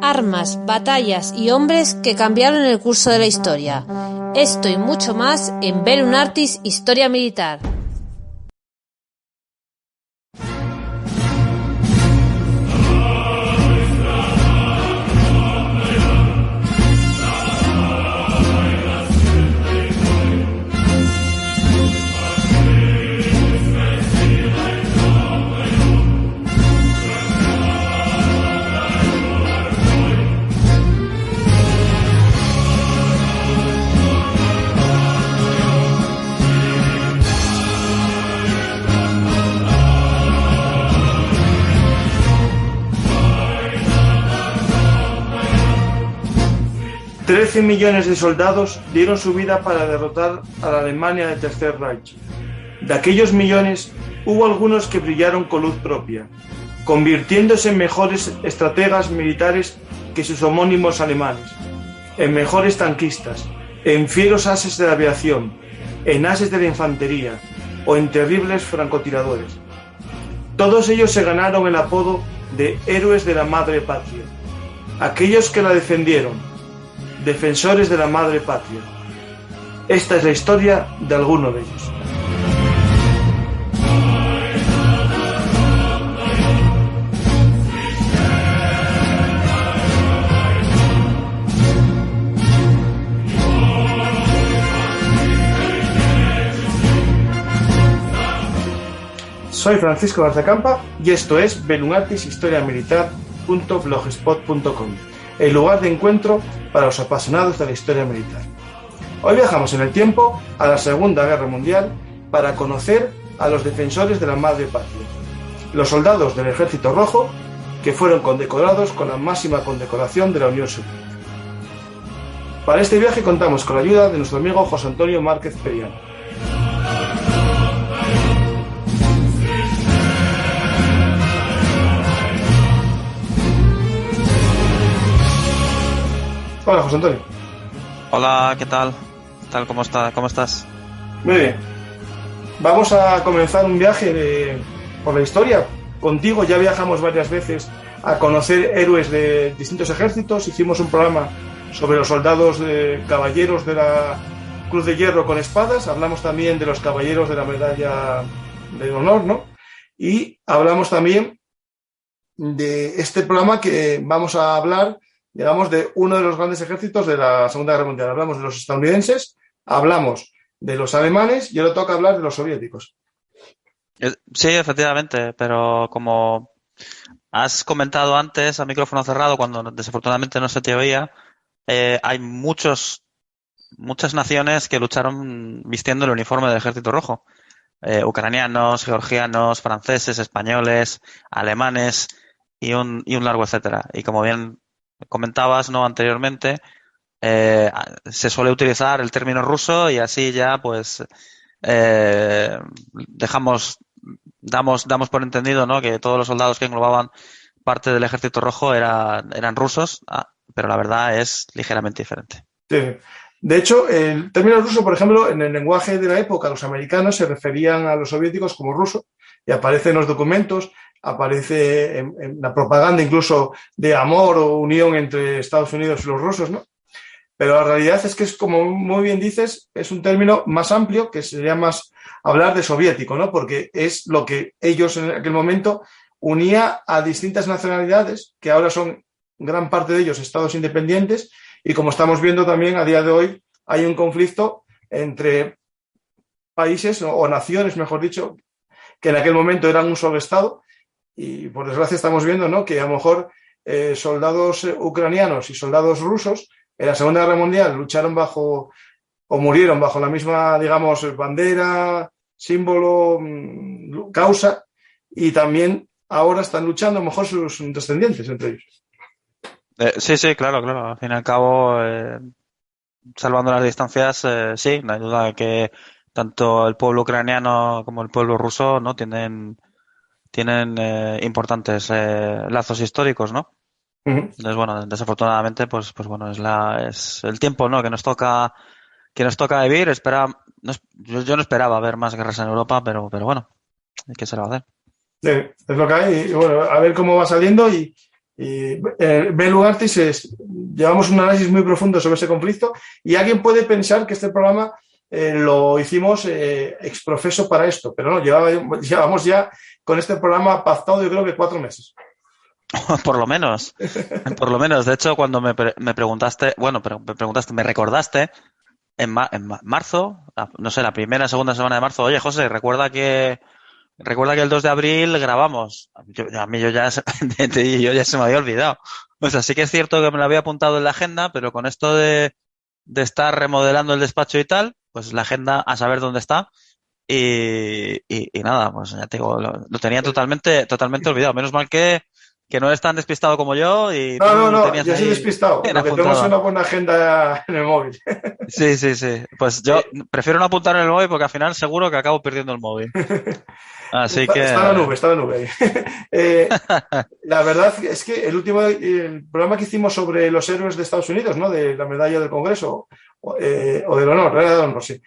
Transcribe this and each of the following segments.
armas, batallas y hombres que cambiaron el curso de la historia. Esto y mucho más en Bellum Artis Historia Militar. $13 millones de soldados dieron su vida para derrotar a la Alemania del Tercer Reich. De aquellos millones, hubo algunos que brillaron con luz propia, convirtiéndose en mejores estrategas militares que sus homónimos alemanes, en mejores tanquistas, en fieros ases de la aviación, en ases de la infantería o en terribles francotiradores. Todos ellos se ganaron el apodo de héroes de la madre patria, aquellos que la defendieron, defensores de la madre patria. Esta es la historia de alguno de ellos. Soy Francisco Garzacampa y esto es Bellum Artis Historia Militar.blogspot.com, el lugar de encuentro para los apasionados de la historia militar. Hoy viajamos en el tiempo a la Segunda Guerra Mundial para conocer a los defensores de la madre patria, los soldados del Ejército Rojo que fueron condecorados con la máxima condecoración de la Unión Soviética. Para este viaje contamos con la ayuda de nuestro amigo José Antonio Márquez Periano. Hola, José Antonio. Hola, ¿qué tal? ¿Cómo estás? Muy bien. Vamos a comenzar un viaje por la historia. Contigo ya viajamos varias veces a conocer héroes de distintos ejércitos. Hicimos un programa sobre los soldados caballeros de la Cruz de Hierro con espadas. Hablamos también de los caballeros de la Medalla de Honor, ¿no? Y hablamos también de este programa que vamos a hablar, digamos, de uno de los grandes ejércitos de la Segunda Guerra Mundial. Hablamos de los estadounidenses, hablamos de los alemanes y ahora toca hablar de los soviéticos. Sí, efectivamente, pero como has comentado antes a micrófono cerrado, cuando desafortunadamente no se te oía, hay muchas naciones que lucharon vistiendo el uniforme del Ejército Rojo. Ucranianos, georgianos, franceses, españoles, alemanes y un largo etcétera. Y como bien comentabas, ¿no?, anteriormente, se suele utilizar el término ruso y así ya pues damos por entendido, ¿no?, que todos los soldados que englobaban parte del Ejército Rojo eran rusos, pero la verdad es ligeramente diferente. Sí. De hecho, el término ruso, por ejemplo, en el lenguaje de la época, los americanos se referían a los soviéticos como ruso y aparece en los documentos, aparece en la propaganda incluso de amor o unión entre Estados Unidos y los rusos, ¿no? Pero la realidad es que es, como muy bien dices, es un término más amplio, que sería más hablar de soviético, ¿no? Porque es lo que ellos en aquel momento unía a distintas nacionalidades, que ahora son gran parte de ellos estados independientes, y como estamos viendo también a día de hoy, hay un conflicto entre países o naciones, mejor dicho, que en aquel momento eran un solo estado, y por desgracia estamos viendo, ¿no?, que a lo mejor soldados ucranianos y soldados rusos en la Segunda Guerra Mundial lucharon bajo o murieron bajo la misma, digamos, bandera, símbolo, causa, y también ahora están luchando a lo mejor sus descendientes entre ellos. Sí, claro. Al fin y al cabo, salvando las distancias, sí, no hay duda que tanto el pueblo ucraniano como el pueblo ruso, ¿no?, tienen importantes lazos históricos, ¿no? Uh-huh. Entonces, bueno, desafortunadamente, pues bueno, es el tiempo, ¿no?, que nos toca vivir. Yo no esperaba ver más guerras en Europa, pero bueno, ¿qué se le va a hacer? Sí, es lo que hay, y bueno, a ver cómo va saliendo y Y Bellum Artis llevamos un análisis muy profundo sobre ese conflicto y alguien puede pensar que este programa lo hicimos exprofeso para esto, pero no, llevamos ya con este programa pactado yo creo que 4 meses. Por lo menos. Por lo menos. De hecho, cuando me preguntaste, me recordaste en marzo, no sé, la primera, segunda semana de marzo, oye, José, recuerda que el 2 de abril grabamos. Yo ya se me había olvidado. O sea, sí que es cierto que me lo había apuntado en la agenda, pero con esto de estar remodelando el despacho y tal, pues la agenda a saber dónde está. Y nada, pues ya te digo, lo tenía totalmente olvidado. Menos mal que no eres tan despistado como yo y No, yo soy despistado. Lo que tengo es una buena agenda en el móvil. Sí. Pues yo prefiero no apuntar en el móvil porque al final seguro que acabo perdiendo el móvil. Así que... Está en la nube. La verdad es que el programa que hicimos sobre los héroes de Estados Unidos, ¿no? De la medalla del Congreso o del honor, sí.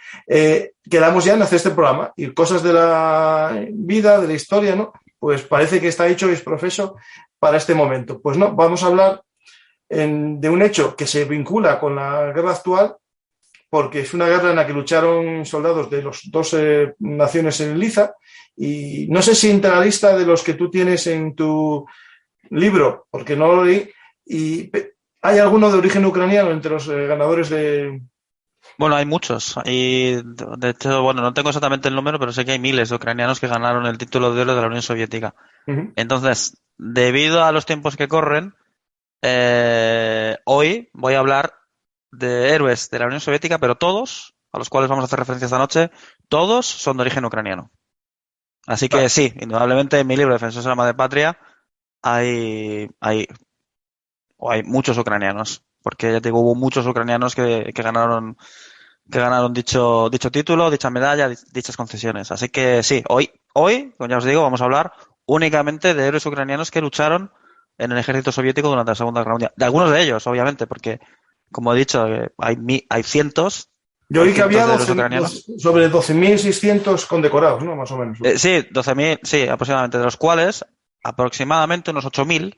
Quedamos ya en hacer este programa y cosas de la vida, de la historia, ¿no? Pues parece que está hecho exprofeso para este momento. Pues no, vamos a hablar de un hecho que se vincula con la guerra actual, porque es una guerra en la que lucharon soldados de las dos naciones en liza, y no sé si entre la lista de los que tú tienes en tu libro, porque no lo leí, y hay alguno de origen ucraniano entre los ganadores de... Bueno, hay muchos. Y de hecho, bueno, no tengo exactamente el número, pero sé que hay miles de ucranianos que ganaron el título de oro de la Unión Soviética. Uh-huh. Entonces, debido a los tiempos que corren, hoy voy a hablar de héroes de la Unión Soviética, pero todos, a los cuales vamos a hacer referencia esta noche, todos son de origen ucraniano. Así que sí, indudablemente en mi libro Defensores de la Madre Patria hay muchos ucranianos, porque ya te digo, hubo muchos ucranianos que ganaron dicho título, dicha medalla, dichas concesiones. Así que sí, hoy, como ya os digo, vamos a hablar únicamente de héroes ucranianos que lucharon en el ejército soviético durante la Segunda Guerra Mundial. De algunos de ellos, obviamente, porque, como he dicho, hay cientos. Yo vi que había sobre 12.600 condecorados, ¿no? Más o menos. Sí, 12.000, sí, aproximadamente, de los cuales aproximadamente unos 8.000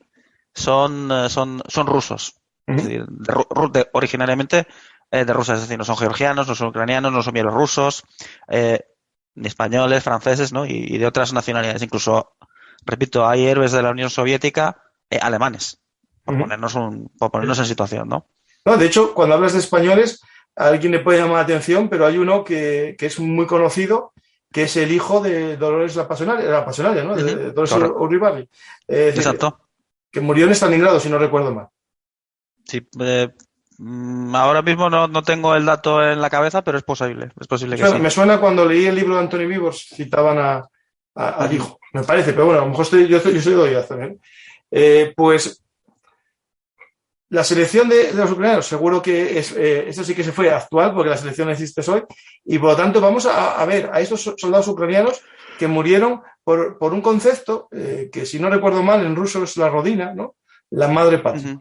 son rusos. Uh-huh. Es decir, originariamente de Rusia, es decir, no son georgianos, no son ucranianos, no son bielorrusos, ni españoles, franceses, ¿no? Y de otras nacionalidades. Incluso, repito, hay héroes de la Unión Soviética alemanes, por ponernos en situación, ¿no? No, de hecho, cuando hablas de españoles, a alguien le puede llamar la atención, pero hay uno que es muy conocido, que es el hijo de Dolores la Pasionaria, ¿no? De Dolores Urribarri. Exacto. Que murió en Stalingrado, si no recuerdo mal. Sí, ahora mismo no tengo el dato en la cabeza, pero es posible que sí. Me suena cuando leí el libro de Anthony Vivos, citaban al hijo, me parece, pero bueno, a lo mejor yo soy doyazo, ¿eh? Pues la selección de los ucranianos, seguro que esto sí que se fue actual, porque la selección existe hoy, y por lo tanto vamos a ver a estos soldados ucranianos que murieron por un concepto que, si no recuerdo mal, en ruso es la rodina, ¿no? La madre patria.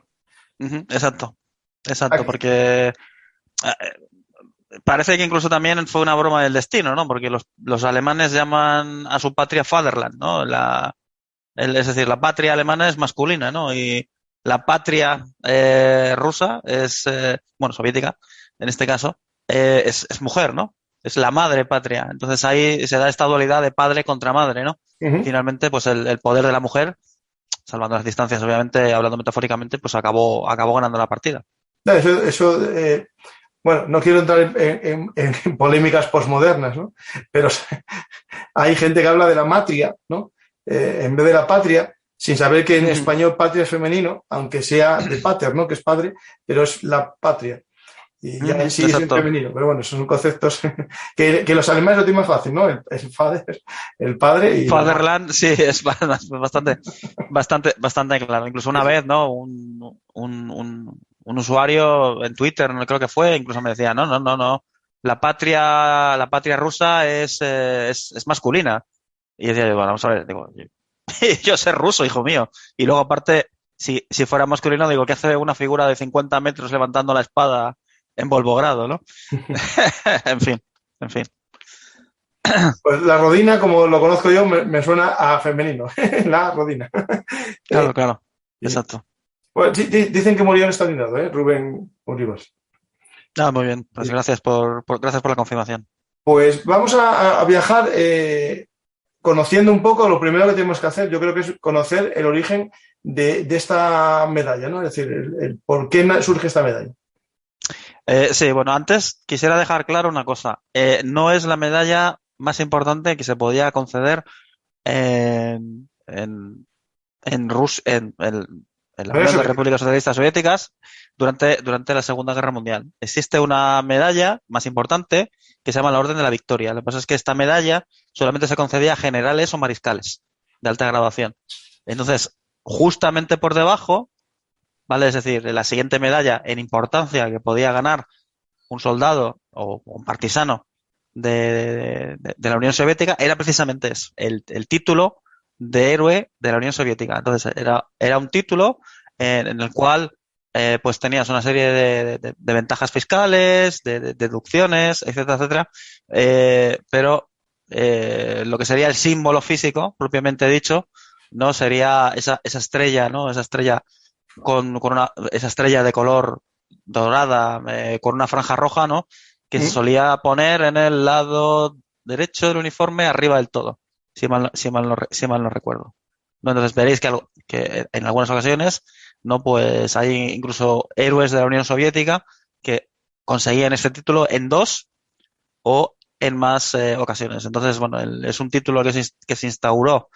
Exacto, porque parece que incluso también fue una broma del destino, ¿no? Porque los alemanes llaman a su patria Fatherland, ¿no? Es decir, la patria alemana es masculina, ¿no? Y la patria rusa es, soviética, en este caso, es mujer, ¿no? Es la madre patria. Entonces ahí se da esta dualidad de padre contra madre, ¿no? Uh-huh. Y finalmente, pues el poder de la mujer, salvando las distancias, obviamente, hablando metafóricamente, pues acabó ganando la partida. Bueno, no quiero entrar en polémicas posmodernas, ¿no? Pero hay gente que habla de la matria, ¿no? En vez de la patria, sin saber que en español patria es femenino, aunque sea de pater, ¿no? Que es padre, pero es la patria. Y ya en sí es en femenino. Pero bueno, esos son conceptos que los alemanes lo tienen más fácil, ¿no? El padre y... Fatherland, sí, es bastante claro. Incluso una vez, ¿no? Un usuario en Twitter, creo que fue, incluso me decía, no. La patria rusa es masculina. Y decía, bueno, vamos a ver, digo, yo sé ruso, hijo mío. Y luego, aparte, si fuera masculino, digo, ¿qué hace una figura de 50 metros levantando la espada en Volgogrado, ¿no? En fin. Pues la rodina, como lo conozco yo, me suena a femenino. La rodina. Claro. exacto. Bueno, dicen que murió en Stalingrado, Rubén Olivas. Muy bien. Pues gracias gracias por la confirmación. Pues vamos a viajar conociendo un poco. Lo primero que tenemos que hacer, yo creo que es conocer el origen de esta medalla, ¿no? Es decir, el por qué surge esta medalla. Sí, bueno, antes quisiera dejar claro una cosa. No es la medalla más importante que se podía conceder en la Unión de Repúblicas Socialistas Soviéticas durante la Segunda Guerra Mundial. Existe una medalla más importante que se llama la Orden de la Victoria. Lo que pasa es que esta medalla solamente se concedía a generales o mariscales de alta graduación. Entonces, justamente por debajo, ¿vale? Es decir, la siguiente medalla en importancia que podía ganar un soldado o un partisano de la Unión Soviética era precisamente eso, el título de héroe de la Unión Soviética. Entonces era un título en el cual pues tenías una serie de ventajas fiscales, de deducciones, etcétera, etcétera, pero lo que sería el símbolo físico propiamente dicho no sería esa estrella, ¿no? Esa estrella esa estrella de color dorada con una franja roja, ¿no? Que se solía poner en el lado derecho del uniforme arriba del todo, si mal no recuerdo. ¿No? Entonces veréis que en algunas ocasiones, ¿no? Pues hay incluso héroes de la Unión Soviética que conseguían este título en 2 o en más ocasiones. Entonces, bueno, es un título que se instauró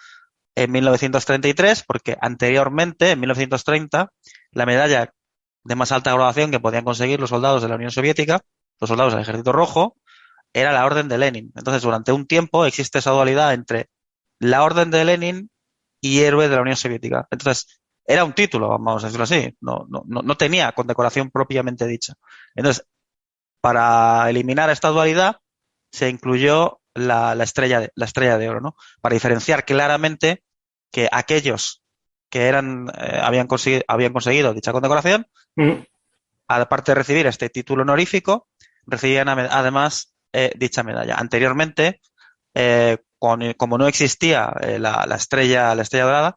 en 1933 porque anteriormente, en 1930, la medalla de más alta graduación que podían conseguir los soldados de la Unión Soviética, los soldados del Ejército Rojo, era la Orden de Lenin. Entonces, durante un tiempo existe esa dualidad entre la Orden de Lenin y héroe de la Unión Soviética. Entonces, era un título, vamos a decirlo así, no tenía condecoración propiamente dicha. Entonces, para eliminar esta dualidad, se incluyó la estrella de oro, ¿no? Para diferenciar claramente que aquellos que habían conseguido dicha condecoración, aparte de recibir este título honorífico, recibían además dicha medalla. Anteriormente, como no existía la estrella dorada,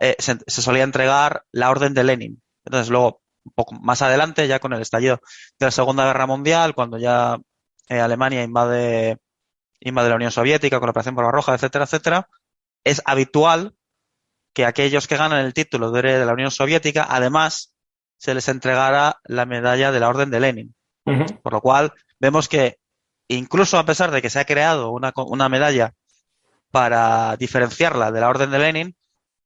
se solía entregar la Orden de Lenin. Entonces, luego, un poco más adelante, ya con el estallido de la Segunda Guerra Mundial, cuando ya Alemania invade la Unión Soviética con la Operación Barbarroja, etcétera, etcétera, es habitual que aquellos que ganan el título de la Unión Soviética, además, se les entregara la medalla de la Orden de Lenin. Por lo cual, vemos que incluso a pesar de que se ha creado una medalla para diferenciarla de la Orden de Lenin,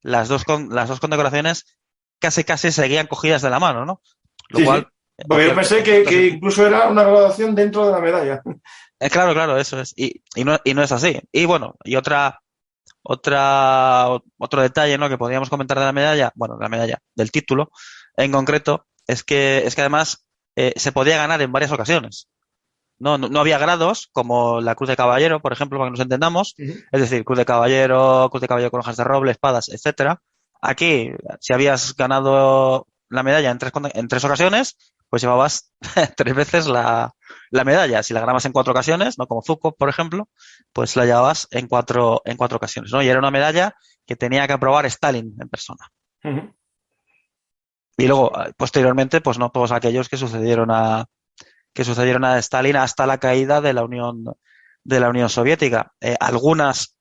las dos condecoraciones casi seguían cogidas de la mano, ¿no? Lo cual, sí. Porque yo pensé que incluso era una graduación dentro de la medalla. Claro, eso es. Y no es así. Y bueno, y otro detalle, ¿no? Que podríamos comentar de la medalla, bueno, de la medalla, del título en concreto, es que además se podía ganar en varias ocasiones. No había grados como la Cruz de Caballero, por ejemplo, para que nos entendamos. Es decir, Cruz de Caballero con hojas de roble, espadas, etcétera. Aquí, si habías ganado la medalla en 3 ocasiones, pues llevabas 3 veces la medalla. Si la ganabas en 4 ocasiones, ¿no? Como Zhukov, por ejemplo, pues la llevabas en 4 ocasiones, ¿no? Y era una medalla que tenía que aprobar Stalin en persona. Y luego, posteriormente, pues no todos aquellos que sucedieron a Stalin hasta la caída de la Unión Soviética. Algunos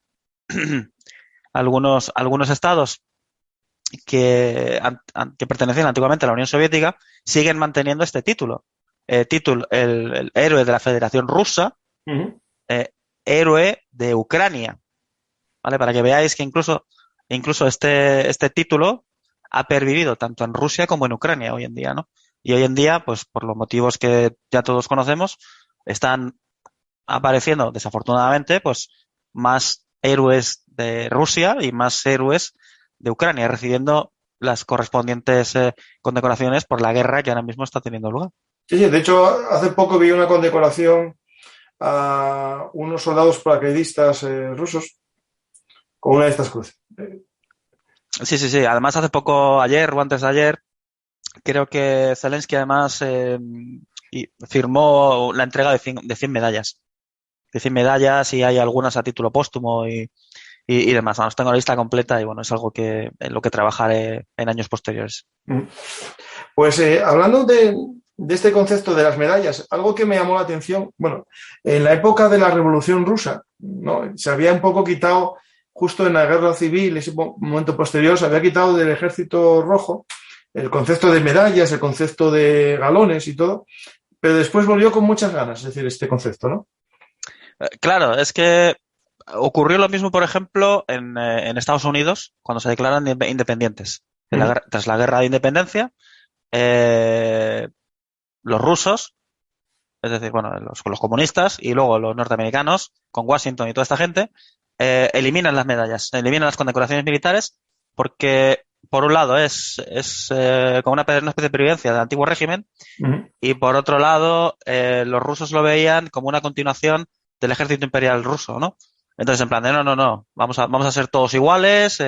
estados que pertenecían antiguamente a la Unión Soviética siguen manteniendo este título. El héroe de la Federación Rusa, héroe de Ucrania. ¿Vale? Para que veáis que incluso este título ha pervivido tanto en Rusia como en Ucrania hoy en día, ¿no? Y hoy en día, pues por los motivos que ya todos conocemos, están apareciendo, desafortunadamente, pues más héroes de Rusia y más héroes de Ucrania, recibiendo las correspondientes condecoraciones por la guerra que ahora mismo está teniendo lugar. Sí, de hecho, hace poco vi una condecoración a unos soldados paracaidistas rusos con una de estas cruces. Sí. Además, hace poco, ayer o antes de ayer, creo que Zelensky además firmó la entrega de 100 medallas. De 100 medallas y hay algunas a título póstumo y y demás. Vamos, tengo la lista completa y bueno, es algo en lo que trabajaré en años posteriores. Pues hablando de este concepto de las medallas, algo que me llamó la atención, bueno, en la época de la Revolución Rusa, ¿no? Se había un poco quitado, justo en la Guerra Civil, ese momento posterior, se había quitado del Ejército Rojo el concepto de medallas, el concepto de galones y todo, pero después volvió con muchas ganas, es decir, este concepto, ¿no? Claro, es que ocurrió lo mismo, por ejemplo, en Estados Unidos, cuando se declaran independientes. Tras la Guerra de Independencia, los rusos, es decir, bueno, los comunistas y luego los norteamericanos, con Washington y toda esta gente, eliminan las medallas, eliminan las condecoraciones militares porque, por un lado, es como una especie de pervivencia del antiguo régimen y, por otro lado, los rusos lo veían como una continuación del ejército imperial ruso, ¿no? Entonces, en plan de no, vamos a ser todos iguales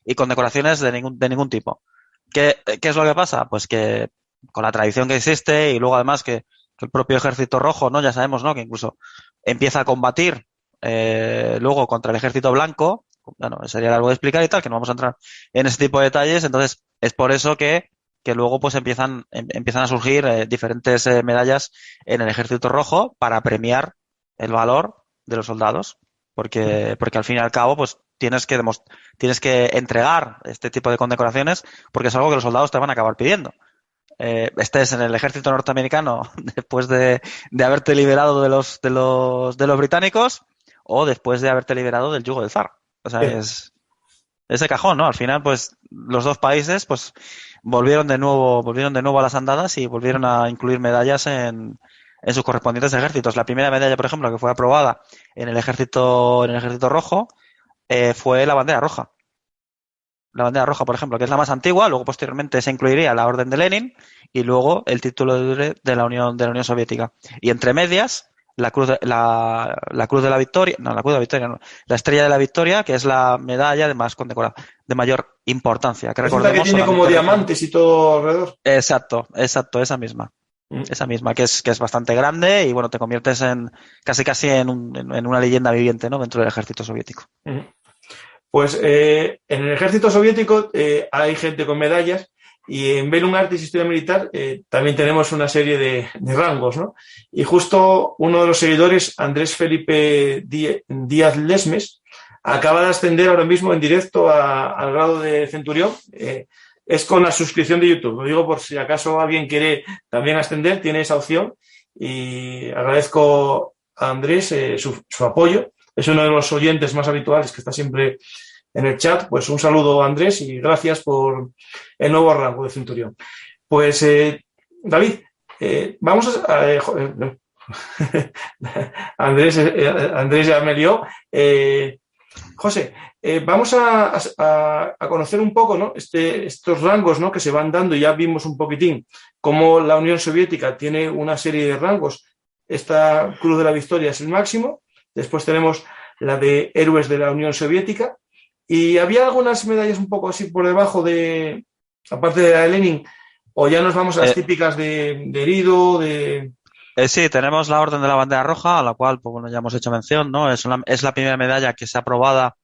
y con decoraciones de ningún tipo. ¿Qué es lo que pasa? Pues que con la tradición que existe y luego además que el propio Ejército Rojo, ¿no? Ya sabemos, ¿no? Que incluso empieza a combatir luego contra el Ejército Blanco. Bueno, sería algo de explicar y tal, que no vamos a entrar en ese tipo de detalles. Entonces, es por eso que luego pues empiezan a surgir diferentes medallas en el Ejército Rojo para premiar el valor de los soldados. Porque al fin y al cabo, pues tienes que entregar este tipo de condecoraciones porque es algo que los soldados te van a acabar pidiendo. Estés en el ejército norteamericano después de haberte liberado de los británicos o después de haberte liberado del yugo del zar. O sea, es de cajón, ¿no? Al final, pues los dos países pues volvieron de nuevo a las andadas y volvieron a incluir medallas en sus correspondientes ejércitos. La primera medalla, por ejemplo, que fue aprobada en el ejército Rojo fue la bandera roja. La bandera roja, por ejemplo, que es la más antigua, luego posteriormente se incluiría la Orden de Lenin y luego el título de la Unión Soviética. Y entre medias, la Cruz de la Victoria, no, la Cruz de la Victoria, no, la Estrella de la Victoria, que es la medalla de mayor importancia. Que recordemos, que tiene como diamantes y todo alrededor. Exacto, esa misma. Esa misma, que es bastante grande y bueno, te conviertes casi en una leyenda viviente, ¿no? Dentro del ejército soviético. Pues en el ejército soviético hay gente con medallas y en Bellum Artis Historia Militar también tenemos una serie de rangos, ¿no? Y justo uno de los seguidores, Andrés Felipe Díaz Lesmes, acaba de ascender ahora mismo en directo al grado de centurión. Es con la suscripción de YouTube. Lo digo por si acaso alguien quiere también ascender, tiene esa opción. Y agradezco a Andrés su apoyo. Es uno de los oyentes más habituales que está siempre en el chat. Pues un saludo, Andrés, y gracias por el nuevo rango de centurión. Pues, David, vamos a... Andrés ya me lió. José, vamos a conocer un poco, ¿no? Estos rangos, ¿no? Que se van dando. Ya vimos un poquitín cómo la Unión Soviética tiene una serie de rangos. Esta Cruz de la Victoria es el máximo. Después tenemos la de Héroes de la Unión Soviética. Y había algunas medallas un poco así por debajo aparte de la de Lenin, o ya nos vamos a las típicas de herido, de... Sí, tenemos la Orden de la Bandera Roja, a la cual, pues bueno, ya hemos hecho mención, ¿no? Es la primera medalla que está aprobada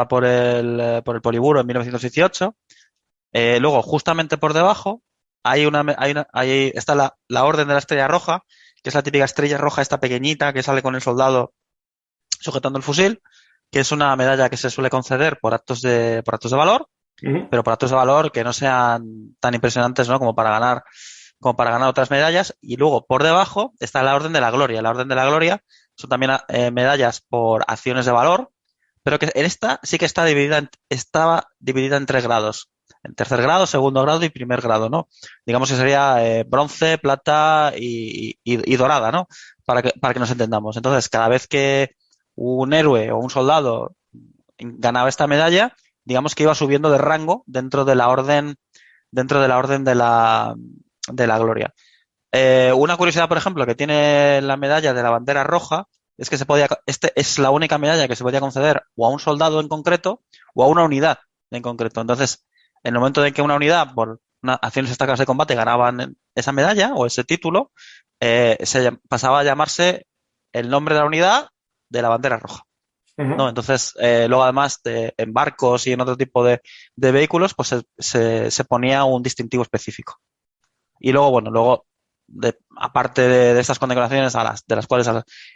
por el Politburo en 1918. Luego, justamente por debajo, está la Orden de la Estrella Roja, que es la típica estrella roja, esta pequeñita que sale con el soldado sujetando el fusil, que es una medalla que se suele conceder por actos de valor, pero por actos de valor que no sean tan impresionantes, ¿no? como para ganar otras medallas. Y luego, por debajo, está la Orden de la Gloria. La Orden de la Gloria son también medallas por acciones de valor, pero que en esta sí que estaba dividida en 3 grados. En tercer grado, segundo grado y primer grado, ¿no? Digamos que sería bronce, plata y dorada, ¿no? Para que nos entendamos. Entonces, cada vez que un héroe o un soldado ganaba esta medalla, digamos que iba subiendo de rango dentro de la orden de la Gloria. Una curiosidad, por ejemplo, que tiene la medalla de la Bandera Roja es que es la única medalla que se podía conceder o a un soldado en concreto o a una unidad en concreto. Entonces, en el momento en que una unidad por acciones destacadas de combate ganaban esa medalla o ese título, pasaba a llamarse el nombre de la unidad de la Bandera Roja. ¿no? Entonces, luego además en barcos y en otro tipo de vehículos, pues se ponía un distintivo específico. Y luego, bueno, aparte de estas condecoraciones de las cuales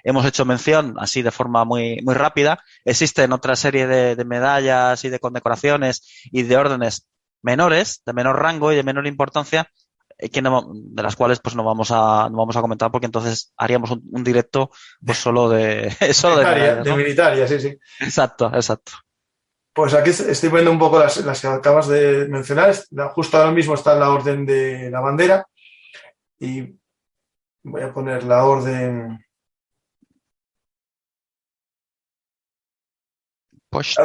hemos hecho mención así de forma muy, muy rápida, existen otra serie de medallas y de condecoraciones y de órdenes menores, de menor rango y de menor importancia, de las cuales pues no vamos a comentar, porque entonces haríamos un directo pues solo de medallas, De ¿no? militaria, sí, sí. Exacto, exacto. Pues aquí estoy viendo un poco las que acabas de mencionar. Justo ahora mismo está la orden de la bandera y voy a poner la orden. Pues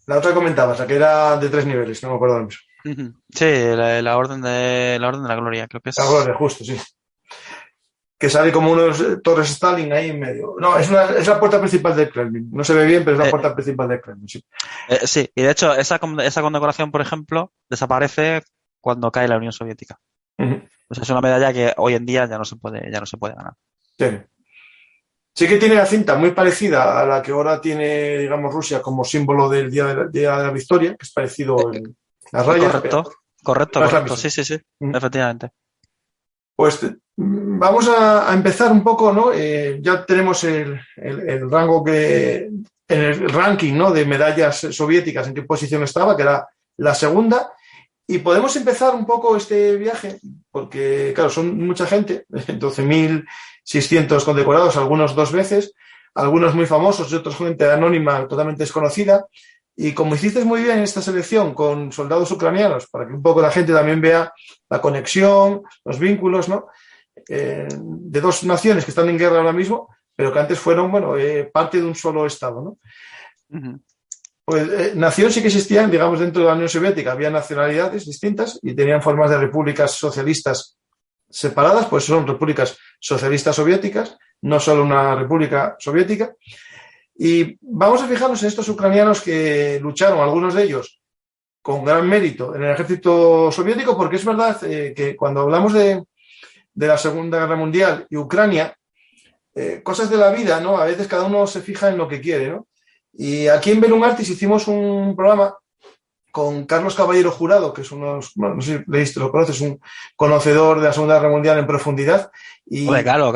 La otra que comentabas, la que era de 3 niveles, no me acuerdo mismo. sí, la orden de la gloria, creo que La es. gloria, justo, sí. Que sale como unos torres Stalin ahí en medio. No, es la puerta principal del Kremlin. No se ve bien, pero es la puerta principal del Kremlin, sí. Sí, y de hecho esa condecoración, por ejemplo, desaparece cuando cae la Unión Soviética. Uh-huh. O sea, es una medalla que hoy en día ya no se puede ganar. Sí. Sí que tiene la cinta muy parecida a la que ahora tiene, digamos, Rusia como símbolo del Día de la Victoria, que es parecido en las rayas. Correcto. Sí. Efectivamente. Pues vamos a empezar un poco, ¿no? Ya tenemos el rango en el ranking, ¿no? De medallas soviéticas, en qué posición estaba, que era la segunda. Y podemos empezar un poco este viaje, porque, claro, son mucha gente, 12.600 condecorados, algunos 2 veces, algunos muy famosos y otros gente anónima totalmente desconocida. Y como hiciste muy bien en esta selección con soldados ucranianos, para que un poco la gente también vea la conexión, los vínculos, ¿no? De 2 naciones que están en guerra ahora mismo, pero que antes fueron, bueno, parte de un solo Estado, ¿no? Uh-huh. Pues naciones sí que existían, digamos, dentro de la Unión Soviética, había nacionalidades distintas y tenían formas de repúblicas socialistas separadas, pues son repúblicas socialistas soviéticas, no solo una república soviética. Y vamos a fijarnos en estos ucranianos que lucharon, algunos de ellos con gran mérito en el ejército soviético, porque es verdad que cuando hablamos de la Segunda Guerra Mundial y Ucrania, cosas de la vida, ¿no? A veces cada uno se fija en lo que quiere, ¿no? Y aquí en Bellum Artis hicimos un programa con Carlos Caballero Jurado, que es no sé si leíste, lo conoces, un conocedor de la Segunda Guerra Mundial en profundidad. Y, hombre, claro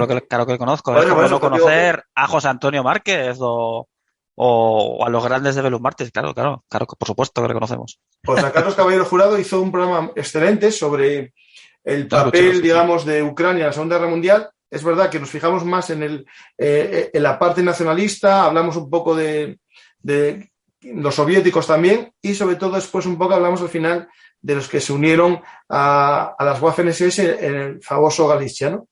que le conozco. Bueno, es como eso, no conocer a José Antonio Márquez o a los grandes de Bellum Artis. Claro, que por supuesto que le conocemos. Pues a Carlos Caballero Jurado hizo un programa excelente sobre el papel, digamos, de Ucrania en la Segunda Guerra Mundial. Es verdad que nos fijamos más en la parte nacionalista, hablamos un poco de los soviéticos también y sobre todo después un poco hablamos al final de los que se unieron a las Waffen-SS en el famoso Galicia, ¿no?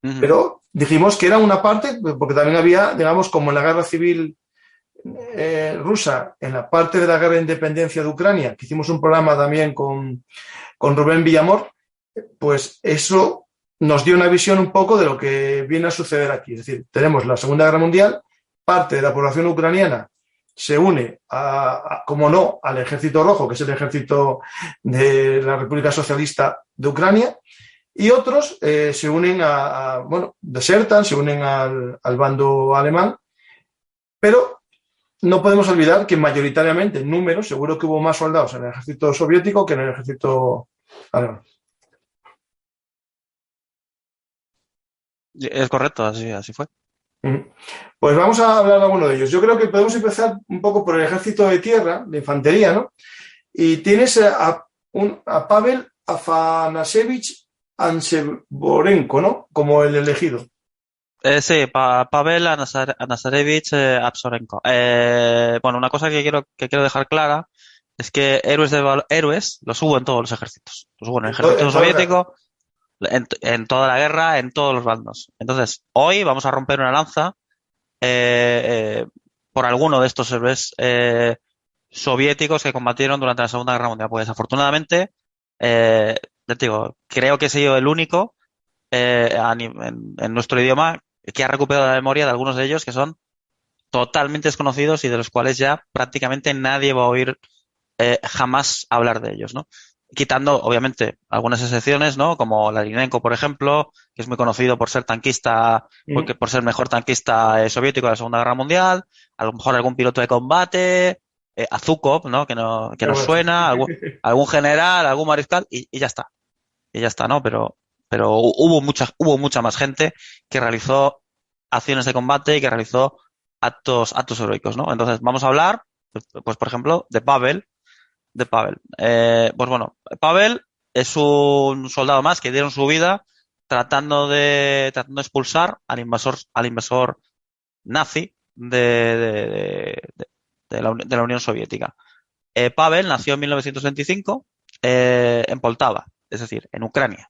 Uh-huh. Pero dijimos que era una parte, porque también había, digamos, como en la guerra civil rusa, en la parte de la guerra de independencia de Ucrania, que hicimos un programa también con Rubén Villamor, pues eso nos dio una visión un poco de lo que viene a suceder aquí. Es decir, tenemos la Segunda Guerra Mundial, parte de la población ucraniana se une, como no, al Ejército Rojo, que es el ejército de la República Socialista de Ucrania, y otros se unen desertan, se unen al bando alemán, pero no podemos olvidar que mayoritariamente en números, seguro que hubo más soldados en el ejército soviético que en el ejército alemán. Es correcto, así fue. Pues vamos a hablar de alguno de ellos. Yo creo que podemos empezar un poco por el ejército de tierra, de infantería, ¿no? Y tienes a Pavel Afanasievich Anseborenko, ¿no? Como el elegido. Sí, Pavel Anasarevich Absorenko. Bueno, una cosa que quiero dejar clara es que héroes los hubo en todos los ejércitos. Los hubo en el ejército soviético, en toda la guerra, en todos los bandos. Entonces, hoy vamos a romper una lanza por alguno de estos héroes soviéticos que combatieron durante la Segunda Guerra Mundial. Pues desafortunadamente, te digo, creo que he sido el único en nuestro idioma que ha recuperado la memoria de algunos de ellos que son totalmente desconocidos y de los cuales ya prácticamente nadie va a oír jamás hablar de ellos, ¿no? quitando, obviamente, algunas excepciones, ¿no? Como Larinenko, por ejemplo, que es muy conocido por ser tanquista, porque por ser el mejor tanquista soviético de la Segunda Guerra Mundial, a lo mejor algún piloto de combate, a Zhukov, ¿no? Que nos suena, algún general, algún mariscal, y ya está. Y ya está, ¿no? Pero hubo mucha más gente que realizó acciones de combate y que realizó actos heroicos, ¿no? Entonces, vamos a hablar, pues por ejemplo, de Pavel. Pues bueno, Pavel es un soldado más que dieron su vida tratando de expulsar al invasor nazi de la Unión Soviética. Pavel nació en 1925 en Poltava, es decir, en Ucrania.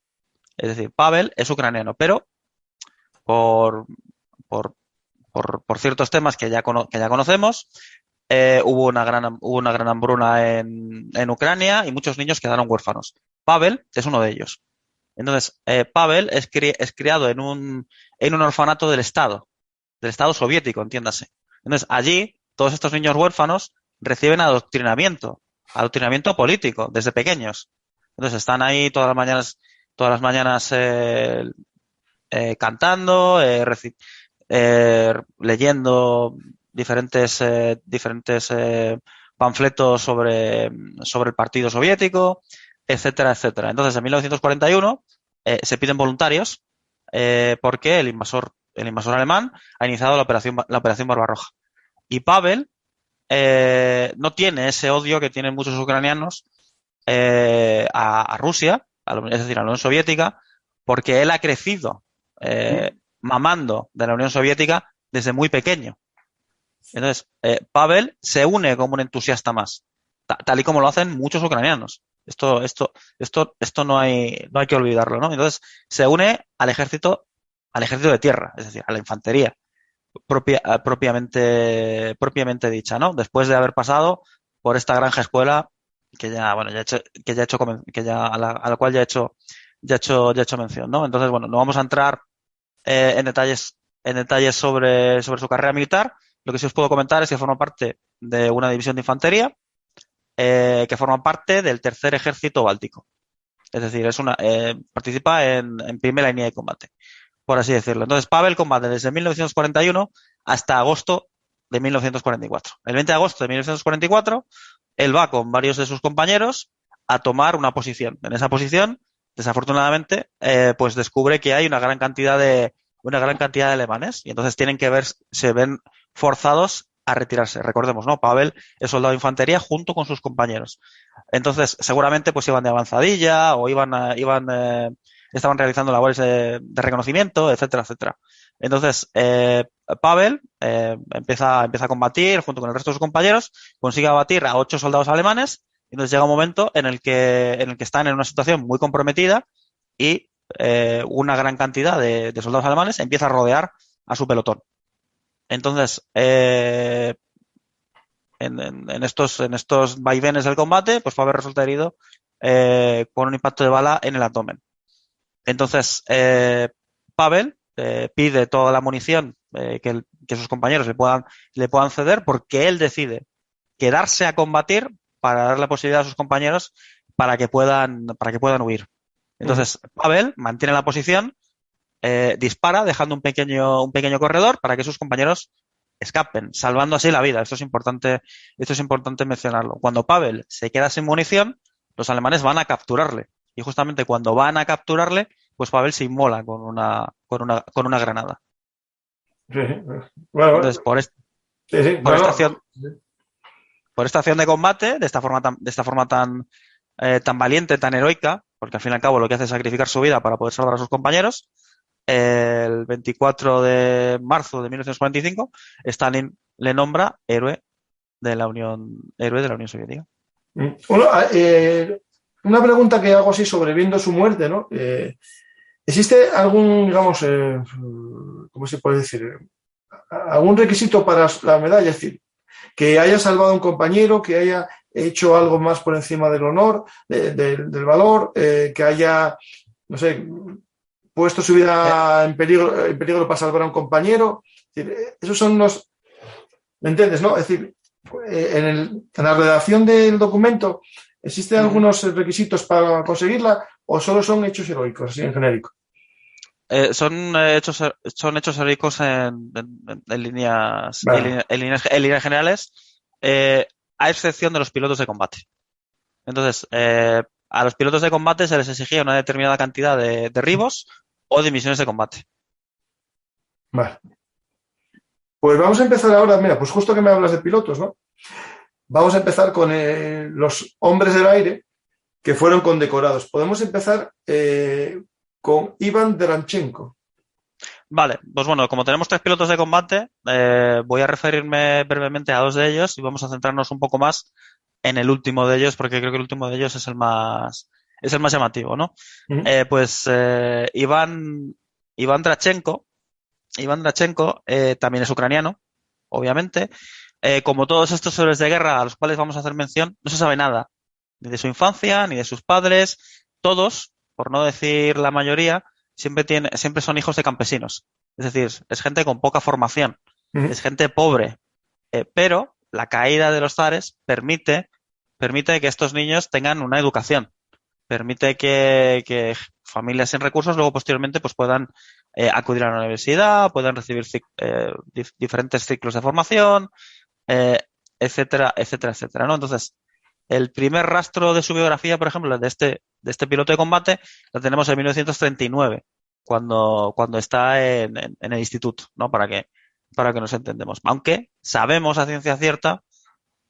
Es decir, Pavel es ucraniano, pero por, por ciertos temas que ya conocemos, hubo una gran hambruna en Ucrania y muchos niños quedaron huérfanos. Pavel es uno de ellos. Entonces, Pavel es criado en un orfanato del Estado soviético, entiéndase. Entonces, allí, todos estos niños huérfanos reciben adoctrinamiento político desde pequeños. Entonces, están ahí todas las mañanas cantando, leyendo diferentes panfletos sobre el partido soviético, etcétera, etcétera. Entonces, en 1941 se piden voluntarios porque el invasor alemán ha iniciado la operación Barbarroja. Y Pavel no tiene ese odio que tienen muchos ucranianos a Rusia, es decir, a la Unión Soviética, porque él ha crecido mamando de la Unión Soviética desde muy pequeño. Entonces, Pavel se une como un entusiasta más, tal y como lo hacen muchos ucranianos. Esto no hay que olvidarlo, ¿no? Entonces, se une al ejército de tierra, es decir, a la infantería propiamente dicha, ¿no? Después de haber pasado por esta granja escuela que ya, bueno, a la cual ya he hecho mención, ¿no? Entonces, bueno, no vamos a entrar en detalles sobre su carrera militar. Lo que sí os puedo comentar es que forma parte de una división de infantería que forma parte del Tercer Ejército Báltico. Es decir, participa en primera línea de combate, por así decirlo. Entonces, Pavel combate desde 1941 hasta agosto de 1944. El 20 de agosto de 1944, él va con varios de sus compañeros a tomar una posición. En esa posición, desafortunadamente, pues descubre que hay una gran cantidad de alemanes y entonces se ven forzados a retirarse. Recordemos, ¿no? Pavel es soldado de infantería junto con sus compañeros. Entonces, seguramente pues iban de avanzadilla o estaban realizando labores de reconocimiento, etcétera, etcétera. Entonces, Pavel empieza a combatir junto con el resto de sus compañeros, consigue abatir a 8 soldados alemanes, y entonces llega un momento en el que están en una situación muy comprometida y una gran cantidad de soldados alemanes empieza a rodear a su pelotón. Entonces, en estos vaivenes del combate, pues Pavel resulta herido con un impacto de bala en el abdomen. Entonces, Pavel pide toda la munición que sus compañeros le puedan ceder, porque él decide quedarse a combatir para dar la posibilidad a sus compañeros para que puedan huir. Entonces, Pavel mantiene la posición, dispara dejando un pequeño corredor para que sus compañeros escapen, salvando así la vida. Esto es importante mencionarlo. Cuando Pavel se queda sin munición, los alemanes van a capturarle. Y justamente cuando van a capturarle, pues Pavel se inmola con una granada. Sí. Bueno, entonces, por esta acción de combate, de esta forma tan valiente, tan heroica, porque al fin y al cabo lo que hace es sacrificar su vida para poder salvar a sus compañeros, el 24 de marzo de 1945, Stalin le nombra héroe de la Unión Soviética. Bueno, una pregunta que hago así sobreviendo su muerte, ¿no? ¿Existe algún, digamos, ¿cómo se puede decir? ¿Algún requisito para la medalla? Es decir, que haya salvado a un compañero, que haya hecho algo más por encima del honor, del valor, que haya, no sé, puesto su vida en peligro para salvar a un compañero. Es decir, esos son los... ¿Me entiendes, no? Es decir, en la redacción del documento ¿Existen algunos requisitos para conseguirla o solo son hechos heroicos, así en genérico? Son hechos heroicos en líneas, Vale. en líneas generales, a excepción de los pilotos de combate. Entonces, a los pilotos de combate se les exigía una determinada cantidad de derribos o de misiones de combate. Vale. Pues vamos a empezar ahora, mira, pues justo que me hablas de pilotos, ¿no? Vamos a empezar con los hombres del aire que fueron condecorados. Podemos empezar con Ivan Deranchenko. Vale, pues bueno, como tenemos 3 pilotos de combate, voy a referirme brevemente a 2 de ellos y vamos a centrarnos un poco más en el último de ellos, porque creo que el último de ellos es el más llamativo, ¿no? Uh-huh. Iván Drachenko también es ucraniano, obviamente. Como todos estos héroes de guerra a los cuales vamos a hacer mención, no se sabe nada, ni de su infancia, ni de sus padres. Todos, por no decir la mayoría, siempre son hijos de campesinos. Es decir, es gente con poca formación, Uh-huh. es gente pobre. Pero la caída de los zares permite que estos niños tengan una educación. Permite que familias sin recursos luego posteriormente pues puedan acudir a la universidad, puedan recibir diferentes ciclos de formación, etcétera, etcétera, etcétera, ¿no? Entonces, el primer rastro de su biografía, por ejemplo, de este piloto de combate, lo tenemos en 1939, cuando está en el instituto, ¿no? Para que nos entendemos. Aunque sabemos a ciencia cierta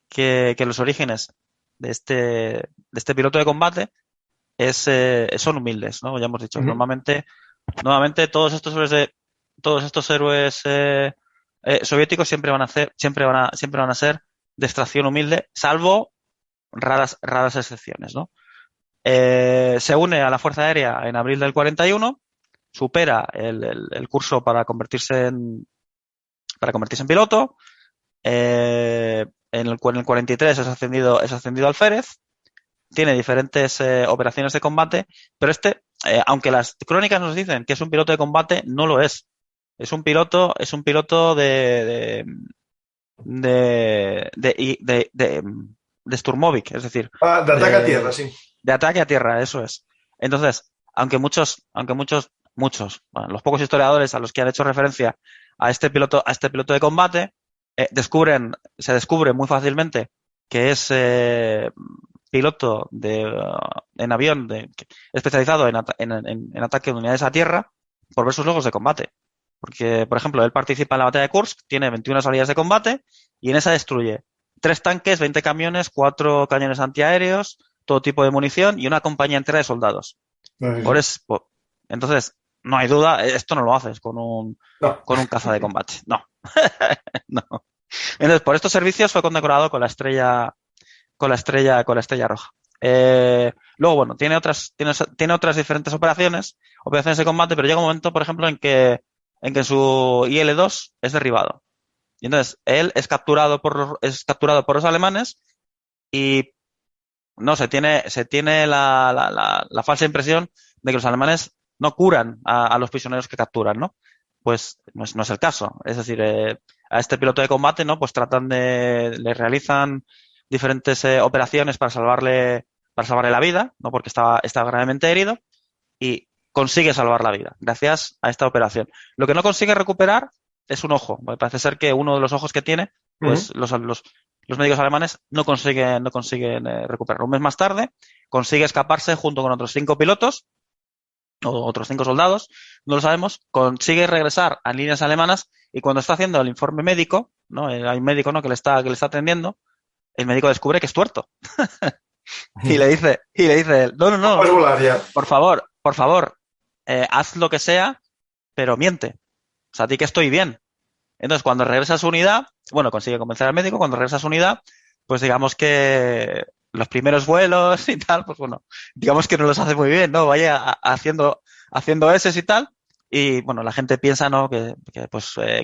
que los orígenes de este piloto de combate son humildes, ¿no? Ya hemos dicho, Uh-huh. normalmente todos estos héroes soviéticos siempre van a ser de extracción humilde, salvo raras excepciones, ¿no? Se une a la Fuerza Aérea en abril del 41, supera el curso para convertirse en piloto. En el 43 es ascendido al Alférez, tiene diferentes operaciones de combate, pero aunque las crónicas nos dicen que es un piloto de combate, no lo es. Es un piloto de Sturmovik, es decir, de ataque a tierra, sí. De ataque a tierra, eso es. Entonces, aunque muchos, bueno, los pocos historiadores a los que han hecho referencia a este piloto de combate, se descubre muy fácilmente que es piloto en avión especializado en ataque de unidades a tierra por ver sus logros de combate. Porque, por ejemplo, él participa en la batalla de Kursk, tiene 21 salidas de combate y en esa destruye 3 tanques, 20 camiones, 4 cañones antiaéreos, todo tipo de munición y una compañía entera de soldados. Entonces, no hay duda, esto no lo haces con un caza de combate. No. No. Entonces, por estos servicios fue condecorado con la estrella roja. Luego, bueno, tiene otras diferentes operaciones de combate, pero llega un momento, por ejemplo, en que su IL-2 es derribado. Y entonces él es capturado por los alemanes y no se tiene la falsa impresión de que los alemanes no curan a los prisioneros que capturan, ¿no? Pues no es el caso. Es decir, a este piloto de combate, ¿no? Pues le realizan diferentes operaciones para salvarle la vida, ¿no? Porque estaba gravemente herido y consigue salvar la vida gracias a esta operación. Lo que no consigue recuperar es un ojo. Parece ser que uno de los ojos que tiene, pues uh-huh, los médicos alemanes no consiguen recuperarlo. Un mes más tarde consigue escaparse junto con otros 5 pilotos o otros 5 soldados, no lo sabemos, consigue regresar a líneas alemanas y cuando está haciendo el informe médico, ¿no? Hay un médico, ¿no? que le está atendiendo, el médico descubre que es tuerto. y le dice él, no, Puedes volar ya. por favor, haz lo que sea, pero miente. O sea, a ti que estoy bien. Entonces, cuando regresa a su unidad, bueno, consigue convencer al médico, cuando regresa a su unidad, pues digamos que los primeros vuelos y tal, pues bueno, digamos que no los hace muy bien, ¿no? Vaya haciendo eses y tal. Y bueno, la gente piensa, ¿no? Que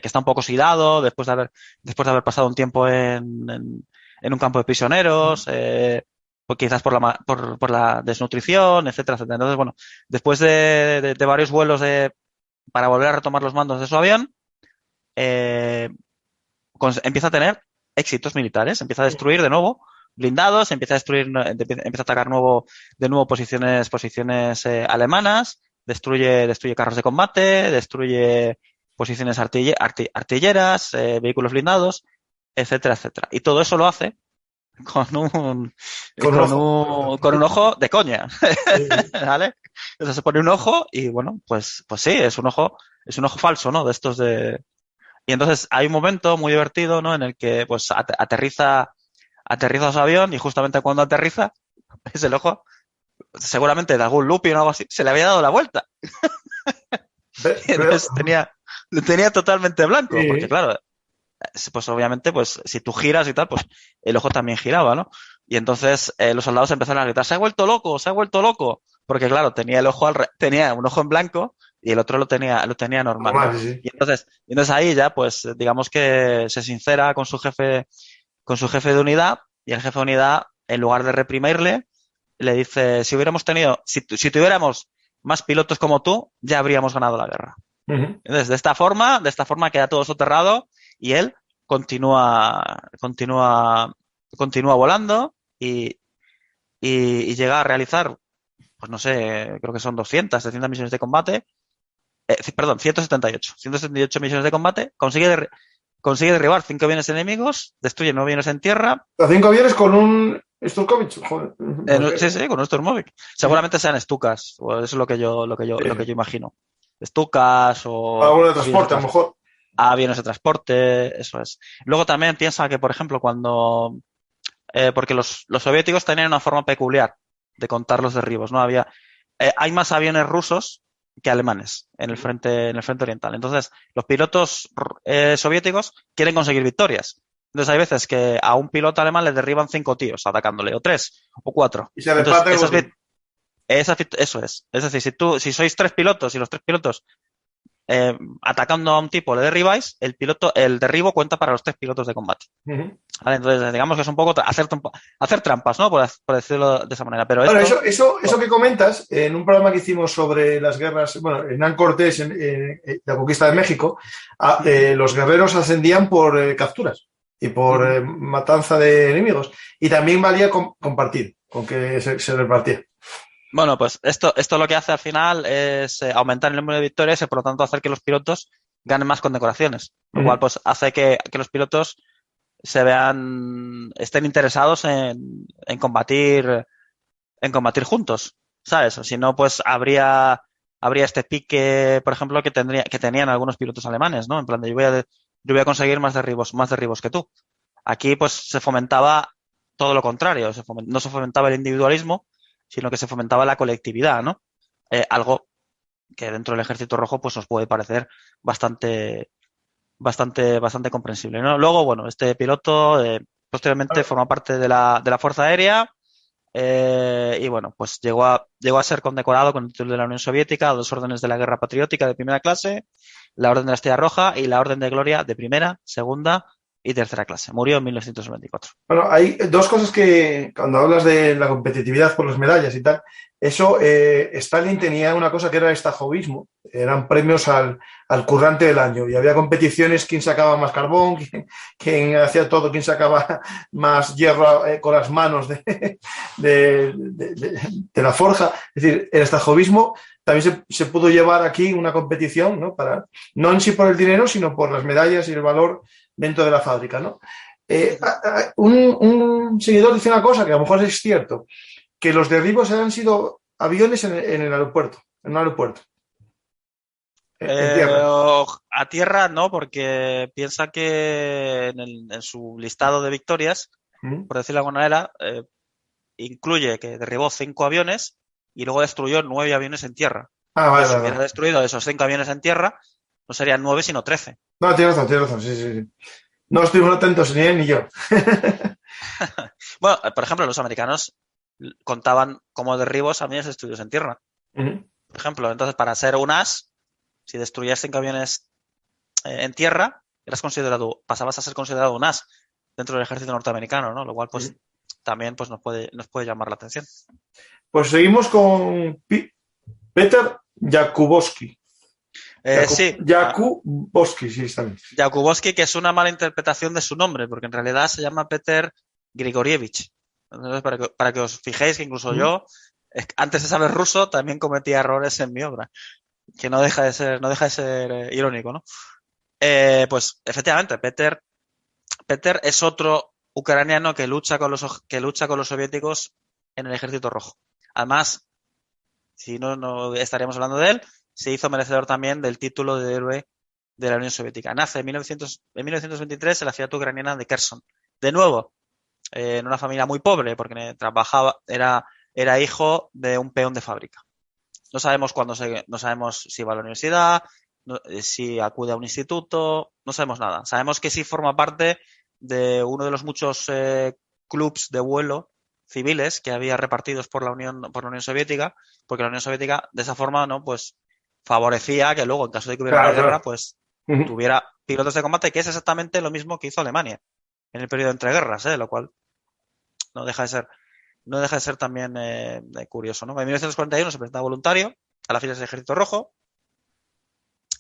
está un poco oxidado después de haber pasado un tiempo en un campo de prisioneros, pues quizás por la desnutrición, etcétera, etcétera. Entonces, bueno, después de varios vuelos para volver a retomar los mandos de su avión, empieza a tener éxitos militares, empieza a destruir de nuevo blindados, empieza a destruir, empieza a atacar de nuevo posiciones alemanas, destruye carros de combate, destruye posiciones artilleras, vehículos blindados, etcétera, etcétera. Y todo eso lo hace con un ojo de coña, ¿vale? Entonces se pone un ojo y bueno, pues sí, es un ojo falso, ¿no? De estos de... Y entonces hay un momento muy divertido, ¿no? En el que pues aterriza su avión y justamente cuando aterriza, ese ojo, seguramente de algún looping o algo así, se le había dado la vuelta. Y entonces tenía totalmente blanco, Sí. porque claro, pues obviamente, pues si tú giras y tal, pues el ojo también giraba, ¿no? Y entonces los soldados empezaron a gritar, se ha vuelto loco, porque claro, tenía un ojo en blanco y el otro lo tenía normal, ¿no? Sí. Y entonces ahí ya, pues digamos que se sincera con su jefe de unidad, y el jefe de unidad, en lugar de reprimirle, le dice, si tuviéramos más pilotos como tú, ya habríamos ganado la guerra. Uh-huh. Entonces, de esta forma queda todo soterrado y él continúa volando y llega a realizar, pues no sé, creo que son 300 misiones de combate, 178 misiones de combate, consigue derribar 5 aviones enemigos, destruye 9 aviones en tierra. Los 5 aviones con un Sturkovich, joder. Sí, con un Sturmovik. Seguramente sean Stukas, o eso es lo que yo imagino. Stukas o... Alguno de transporte, a lo mejor. Aviones de transporte, eso es. Luego también piensa que, por ejemplo, porque los soviéticos tenían una forma peculiar de contar los derribos, ¿no? Hay más aviones rusos que alemanes en el frente oriental. Entonces, los pilotos soviéticos quieren conseguir victorias. Entonces, hay veces que a un piloto alemán le derriban 5 tíos atacándole, o 3, o 4. Y se reparte. Eso es. Es decir, si sois 3 pilotos y los 3 pilotos atacando a un tipo le derribáis, el derribo cuenta para los 3 pilotos de combate. Uh-huh. ¿Vale? Entonces, digamos que es un poco hacer trampas, ¿no? Por decirlo de esa manera. Pero bueno, eso que comentas, en un programa que hicimos sobre las guerras, bueno, Hernán Cortés, en la conquista de México, los guerreros ascendían por capturas y por matanza de enemigos. Y también valía compartir, con que se repartía. Bueno, pues esto lo que hace al final es aumentar el número de victorias y por lo tanto hacer que los pilotos ganen más condecoraciones. Lo cual pues hace que los pilotos estén interesados en combatir juntos, ¿sabes? Si no, pues habría este pique, por ejemplo, que tenían algunos pilotos alemanes, ¿no? En plan de yo voy a conseguir más derribos que tú. Aquí pues se fomentaba todo lo contrario, no se fomentaba el individualismo, sino que se fomentaba la colectividad, ¿no? Algo que dentro del Ejército Rojo pues nos puede parecer bastante comprensible, ¿no? Luego, bueno, este piloto posteriormente forma parte de la Fuerza Aérea y bueno, pues llegó a ser condecorado con el título de la Unión Soviética, 2 órdenes de la Guerra Patriótica de primera clase, la Orden de la Estrella Roja y la Orden de Gloria de primera, segunda y tercera clase. Murió en 1994. Bueno, hay 2 cosas que, cuando hablas de la competitividad por las medallas y tal, eso, Stalin tenía una cosa que era el stajovismo, eran premios al currante del año, y había competiciones, quién sacaba más carbón, quién hacía todo, quién sacaba más hierro con las manos de la forja. Es decir, el stajovismo también se pudo llevar aquí una competición, ¿no? No en sí por el dinero, sino por las medallas y el valor dentro de la fábrica, ¿no? Un seguidor dice una cosa que a lo mejor es cierto, que los derribos han sido aviones en el aeropuerto, en un aeropuerto. En tierra. A tierra no, porque piensa que en su listado de victorias, por decirlo de alguna manera, incluye que derribó 5 aviones y luego destruyó 9 aviones en tierra. Vale, si hubiera destruido esos 5 aviones en tierra, no serían 9 sino 13. No, tienes razón, sí. No estuvimos atentos ni él ni yo. Bueno, por ejemplo, los americanos contaban como derribos aviones destruidos en tierra. Por ejemplo, entonces para ser un as, si destruías 5 aviones en tierra, pasabas a ser considerado un as dentro del ejército norteamericano, ¿no? Lo cual pues también pues nos puede llamar la atención. Pues seguimos con Peter Jakubowski. Sí. Jakubowski, sí, está bien. Jakubowski, que es una mala interpretación de su nombre, porque en realidad se llama Peter Grigorievich. Entonces, para que os fijéis que incluso yo, antes de saber ruso, también cometía errores en mi obra, que no deja de ser irónico, ¿no? Pues efectivamente, Peter es otro ucraniano que lucha con los soviéticos en el Ejército Rojo. Además, si no estaríamos hablando de él, se hizo merecedor también del título de héroe de la Unión Soviética. Nace en 1923 en la ciudad ucraniana de Kherson. De nuevo, en una familia muy pobre, porque era hijo de un peón de fábrica. No sabemos no sabemos si va a la universidad, si acude a un instituto, no sabemos nada. Sabemos que sí forma parte de uno de los muchos clubs de vuelo civiles que había repartidos por la Unión Soviética, porque la Unión Soviética de esa forma, ¿no? Pues favorecía que luego, en caso de que hubiera una guerra, pues tuviera pilotos de combate, que es exactamente lo mismo que hizo Alemania en el periodo entre guerras, lo cual no deja de ser también curioso, ¿no? En 1941 se presentaba voluntario a las filas del Ejército Rojo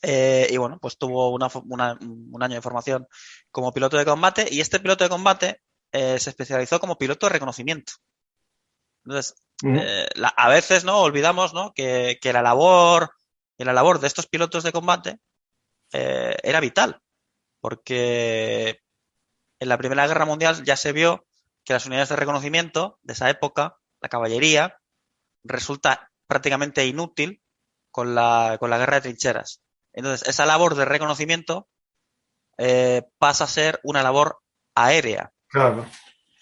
y bueno, pues tuvo un año de formación como piloto de combate, y este piloto de combate se especializó como piloto de reconocimiento. Entonces, a veces, ¿no? Olvidamos, ¿no? que la labor de estos pilotos de combate era vital, porque en la Primera Guerra Mundial ya se vio que las unidades de reconocimiento de esa época, la caballería, resulta prácticamente inútil con la guerra de trincheras. Entonces, esa labor de reconocimiento pasa a ser una labor aérea. Claro.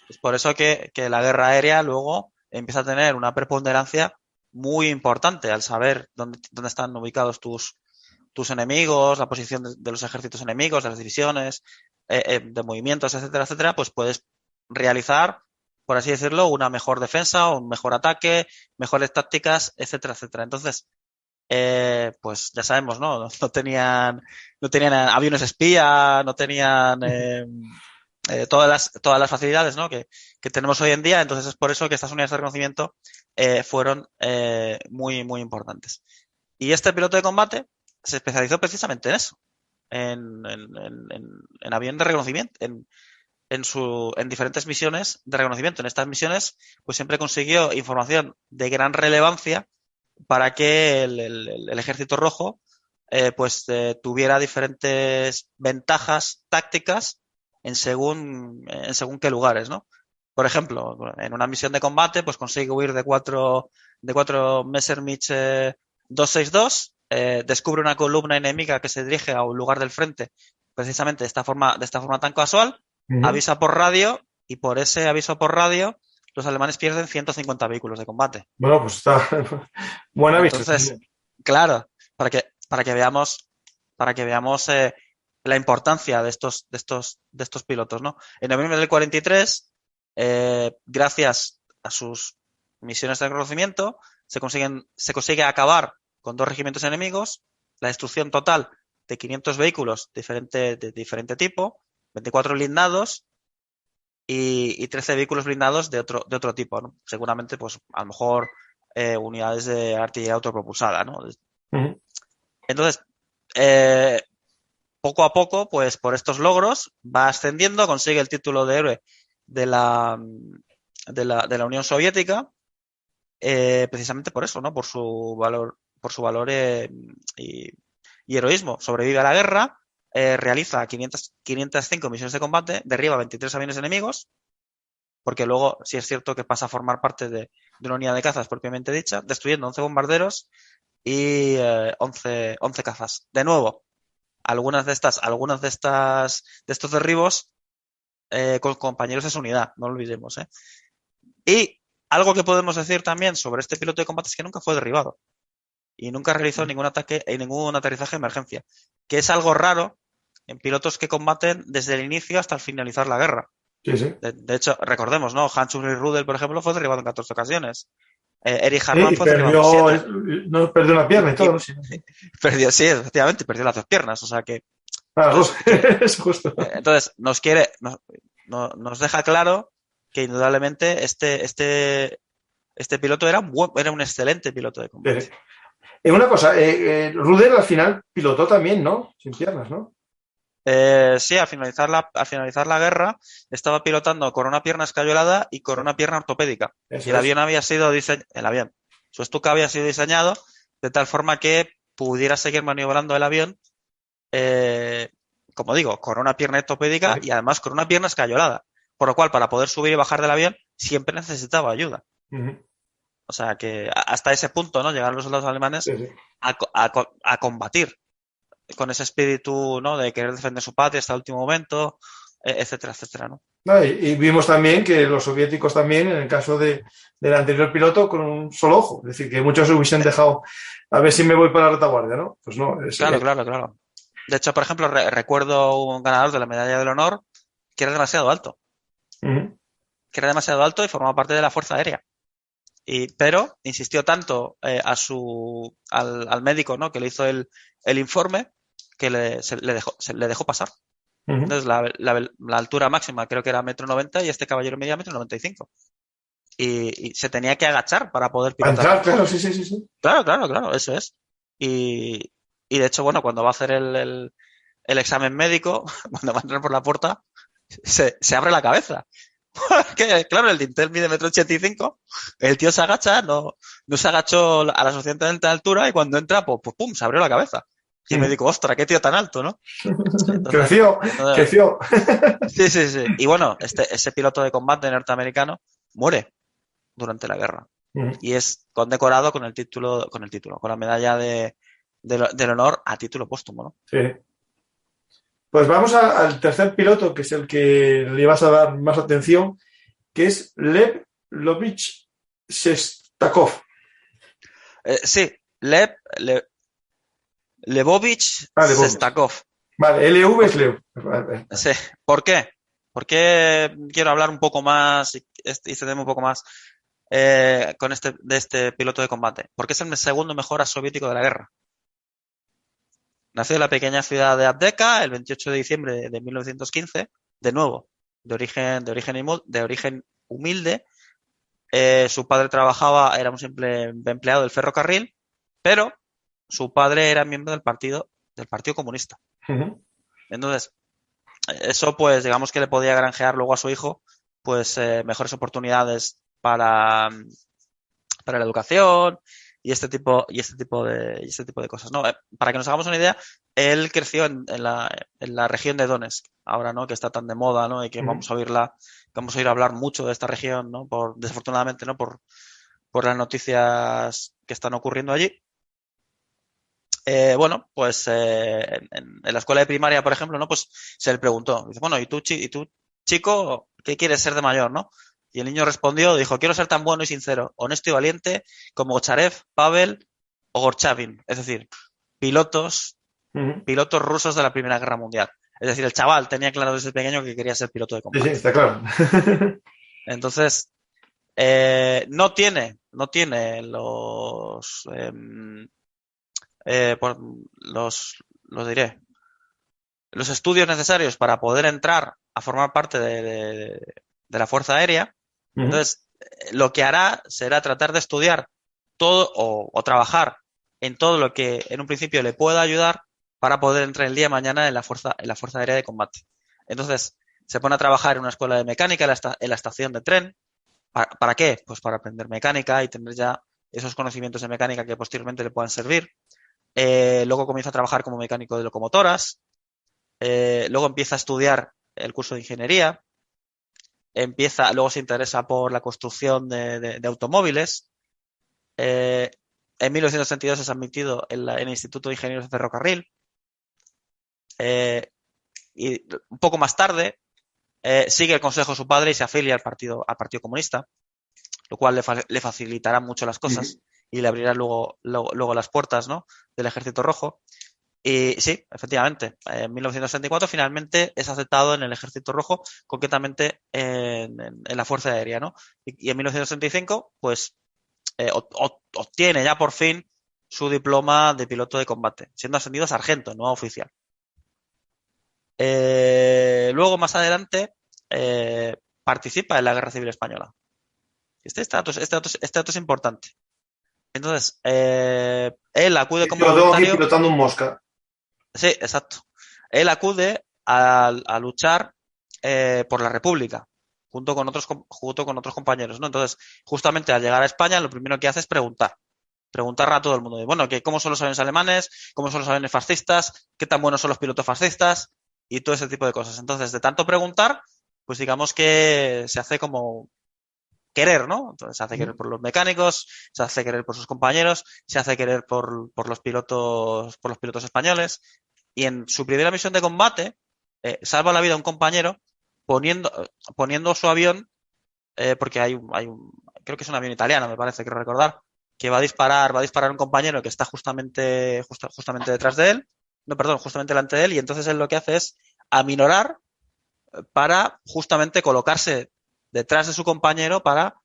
Es por eso que la guerra aérea luego empieza a tener una preponderancia muy importante al saber dónde están ubicados tus enemigos, la posición de los ejércitos enemigos, de las divisiones, de movimientos, etcétera, etcétera, pues puedes realizar, por así decirlo, una mejor defensa, un mejor ataque, mejores tácticas, etcétera, etcétera. Entonces, pues ya sabemos, ¿no? No tenían aviones espía, no tenían todas las facilidades, ¿no? que tenemos hoy en día. Entonces es por eso que estas unidades de reconocimiento fueron muy, muy importantes. Y este piloto de combate se especializó precisamente en eso, en avión de reconocimiento, en diferentes misiones de reconocimiento. En estas misiones, pues siempre consiguió información de gran relevancia para que el Ejército Rojo tuviera diferentes ventajas tácticas en según qué lugares, ¿no? Por ejemplo, en una misión de combate, pues consigue huir de cuatro Messerschmitt 262, descubre una columna enemiga que se dirige a un lugar del frente, precisamente de esta forma tan casual, avisa por radio, y por ese aviso por radio los alemanes pierden 150 vehículos de combate. Bueno, pues está buena vista. Entonces, claro, para que veamos la importancia de estos pilotos, ¿no? En noviembre del 43, gracias a sus misiones de reconocimiento, se consigue acabar con 2 regimientos enemigos, la destrucción total de 500 vehículos de diferente tipo, 24 blindados y 13 vehículos blindados de otro tipo, ¿no? Seguramente, pues, a lo mejor unidades de artillería autopropulsada, ¿no? Entonces, poco a poco, pues, por estos logros, va ascendiendo, consigue el título de héroe de la Unión Soviética, precisamente por eso, ¿no? Por su valor y heroísmo. Sobrevive a la guerra, realiza 505 misiones de combate, derriba 23 aviones enemigos, porque luego sí es cierto que pasa a formar parte de una unidad de cazas propiamente dicha, destruyendo 11 bombarderos y 11 cazas. De nuevo, algunas de estos derribos con compañeros de su unidad, no lo olvidemos, ¿eh? Y algo que podemos decir también sobre este piloto de combate es que nunca fue derribado y nunca realizó ningún ataque y ningún aterrizaje de emergencia, que es algo raro en pilotos que combaten desde el inicio hasta el finalizar la guerra. Sí, sí. De hecho, recordemos, ¿no? Hans-Ulrich Rudel, por ejemplo, fue derribado en 14 ocasiones. Erich Hartmann fue derribado en 7. No, perdió una pierna y todo. Sí, efectivamente, perdió las 2 piernas, o sea que... Es justo. Entonces, nos deja claro que indudablemente este piloto era un excelente piloto de combate. Sí. Una cosa, Rudel al final pilotó también, ¿no? Sin piernas, ¿no? Sí, al finalizar la guerra, estaba pilotando con una pierna escayolada y con una pierna ortopédica. Y Eso el es. avión había sido su Stuka había sido diseñado de tal forma que pudiera seguir maniobrando el avión, eh, como digo, con una pierna ortopédica Sí. y además con una pierna escayolada. Por lo cual, para poder subir y bajar del avión, siempre necesitaba ayuda. Ujú. O sea que hasta ese punto, ¿no? Llegaron los soldados alemanes Sí, sí. a combatir con ese espíritu, ¿no? De querer defender su patria hasta el último momento, etcétera, etcétera, ¿no? No, y vimos también que los soviéticos también, en el caso del anterior piloto, con un solo ojo. Es decir, que muchos hubiesen dejado a ver si me voy para la retaguardia, ¿no? Pues no. Claro, claro, claro. De hecho, por ejemplo, recuerdo un ganador de la medalla del honor que era demasiado alto, Ujú. y formaba parte de la Fuerza Aérea. Pero insistió tanto al médico, ¿no? Que le hizo el informe que le dejó pasar. Ujú. Entonces, la altura máxima creo que era 1,90 m y este caballero medía 1,95 m. Y se tenía que agachar para poder Para pilotar entrar, mejor. claro, sí, sí, sí, sí. Claro, claro, claro, eso es. Y, y de hecho, bueno, cuando va a hacer el examen médico, cuando va a entrar por la puerta, se abre la cabeza. Que, claro, el dintel mide 1,85 m, el tío se agacha, no se agachó a la suficientemente altura y cuando entra, pues pum, se abrió la cabeza. Y me Ujú. digo, ostras, qué tío tan alto, ¿no? Entonces, Creció, entonces creció. sí, sí, sí. Y bueno, ese piloto de combate norteamericano muere durante la guerra Ujú. y es condecorado con la medalla del honor a título póstumo, ¿no? Sí. Pues vamos al tercer piloto, que es el que le vas a dar más atención, que es Lev Lovich Shestakov. Sí, Levovich Ah, Levovich. Sestakov. Vale, LV es Lev. Vale. Sí. ¿Por qué? Porque quiero hablar un poco más y extenderme un poco más de este piloto de combate. Porque es el segundo mejor soviético de la guerra. Nació en la pequeña ciudad de Abdeka el 28 de diciembre de 1915, de nuevo, de origen humilde. Su padre era un simple empleado del ferrocarril, pero su padre era miembro del Partido Comunista. Ujú. Entonces, eso pues digamos que le podía granjear luego a su hijo pues mejores oportunidades para la educación y este tipo de cosas, ¿no? Para que nos hagamos una idea, él creció en la región de Donetsk, ahora, ¿no? Que está tan de moda, ¿no? Y que Ujú. vamos a ir a hablar mucho de esta región, ¿no? Desafortunadamente, ¿no? Por las noticias que están ocurriendo allí. Bueno, pues en la escuela de primaria, por ejemplo, ¿no? Pues se le preguntó, dice, bueno, ¿y tú, chico, qué quieres ser de mayor, no? Y el niño respondió, dijo, quiero ser tan bueno y sincero, honesto y valiente como Charev, Pavel o Gorchavin, es decir, pilotos, Ujú. pilotos rusos de la Primera Guerra Mundial. Es decir, el chaval tenía claro desde pequeño que quería ser piloto de Sí, sí, combate. está claro. Entonces, no tiene los diré, los estudios necesarios para poder entrar a formar parte de la Fuerza Aérea. Ujú. Entonces, lo que hará será tratar de estudiar todo o trabajar en todo lo que en un principio le pueda ayudar para poder entrar el día de mañana en la Fuerza Aérea de Combate. Entonces, se pone a trabajar en una escuela de mecánica en la estación de tren. ¿Para qué? Pues para aprender mecánica y tener ya esos conocimientos de mecánica que posteriormente le puedan servir. Luego comienza a trabajar como mecánico de locomotoras. Luego empieza a estudiar el curso de ingeniería. Luego se interesa por la construcción de automóviles. Eh, en 1932 es admitido en el Instituto de Ingenieros de Ferrocarril. Y un poco más tarde sigue el consejo de su padre y se afilia al Partido Comunista, lo cual le facilitará mucho las Ujú. cosas y le abrirá luego las puertas, ¿no? Del Ejército Rojo. Y sí, efectivamente, en 1964 finalmente es aceptado en el Ejército Rojo, concretamente en la Fuerza Aérea, ¿no? Y en 1965, pues, obtiene ya por fin su diploma de piloto de combate, siendo ascendido a sargento, no a oficial. Luego, más adelante, participa en la Guerra Civil Española. Este dato es importante. Entonces, él acude Es que como lo tengo aquí voluntario. pilotando un Mosca. Sí, exacto. Él acude a luchar por la República, junto con otros compañeros, ¿no? Entonces, justamente al llegar a España, lo primero que hace es preguntar a todo el mundo de, bueno, cómo son los aviones alemanes, cómo son los aviones fascistas, qué tan buenos son los pilotos fascistas y todo ese tipo de cosas. Entonces, de tanto preguntar, pues digamos que se hace como querer, ¿no? Entonces se hace querer por los mecánicos, se hace querer por sus compañeros, se hace querer por los pilotos españoles. Y en su primera misión de combate, salva la vida a un compañero poniendo su avión, porque creo que es un avión italiano, me parece, quiero recordar, que va a disparar a un compañero que está justamente detrás de él, no, perdón, justamente delante de él, y entonces él lo que hace es aminorar para justamente colocarse detrás de su compañero para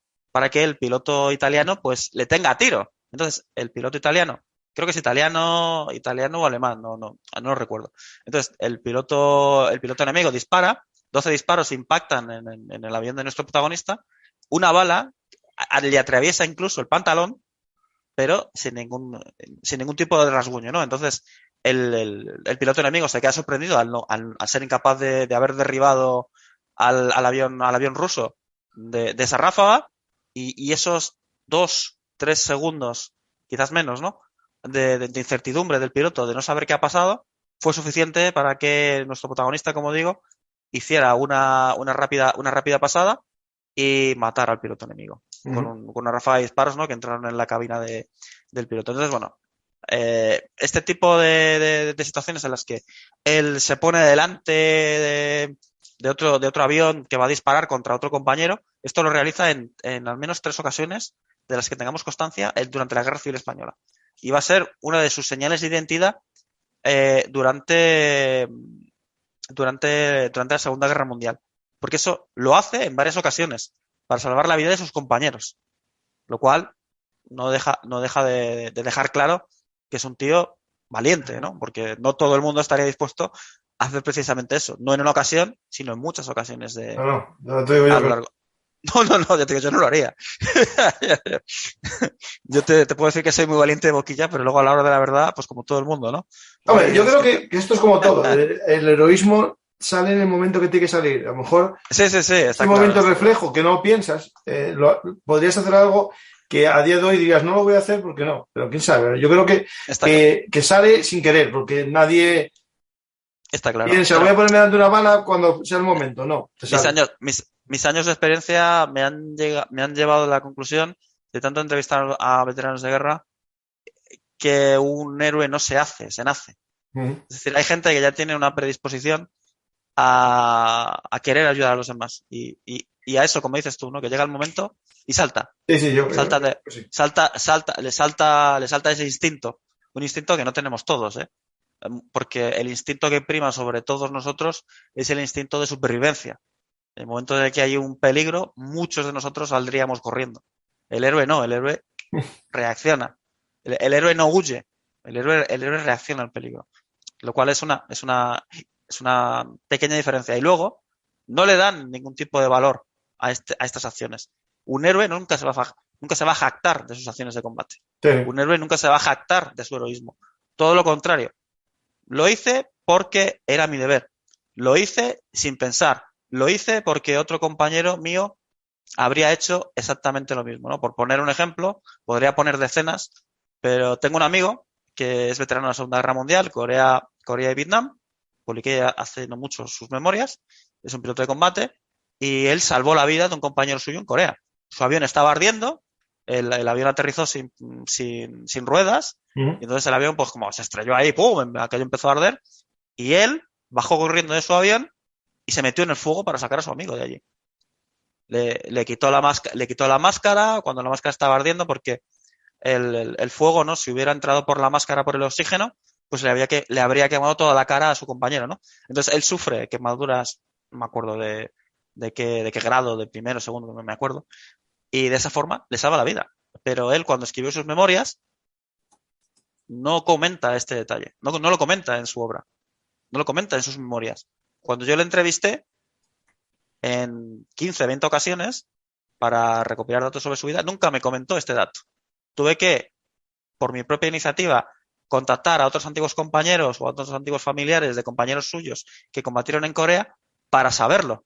que el piloto italiano pues le tenga a tiro. Entonces, el piloto italiano, creo que es italiano o alemán, no lo recuerdo. Entonces, el piloto enemigo dispara, 12 disparos impactan en el avión de nuestro protagonista, una bala le atraviesa incluso el pantalón, pero sin ningún tipo de rasguño, ¿no? Entonces, el piloto enemigo se queda sorprendido al ser incapaz de haber derribado al avión ruso de esa ráfaga, y esos 2-3 segundos, quizás menos, ¿no? De incertidumbre del piloto, de no saber qué ha pasado, fue suficiente para que nuestro protagonista, como digo, hiciera una rápida pasada y matara al piloto enemigo con una ráfaga de disparos, ¿no? Que entraron en la cabina del piloto. Entonces, bueno, este tipo de situaciones en las que él se pone delante de otro avión que va a disparar contra otro compañero, esto lo realiza en al menos 3 ocasiones de las que tengamos constancia durante la Guerra Civil Española. Y va a ser una de sus señales de identidad durante la Segunda Guerra Mundial. Porque eso lo hace en varias ocasiones para salvar la vida de sus compañeros. Lo cual no deja de dejar claro que es un tío valiente, ¿no? Porque no todo el mundo estaría dispuesto a hacer precisamente eso. No en una ocasión, sino en muchas ocasiones no te digo yo. a lo largo. No, ya te digo, yo no lo haría. Yo te puedo decir que soy muy valiente de boquilla, pero luego a la hora de la verdad, pues como todo el mundo, ¿no? Hombre, yo creo que esto es como todo. El heroísmo sale en el momento que tiene que salir. A lo mejor sí, ese momento reflejo que no piensas, podrías hacer algo que a día de hoy dirías, no lo voy a hacer porque no, pero quién sabe. Yo creo que sale sin querer, porque nadie está claro. piensa, voy a ponerme dando una bala cuando sea el momento. No. Mis años de experiencia me han llevado a la conclusión de tanto entrevistar a veteranos de guerra que un héroe no se hace, se nace. Es decir, hay gente que ya tiene una predisposición a querer ayudar a los demás. Y a eso, como dices tú, ¿no? Que llega el momento y salta. Sí, le salta ese instinto. Un instinto que no tenemos todos, ¿eh? Porque el instinto que prima sobre todos nosotros es el instinto de supervivencia. En el momento de que hay un peligro, muchos de nosotros saldríamos corriendo. El héroe no, el héroe reacciona. El héroe no huye, el héroe reacciona al peligro. Lo cual es una pequeña diferencia. Y luego, no le dan ningún tipo de valor a estas acciones. Un héroe nunca se va a jactar de sus acciones de combate. Sí. Un héroe nunca se va a jactar de su heroísmo. Todo lo contrario. Lo hice porque era mi deber. Lo hice sin pensar. Lo hice porque otro compañero mío habría hecho exactamente lo mismo, ¿no? Por poner un ejemplo, podría poner decenas, pero tengo un amigo que es veterano de la Segunda Guerra Mundial, Corea y Vietnam. Publiqué hace no mucho sus memorias. Es un piloto de combate y él salvó la vida de un compañero suyo en Corea. Su avión estaba ardiendo, el avión aterrizó sin ruedas, y entonces el avión, pues como se estrelló ahí, ¡pum!, aquello empezó a arder, y él bajó corriendo de su avión y se metió en el fuego para sacar a su amigo de allí. Le quitó la máscara cuando la máscara estaba ardiendo, porque el fuego, ¿no? Si hubiera entrado por la máscara por el oxígeno, pues le habría quemado toda la cara a su compañero, ¿no? Entonces él sufre quemaduras, no me acuerdo de qué grado, de primero, segundo, no me acuerdo, y de esa forma le salva la vida. Pero él, cuando escribió sus memorias, no comenta este detalle, no lo comenta en su obra, no lo comenta en sus memorias. Cuando yo le entrevisté en 15, 20 ocasiones para recopilar datos sobre su vida, nunca me comentó este dato. Tuve que, por mi propia iniciativa, contactar a otros antiguos compañeros o a otros antiguos familiares de compañeros suyos que combatieron en Corea para saberlo.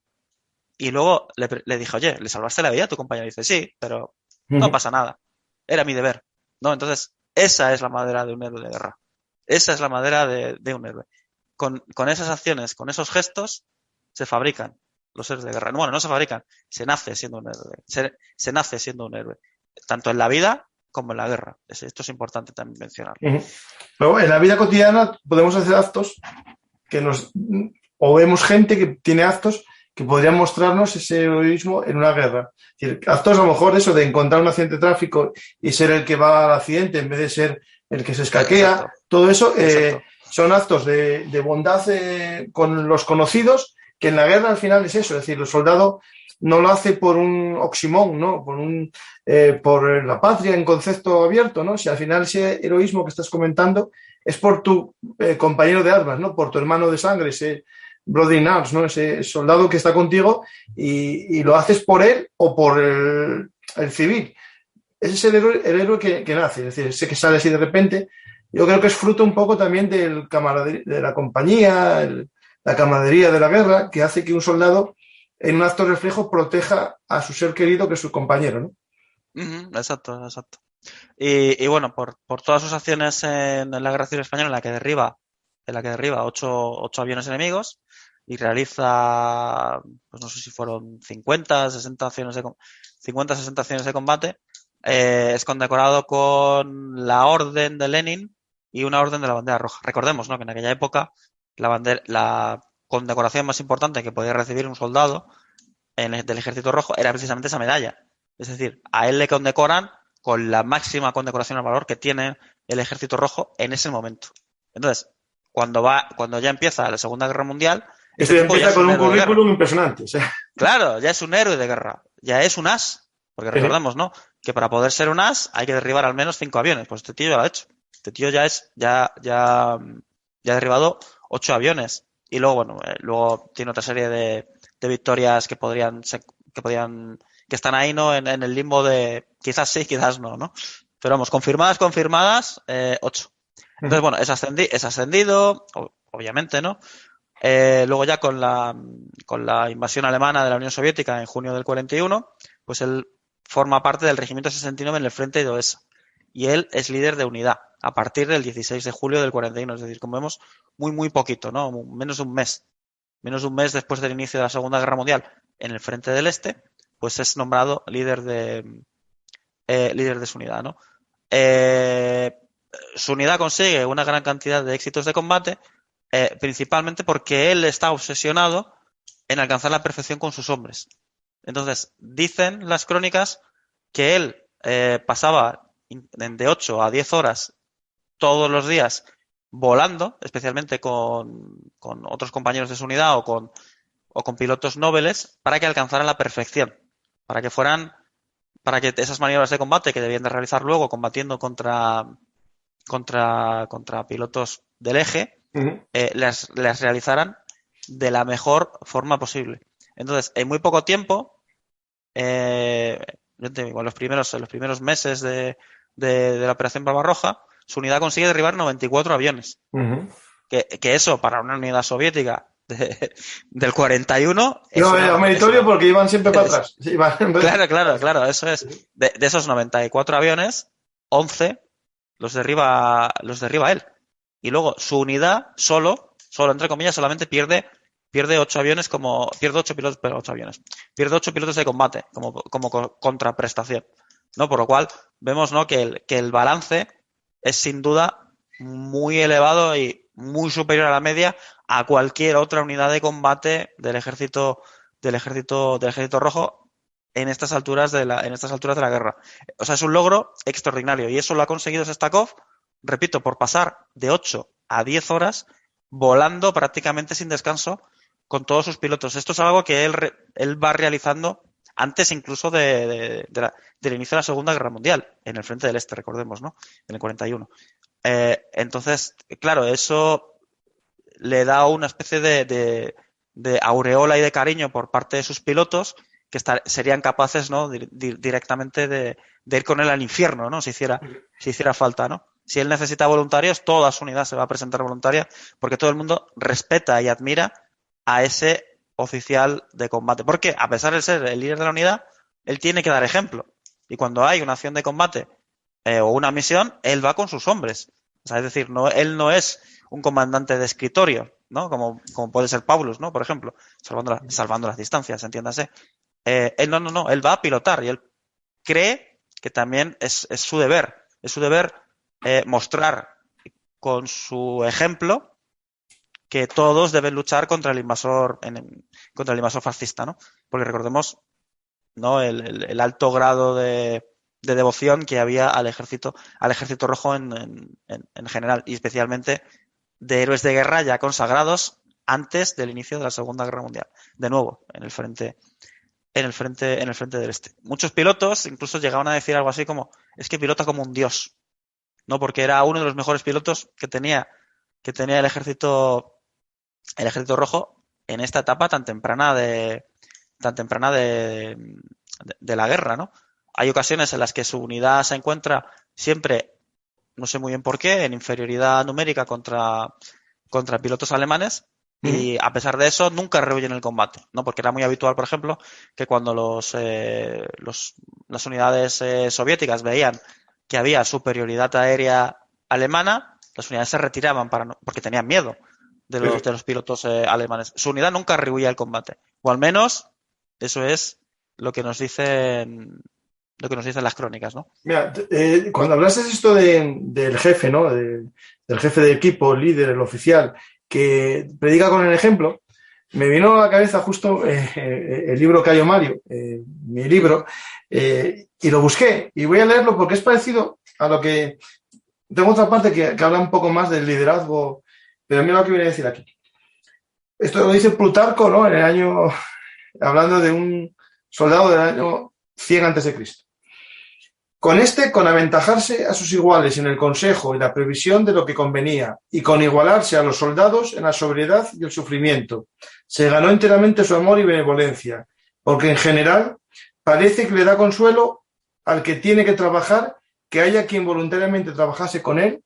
Y luego le dije, oye, ¿le salvaste la vida a tu compañero? Y dice, sí, pero no pasa nada. Era mi deber. ¿No? Entonces, esa es la madera de un héroe de guerra. Esa es la madera de un héroe. Con esas acciones, con esos gestos, se fabrican los héroes de guerra. Bueno, no se fabrican, se nace siendo un héroe. Se nace siendo un héroe. Tanto en la vida como en la guerra. Esto es importante también mencionar. Luego, en la vida cotidiana podemos hacer actos o vemos gente que tiene actos que podrían mostrarnos ese heroísmo en una guerra. Es decir, actos a lo mejor eso de encontrar un accidente de tráfico y ser el que va al accidente en vez de ser el que se escaquea. Exacto. Todo eso son actos de bondad con los conocidos, que en la guerra al final es eso. Es decir, el soldado no lo hace por un oximón, ¿no? Por la patria en concepto abierto, ¿no? Si al final ese heroísmo que estás comentando es por tu compañero de armas, ¿no? Por tu hermano de sangre, ese Brother in Arms, ¿no? Ese soldado que está contigo y lo haces por él o por el civil. Ese es el héroe que nace, es decir, ese que sale así de repente. Yo creo que es fruto un poco también de la compañía, la camaradería de la guerra, que hace que un soldado en un acto reflejo proteja a su ser querido, que es su compañero, ¿no? Exacto. Y bueno, por todas sus acciones en la Guerra Civil Española, en la que derriba 8 aviones enemigos y realiza, pues no sé si fueron 50, 60 acciones de combate, es condecorado con la Orden de Lenin y una Orden de la Bandera Roja. Recordemos, ¿no?, que en aquella época la condecoración más importante que podía recibir un soldado del Ejército Rojo era precisamente esa medalla. Es decir, a él le condecoran con la máxima condecoración al valor que tiene el Ejército Rojo en ese momento. Entonces, cuando ya empieza la Segunda Guerra Mundial... Esto ya empieza con un currículum impresionante. ¿Sí? Claro, ya es un héroe de guerra, ya es un as. Porque recordamos, ¿no?, que para poder ser un as hay que derribar al menos 5 aviones. Pues este tío ya lo ha hecho. Este tío ya ha derribado 8 aviones. Y luego, bueno, luego tiene otra serie de victorias que están ahí, ¿no?, en el limbo de quizás sí, quizás no. Pero vamos, confirmadas, 8. Entonces, bueno, es ascendido, obviamente, ¿no? Luego ya con la invasión alemana de la Unión Soviética en junio del 41, pues él forma parte del Regimiento 69 en el frente de Odessa. Y él es líder de unidad a partir del 16 de julio del 41. Es decir, como vemos, muy poquito, ¿no? Menos de un mes. Menos de un mes después del inicio de la Segunda Guerra Mundial en el frente del Este, pues es nombrado líder de su unidad, ¿no? Su unidad consigue una gran cantidad de éxitos de combate, principalmente porque él está obsesionado en alcanzar la perfección con sus hombres. Entonces, dicen las crónicas que él pasaba de 8 a 10 horas todos los días volando, especialmente con otros compañeros de su unidad o con pilotos nobles, para que alcanzaran la perfección, para que esas maniobras de combate que debían de realizar luego combatiendo contra pilotos del eje, las realizaran de la mejor forma posible. Entonces, en muy poco tiempo, en los primeros meses de la Operación Barbarroja, su unidad consigue derribar 94 aviones. Que eso, para una unidad soviética del 41... No, meritorio porque iban siempre para atrás. Claro, eso es. De esos 94 aviones, 11 los derriba él. Y luego su unidad solo entre comillas, solamente pierde 8 aviones pierde 8 pilotos, pero 8 aviones. Pierde 8 pilotos de combate como contraprestación, ¿no? Por lo cual vemos, ¿no?, que el balance es sin duda muy elevado y muy superior a la media a cualquier otra unidad de combate del ejército rojo en estas alturas de la guerra. O sea, es un logro extraordinario y eso lo ha conseguido Sestakov, repito, por pasar de 8 a 10 horas volando prácticamente sin descanso con todos sus pilotos. Esto es algo que él va realizando antes incluso del inicio de la Segunda Guerra Mundial, en el frente del Este, recordemos, ¿no?, en el 41. Entonces, claro, eso le da una especie de aureola y de cariño por parte de sus pilotos que serían capaces, ¿no?, directamente de ir con él al infierno, ¿no?, si hiciera falta, ¿no? Si él necesita voluntarios, toda su unidad se va a presentar voluntaria porque todo el mundo respeta y admira a ese oficial de combate. Porque, a pesar de ser el líder de la unidad, él tiene que dar ejemplo. Y cuando hay una acción de combate o una misión, él va con sus hombres. O sea, es decir, él no es un comandante de escritorio, ¿no? Como puede ser Paulus, ¿no? Por ejemplo, salvando las distancias, entiéndase. Él no, él va a pilotar y él cree que también es su deber. Es su deber mostrar con su ejemplo que todos deben luchar contra el invasor fascista, ¿no? Porque recordemos, ¿no? El alto grado de devoción que había al ejército rojo en general, y especialmente de héroes de guerra ya consagrados antes del inicio de la Segunda Guerra Mundial. De nuevo, en el frente del este. Muchos pilotos incluso llegaban a decir algo así como, es que pilota como un dios, ¿no? Porque era uno de los mejores pilotos que tenía el ejército rojo en esta etapa tan temprana de la guerra, ¿no? Hay ocasiones en las que su unidad se encuentra siempre, no sé muy bien por qué, en inferioridad numérica contra pilotos alemanes, y a pesar de eso nunca rehuyen el combate, ¿no? Porque era muy habitual, por ejemplo, que cuando las unidades soviéticas veían que había superioridad aérea alemana, las unidades se retiraban porque tenían miedo de los pilotos alemanes. Su unidad nunca rehuía el combate, o al menos eso es lo que nos dicen las crónicas, ¿no? Mira, cuando hablaste esto del jefe, ¿no? Del jefe de equipo, el líder, el oficial, que predica con el ejemplo, me vino a la cabeza justo el libro Cayo Mario, mi libro, y lo busqué. Y voy a leerlo porque es parecido a lo que... Tengo otra parte que habla un poco más del liderazgo, pero mira lo que viene a decir aquí. Esto lo dice Plutarco, ¿no? En el año... Hablando de un soldado del año 100 a.C. Con aventajarse a sus iguales en el consejo y la previsión de lo que convenía, y con igualarse a los soldados en la sobriedad y el sufrimiento, se ganó enteramente su amor y benevolencia, porque en general parece que le da consuelo al que tiene que trabajar que haya quien voluntariamente trabajase con él,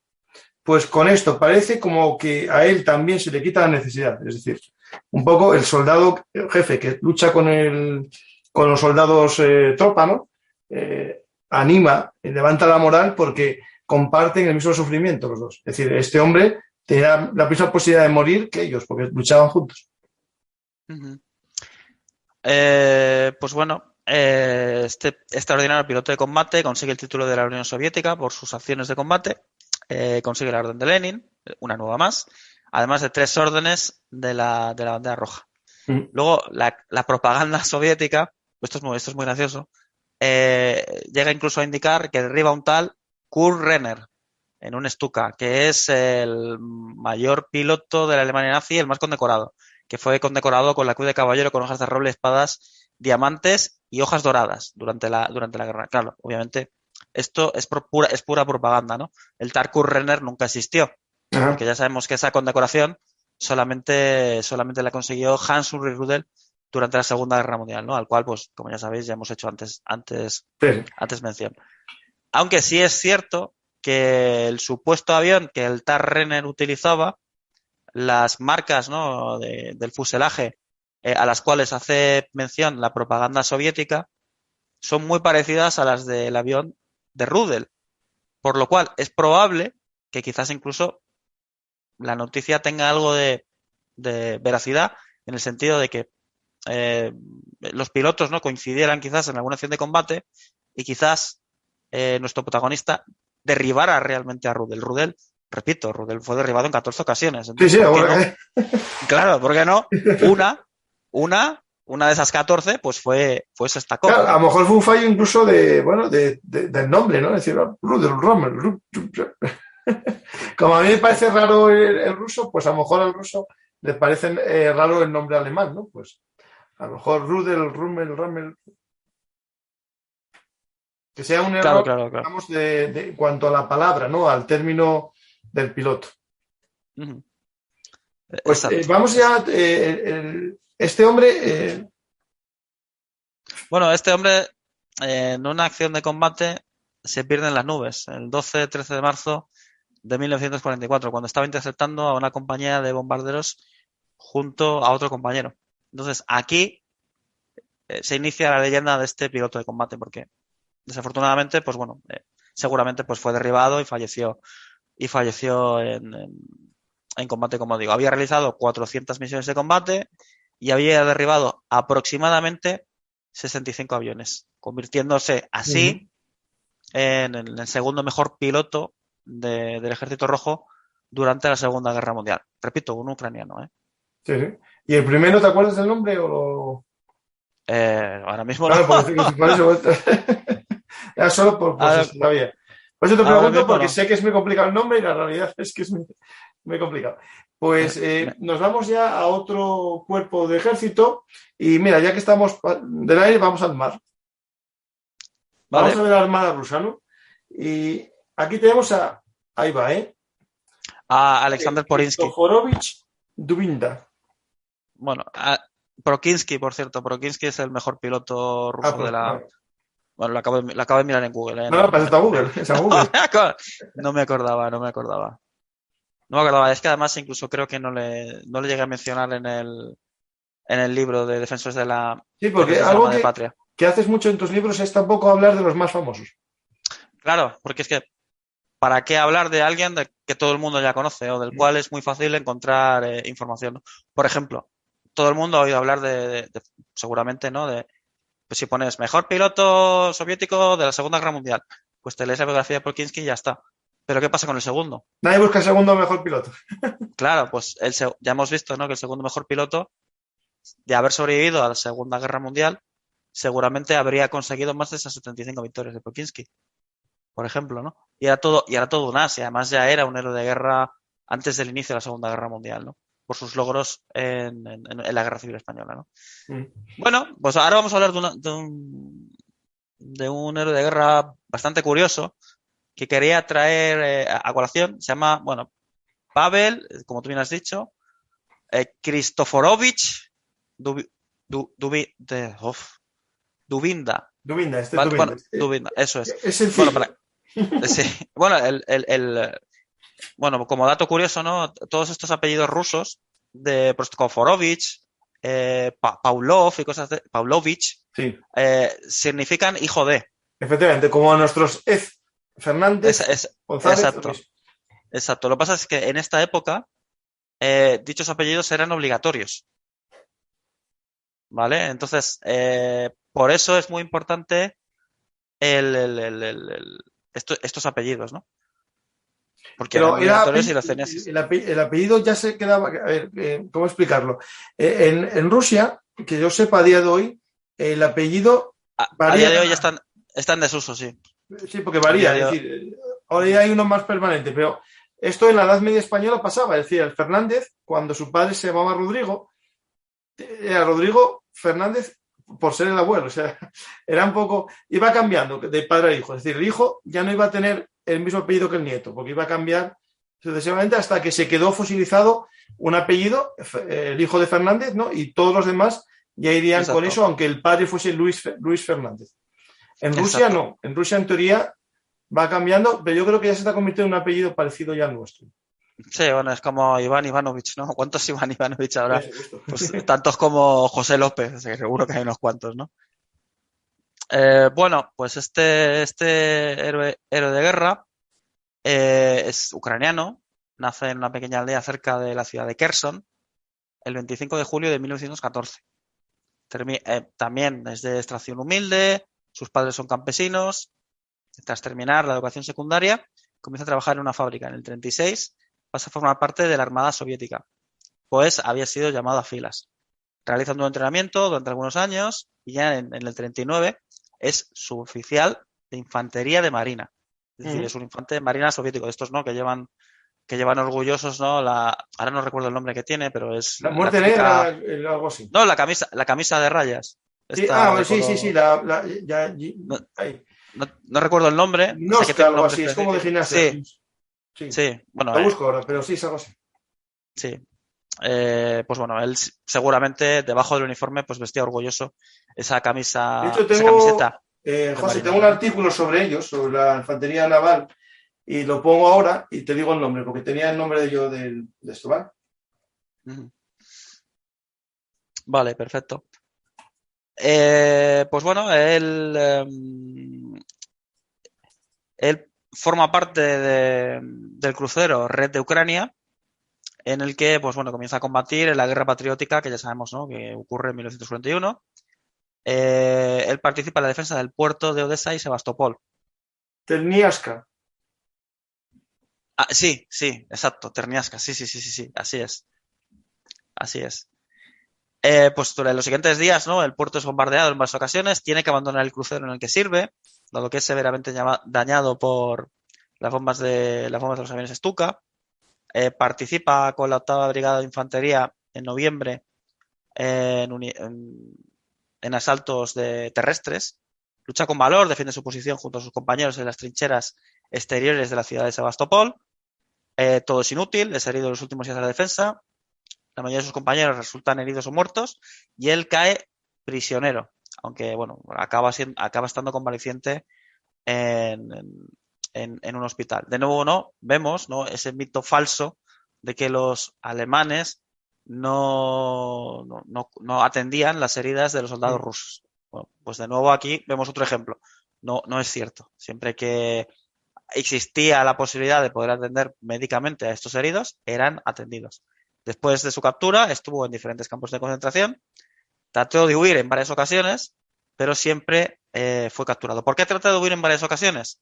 pues con esto parece como que a él también se le quita la necesidad. Es decir, un poco el soldado el jefe que lucha con los soldados tropa, ¿no? Anima, levanta la moral porque comparten el mismo sufrimiento los dos. Es decir, este hombre tenía la misma posibilidad de morir que ellos, porque luchaban juntos. Uh-huh. Pues bueno, este extraordinario piloto de combate consigue el título de la Unión Soviética por sus acciones de combate, consigue la Orden de Lenin, una nueva más, además de 3 órdenes de la bandera roja. Luego, la propaganda soviética, esto es muy gracioso, llega incluso a indicar que derriba un tal Kurt Renner en un Stuka, que es el mayor piloto de la Alemania nazi, el más condecorado, que fue condecorado con la Cruz de Caballero con hojas de roble, espadas, diamantes y hojas doradas durante la guerra. Claro, obviamente esto es pura propaganda, ¿no? El tal Kurt Renner nunca existió, porque ya sabemos que esa condecoración solamente la consiguió Hans Ulrich Rudel durante la Segunda Guerra Mundial, ¿no? Al cual, pues, como ya sabéis, ya hemos hecho antes mención. Aunque sí es cierto que el supuesto avión que el Tar Renner utilizaba, las marcas, ¿no? del fuselaje a las cuales hace mención la propaganda soviética son muy parecidas a las del avión de Rudel, por lo cual es probable que quizás incluso la noticia tenga algo de veracidad, en el sentido de que los pilotos, ¿no? coincidieran quizás en alguna acción de combate y quizás nuestro protagonista derribara realmente a Rudel. Rudel fue derribado en 14 ocasiones. Entonces, Sí, ¿por qué ahora, no? Claro, ¿por qué no? Una de esas 14 pues fue Sestakov. claro, a lo mejor fue un fallo incluso del nombre, ¿no? Es decir, Rudel, Rommel. Como a mí me parece raro el ruso, pues a lo mejor al ruso le parece raro el nombre alemán, ¿no? Pues a lo mejor Rudel, Rommel. Que sea un error, claro. digamos, en cuanto a la palabra, ¿no? Al término del piloto. Uh-huh. Pues vamos ya, este hombre... Bueno, este hombre en una acción de combate se pierde en las nubes. El 12-13 de marzo de 1944, cuando estaba interceptando a una compañía de bombarderos junto a otro compañero. Entonces, aquí se inicia la leyenda de este piloto de combate, porque desafortunadamente, pues bueno, seguramente pues fue derribado y falleció en combate, como digo. Había realizado 400 misiones de combate y había derribado aproximadamente 65 aviones, convirtiéndose así en el segundo mejor piloto del Ejército Rojo durante la Segunda Guerra Mundial. Repito, un ucraniano, ¿eh? Sí, sí. ¿Y el primero te acuerdas del nombre o lo...? Ahora mismo Claro, no. por eso, era solo por si Ahora, se sabía. Por eso te ahora pregunto, mismo porque no. sé que es muy complicado el nombre y la realidad es que es muy complicado. Pues Me- nos vamos ya a otro cuerpo de ejército y mira, ya que estamos del aire, vamos al mar. Vamos a Vale. ver la Armada rusa, ¿no? Y aquí tenemos a, ahí va, A Alexander Porinsky. Kristoforovich Dubinda. Bueno, Prokinsky, por cierto. Prokinsky es el mejor piloto Ah, ruso de pues, la... vale. Bueno, lo acabo de mirar en Google, ¿eh? No, para eso está Google, es a Google. No me acordaba. No me acordaba. Es que además incluso creo que no le llegué a mencionar en el libro de Sí, porque Defensores de la algo Madre Patria. que haces mucho en tus libros es tampoco hablar de los más famosos. Claro, porque es que ¿para qué hablar de alguien que todo el mundo ya conoce o del cual es muy fácil encontrar información, ¿no? Por ejemplo, todo el mundo ha oído hablar seguramente, ¿no? Pues si pones mejor piloto soviético de la Segunda Guerra Mundial, pues te lees la biografía de Polkinski y ya está. Pero ¿qué pasa con el segundo? Nadie busca el segundo mejor piloto. Claro, pues ya hemos visto, ¿no? Que el segundo mejor piloto, de haber sobrevivido a la Segunda Guerra Mundial, seguramente habría conseguido más de esas 75 victorias de Polkinski, por ejemplo, ¿no? Y era todo un as, y además ya era un héroe de guerra antes del inicio de la Segunda Guerra Mundial, ¿no? Por sus logros en la Guerra Civil Española, ¿no? Bueno, pues ahora vamos a hablar de un héroe de guerra bastante curioso que quería traer a colación. Se llama, bueno, Pavel, como tú bien has dicho, Kristoforovich Dubinda. Dubinda, este es ¿Vale? Dubinda. Bueno, Dubinda, eso es. Es Bueno, sencillo. sí. Bueno, bueno, como dato curioso, ¿no? Todos estos apellidos rusos de Proskoforovich, Pavlov y cosas de Pavlovich, Sí, significan hijo de. efectivamente, como nuestros Ez Fernández, González, lo Exacto, mismo. exacto. Lo que pasa es que en esta época dichos apellidos eran obligatorios, ¿vale? Entonces, por eso es muy importante estos apellidos, ¿no? Porque eran Pero era obligatorios y los tenías. el apellido ya se quedaba. A ver, ¿cómo explicarlo? En Rusia, que yo sepa a día de hoy, el apellido A varía. día de hoy está en desuso, sí. Sí, porque A día varía. de Es hoy, decir, ahora ya hay uno más permanente, pero esto en la Edad Media española pasaba. Es decir, el Fernández, cuando su padre se llamaba Rodrigo, era Rodrigo Fernández por ser el abuelo. O sea, era un poco. Iba cambiando de padre a hijo. Es decir, el hijo ya no iba a tener el mismo apellido que el nieto, porque iba a cambiar sucesivamente hasta que se quedó fosilizado un apellido, el hijo de Fernández, ¿no? Y todos los demás ya irían con exacto, eso, aunque el padre fuese Luis Fernández. En Rusia exacto. no. En Rusia, en teoría, va cambiando, pero yo creo que ya se está convirtiendo en un apellido parecido ya al nuestro. Sí, bueno, es como Iván Ivanovich, ¿no? ¿Cuántos Iván Ivanovich habrá? Por supuesto. Pues tantos como José López, o sea, que seguro que hay unos cuantos, ¿no? Bueno, pues este héroe de guerra es ucraniano, nace en una pequeña aldea cerca de la ciudad de Kherson el 25 de julio de 1914. También es de extracción humilde, sus padres son campesinos. Tras terminar la educación secundaria, comienza a trabajar en una fábrica. En el 36 pasa a formar parte de la Armada Soviética, pues había sido llamado a filas. Realizando un entrenamiento durante algunos años y ya en el 39 es suboficial de infantería de marina. Es decir, es un infante de marina soviético, de estos, ¿no? Que llevan orgullosos, ¿no? Ahora no recuerdo el nombre que tiene, pero es La la muerte típica. negra, algo así. No, la camisa de rayas. Sí, Esta de sí, color. sí, No, ahí. no recuerdo el nombre. Sé que Nosca, tiene un algo nombre así, es como de específico. gimnasia. Sí, Sí, sí. Bueno, la busco ahora, pero sí, es algo así. sí. Pues bueno, él seguramente debajo del uniforme pues vestía orgulloso esa De hecho, esa camiseta de José, tengo marina. un artículo sobre ellos, sobre la infantería naval, y lo pongo ahora y te digo el nombre, porque tenía el nombre de esto, ¿vale? Vale, perfecto. Pues bueno, él forma parte del crucero Red de Ucrania, en el que, pues bueno, comienza a combatir en la guerra patriótica, que ya sabemos, ¿no?, que ocurre en 1941. Él participa en la defensa del puerto de Odessa y Sebastopol. Terniaska. Sí, exacto, Terniaska, sí, así es. Así es. Pues durante los siguientes días, ¿no?, el puerto es bombardeado en varias ocasiones, tiene que abandonar el crucero en el que sirve, dado que es severamente dañado por las bombas de los aviones Stuka. Participa con la 8ª Brigada de Infantería en noviembre en asaltos terrestres. Lucha con valor, defiende su posición junto a sus compañeros en las trincheras exteriores de la ciudad de Sebastopol. Todo es inútil, es herido en los últimos días de la defensa. La mayoría de sus compañeros resultan heridos o muertos y él cae prisionero, aunque bueno, acaba estando convaleciente en un hospital. De nuevo, no vemos, ¿no?, ese mito falso de que los alemanes no atendían las heridas de los soldados rusos. Bueno, pues de nuevo aquí vemos otro ejemplo. No es cierto. Siempre que existía la posibilidad de poder atender médicamente a estos heridos, eran atendidos. Después de su captura, estuvo en diferentes campos de concentración, trató de huir en varias ocasiones, pero siempre fue capturado. ¿Por qué trató de huir en varias ocasiones?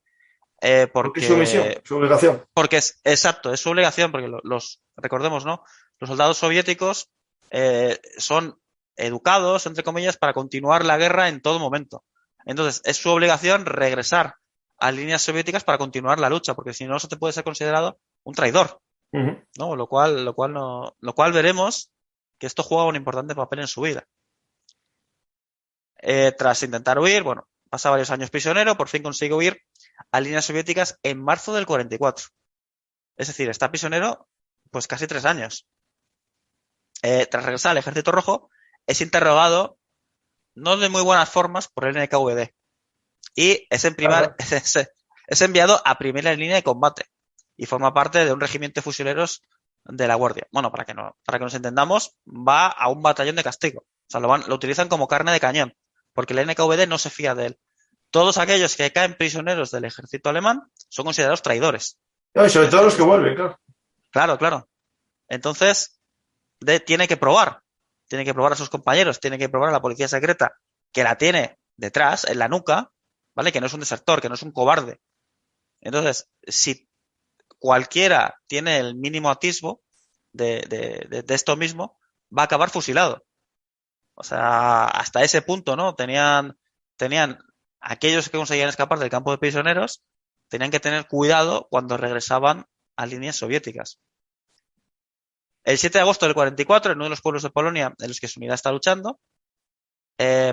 Porque es su misión, su obligación. Porque es su obligación, porque recordemos, ¿no?, los soldados soviéticos son educados, entre comillas, para continuar la guerra en todo momento. Entonces, es su obligación regresar a líneas soviéticas para continuar la lucha, porque si no, eso te puede ser considerado un traidor, ¿no? Lo cual veremos que esto juega un importante papel en su vida. Tras intentar huir, bueno, pasa varios años prisionero, por fin consigue huir a líneas soviéticas en marzo del 44. Es decir, está prisionero pues casi 3 años. Tras regresar al Ejército Rojo, es interrogado, no de muy buenas formas, por el NKVD. Y es enviado a primera línea de combate y forma parte de un regimiento de fusileros de la Guardia. Bueno, para que nos entendamos, va a un batallón de castigo. O sea, lo utilizan como carne de cañón, porque el NKVD no se fía de él. Todos aquellos que caen prisioneros del ejército alemán son considerados traidores. No, y sobre todo los que vuelven, claro. Claro. Entonces, tiene que probar a sus compañeros, tiene que probar a la policía secreta que la tiene detrás, en la nuca, ¿vale? Que no es un desertor, que no es un cobarde. Entonces, si cualquiera tiene el mínimo atisbo de esto mismo, va a acabar fusilado. O sea, hasta ese punto, ¿no? Tenían aquellos que conseguían escapar del campo de prisioneros, tenían que tener cuidado cuando regresaban a líneas soviéticas. El 7 de agosto del 44, en uno de los pueblos de Polonia en los que su unidad está luchando,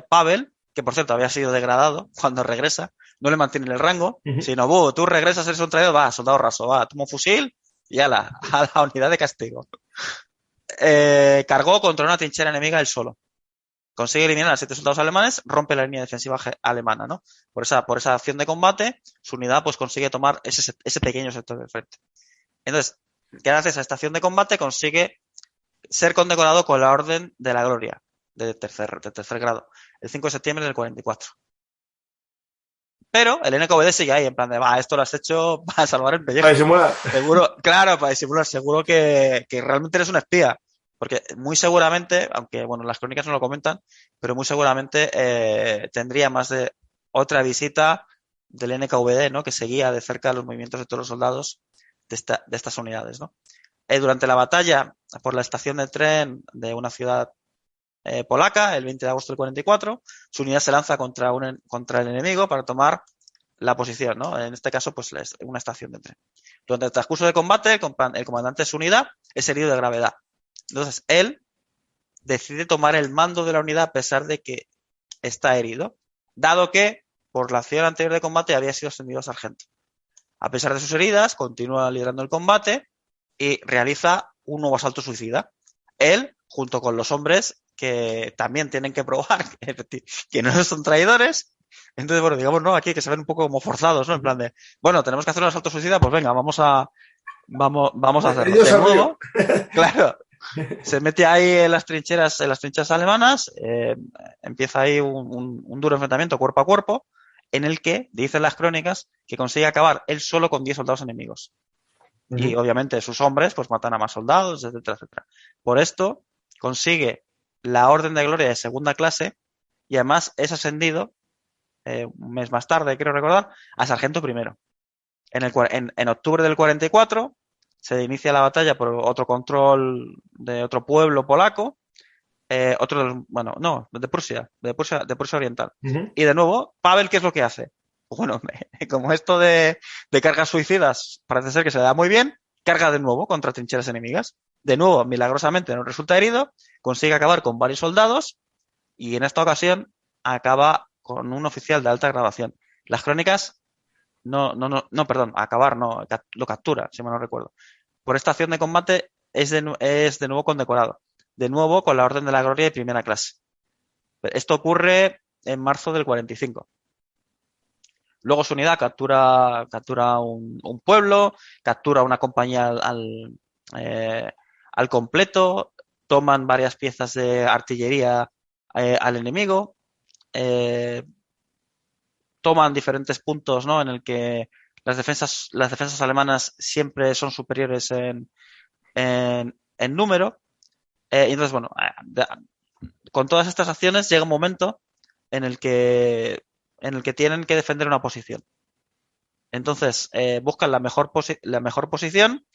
Pavel, que por cierto había sido degradado, cuando regresa, no le mantienen el rango, sino, tú regresas, eres un traidor, va, soldado raso, va, toma un fusil y a la unidad de castigo. Cargó contra una trinchera enemiga él solo. Consigue eliminar a 7 soldados alemanes, rompe la línea defensiva alemana, ¿no? Por esa acción de combate, su unidad pues consigue tomar ese pequeño sector del frente. Entonces, gracias a esta acción de combate, consigue ser condecorado con la Orden de la Gloria de tercer grado, el 5 de septiembre del 44. Pero el NKVD sigue ahí, en plan de, esto lo has hecho para salvar el pellejo. Para disimular. Seguro, claro, para disimular, seguro que realmente eres un espía. Porque muy seguramente, aunque bueno, las crónicas no lo comentan, pero muy seguramente tendría más de otra visita del NKVD, ¿no?, que seguía de cerca los movimientos de todos los soldados de estas unidades, ¿no? Durante la batalla por la estación de tren de una ciudad polaca, el 20 de agosto del 44, su unidad se lanza contra el enemigo para tomar la posición, ¿no? En este caso, pues una estación de tren. Durante el transcurso del combate, el comandante de su unidad es herido de gravedad. Entonces, él decide tomar el mando de la unidad a pesar de que está herido, dado que por la acción anterior de combate había sido ascendido a sargento. A pesar de sus heridas, continúa liderando el combate y realiza un nuevo asalto suicida. Él, junto con los hombres que también tienen que probar que no son traidores, Entonces, bueno, digamos, ¿no? Aquí que se ven un poco como forzados, ¿no? En plan de, bueno, tenemos que hacer un asalto suicida, pues venga, vamos a hacerlo. Ellos De abrió. nuevo, claro, se mete ahí en las trincheras alemanas, empieza ahí un duro enfrentamiento cuerpo a cuerpo, en el que, dicen las crónicas, que consigue acabar él solo con 10 soldados enemigos. Y obviamente sus hombres pues matan a más soldados, etcétera, etcétera. Por esto consigue la Orden de Gloria de segunda clase y además es ascendido un mes más tarde, quiero recordar, a sargento primero. En octubre del 44 se inicia la batalla por otro control de otro pueblo polaco, bueno, no, de Prusia Oriental. Y de nuevo, Pavel, ¿qué es lo que hace? Bueno, como esto de cargas suicidas parece ser que se le da muy bien, carga de nuevo contra trincheras enemigas. De nuevo, milagrosamente no resulta herido, consigue acabar con varios soldados y en esta ocasión acaba con un oficial de alta graduación. Las crónicas, perdón, acabar, no, lo captura, si mal no recuerdo. Por esta acción de combate es de nuevo condecorado, de nuevo con la Orden de la Gloria de primera clase. Esto ocurre en marzo del 45. Luego su unidad captura un pueblo, captura una compañía al completo, toman varias piezas de artillería al enemigo, toman diferentes puntos, ¿no? En el que las defensas alemanas siempre son superiores en número. Y entonces, bueno, con todas estas acciones llega un momento en el que tienen que defender una posición. Entonces, buscan la mejor posición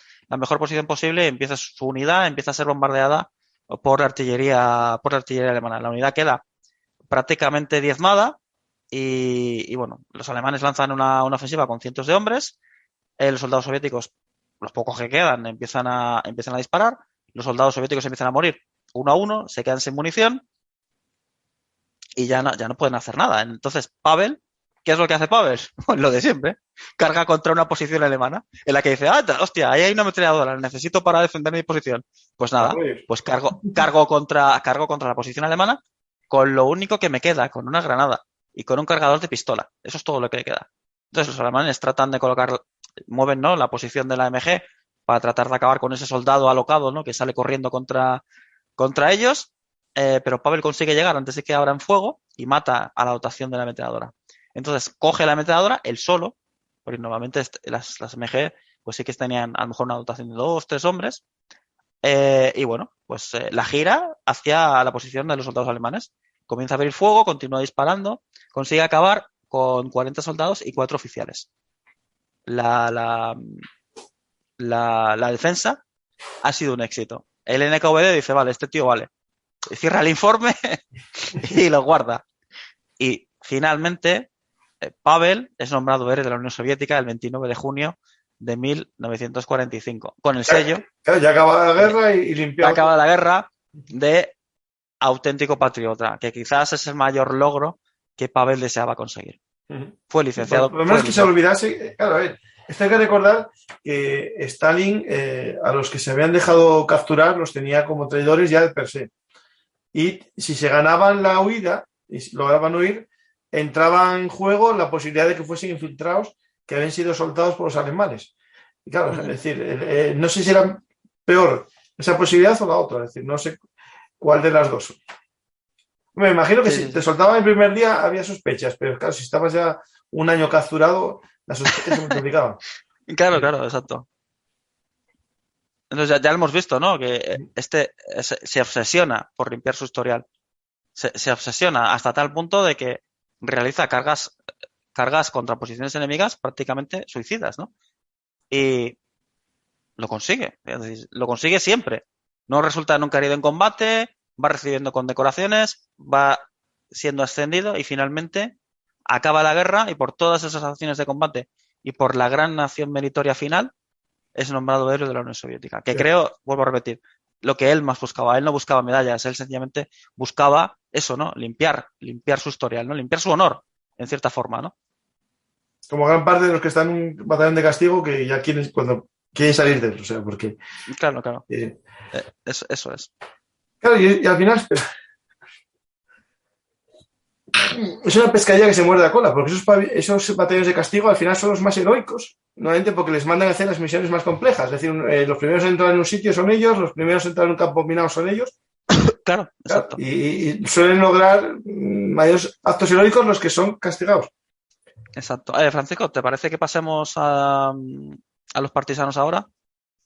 posible, y empieza su unidad, empieza a ser bombardeada por artillería alemana. La unidad queda prácticamente diezmada y bueno, los alemanes lanzan una ofensiva con cientos de hombres, los soldados soviéticos, los pocos que quedan, empiezan a disparar, los soldados soviéticos empiezan a morir uno a uno, se quedan sin munición y ya no pueden hacer nada. Entonces, Pavel, ¿qué es lo que hace Pavel? Pues lo de siempre. Carga contra una posición alemana en la que dice, hostia, ahí hay una ametralladora, la necesito para defender mi posición. Pues nada, pues cargo contra la posición alemana con lo único que me queda, con una granada y con un cargador de pistola. Eso es todo lo que le queda. Entonces los alemanes tratan de mueven, ¿no?, la posición de la MG para tratar de acabar con ese soldado alocado, ¿no?, que sale corriendo contra ellos, pero Pavel consigue llegar antes de que abran fuego y mata a la dotación de la ametralladora. Entonces coge la ametralladora él solo, porque normalmente las MG pues sí que tenían a lo mejor una dotación de 2, 3 hombres, y bueno, pues la gira hacia la posición de los soldados alemanes. Comienza a abrir fuego, continúa disparando, consigue acabar con 40 soldados y 4 oficiales. La defensa ha sido un éxito. El NKVD dice, vale, este tío vale. Cierra el informe y lo guarda. Y finalmente, Pavel es nombrado héroe de la Unión Soviética el 29 de junio de 1945, con el sello. Claro, ya acaba la guerra y limpiado. Ya acaba la guerra de auténtico patriota, que quizás es el mayor logro que Pavel deseaba conseguir. Fue licenciado. Por lo menos que se olvidase, claro, a ver, esto hay que recordar que Stalin a los que se habían dejado capturar los tenía como traidores ya de per se. Y si se ganaban la huida y lograban huir, entraba en juego la posibilidad de que fuesen infiltrados que habían sido soltados por los alemanes. Y claro, es decir, no sé si era peor esa posibilidad o la otra, es decir, no sé cuál de las dos. Me imagino que si te soltaban el primer día había sospechas, pero claro, si estabas ya un año capturado, las sospechas se multiplicaban. Claro, exacto. Entonces ya hemos visto, ¿no?, que se obsesiona por limpiar su historial. Se obsesiona hasta tal punto de que realiza cargas contra posiciones enemigas prácticamente suicidas, ¿no? Y lo consigue. Es decir, lo consigue siempre. No resulta nunca herido en combate, va recibiendo condecoraciones, va siendo ascendido y finalmente acaba la guerra y por todas esas acciones de combate y por la gran acción meritoria final es nombrado héroe de la Unión Soviética. Que creo, vuelvo a repetir, lo que él más buscaba. Él no buscaba medallas, él sencillamente buscaba eso, ¿no? Limpiar su historial, ¿no? Limpiar su honor, en cierta forma, ¿no? Como gran parte de los que están en un batallón de castigo que ya quieren salir de él, o sea, porque... Claro. Eso es. Claro, y al final... es una pescadilla que se muerde la cola, porque esos batallones de castigo al final son los más heroicos, normalmente porque les mandan a hacer las misiones más complejas. Es decir, los primeros en entrar en un sitio son ellos, los primeros en entrar en un campo minado son ellos. Claro, exacto. Y suelen lograr mayores actos heroicos los que son castigados. Exacto. Francisco, ¿te parece que pasemos a los partisanos ahora?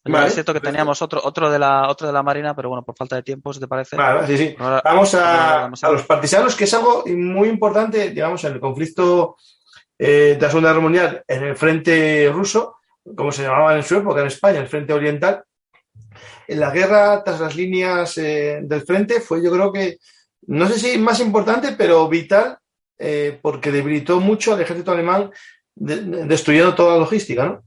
Vale, es cierto que teníamos otro de la Marina, pero bueno, por falta de tiempo, si te parece. Vale, sí. Ahora, vamos a los partisanos, que es algo muy importante, digamos, en el conflicto de la Segunda Guerra Mundial, en el frente ruso, como se llamaba en su época en España, el frente oriental. En la guerra tras las líneas del frente fue, yo creo que, no sé si más importante, pero vital, porque debilitó mucho al ejército alemán, destruyendo toda la logística, ¿no?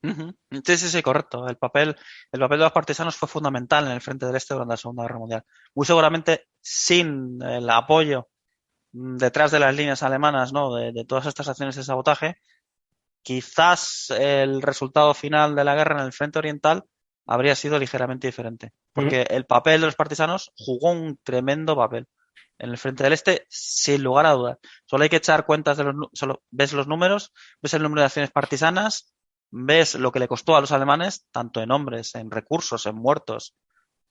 Uh-huh. Sí, correcto. El papel de los partisanos fue fundamental en el frente del Este durante la Segunda Guerra Mundial. Muy seguramente sin el apoyo detrás de las líneas alemanas, ¿no? de todas estas acciones de sabotaje, quizás el resultado final de la guerra en el frente oriental habría sido ligeramente diferente. Porque el papel de los partisanos jugó un tremendo papel en el frente del Este, sin lugar a dudas. Solo hay que echar cuentas ves los números, ves el número de acciones partisanas, ves lo que le costó a los alemanes, tanto en hombres, en recursos, en muertos,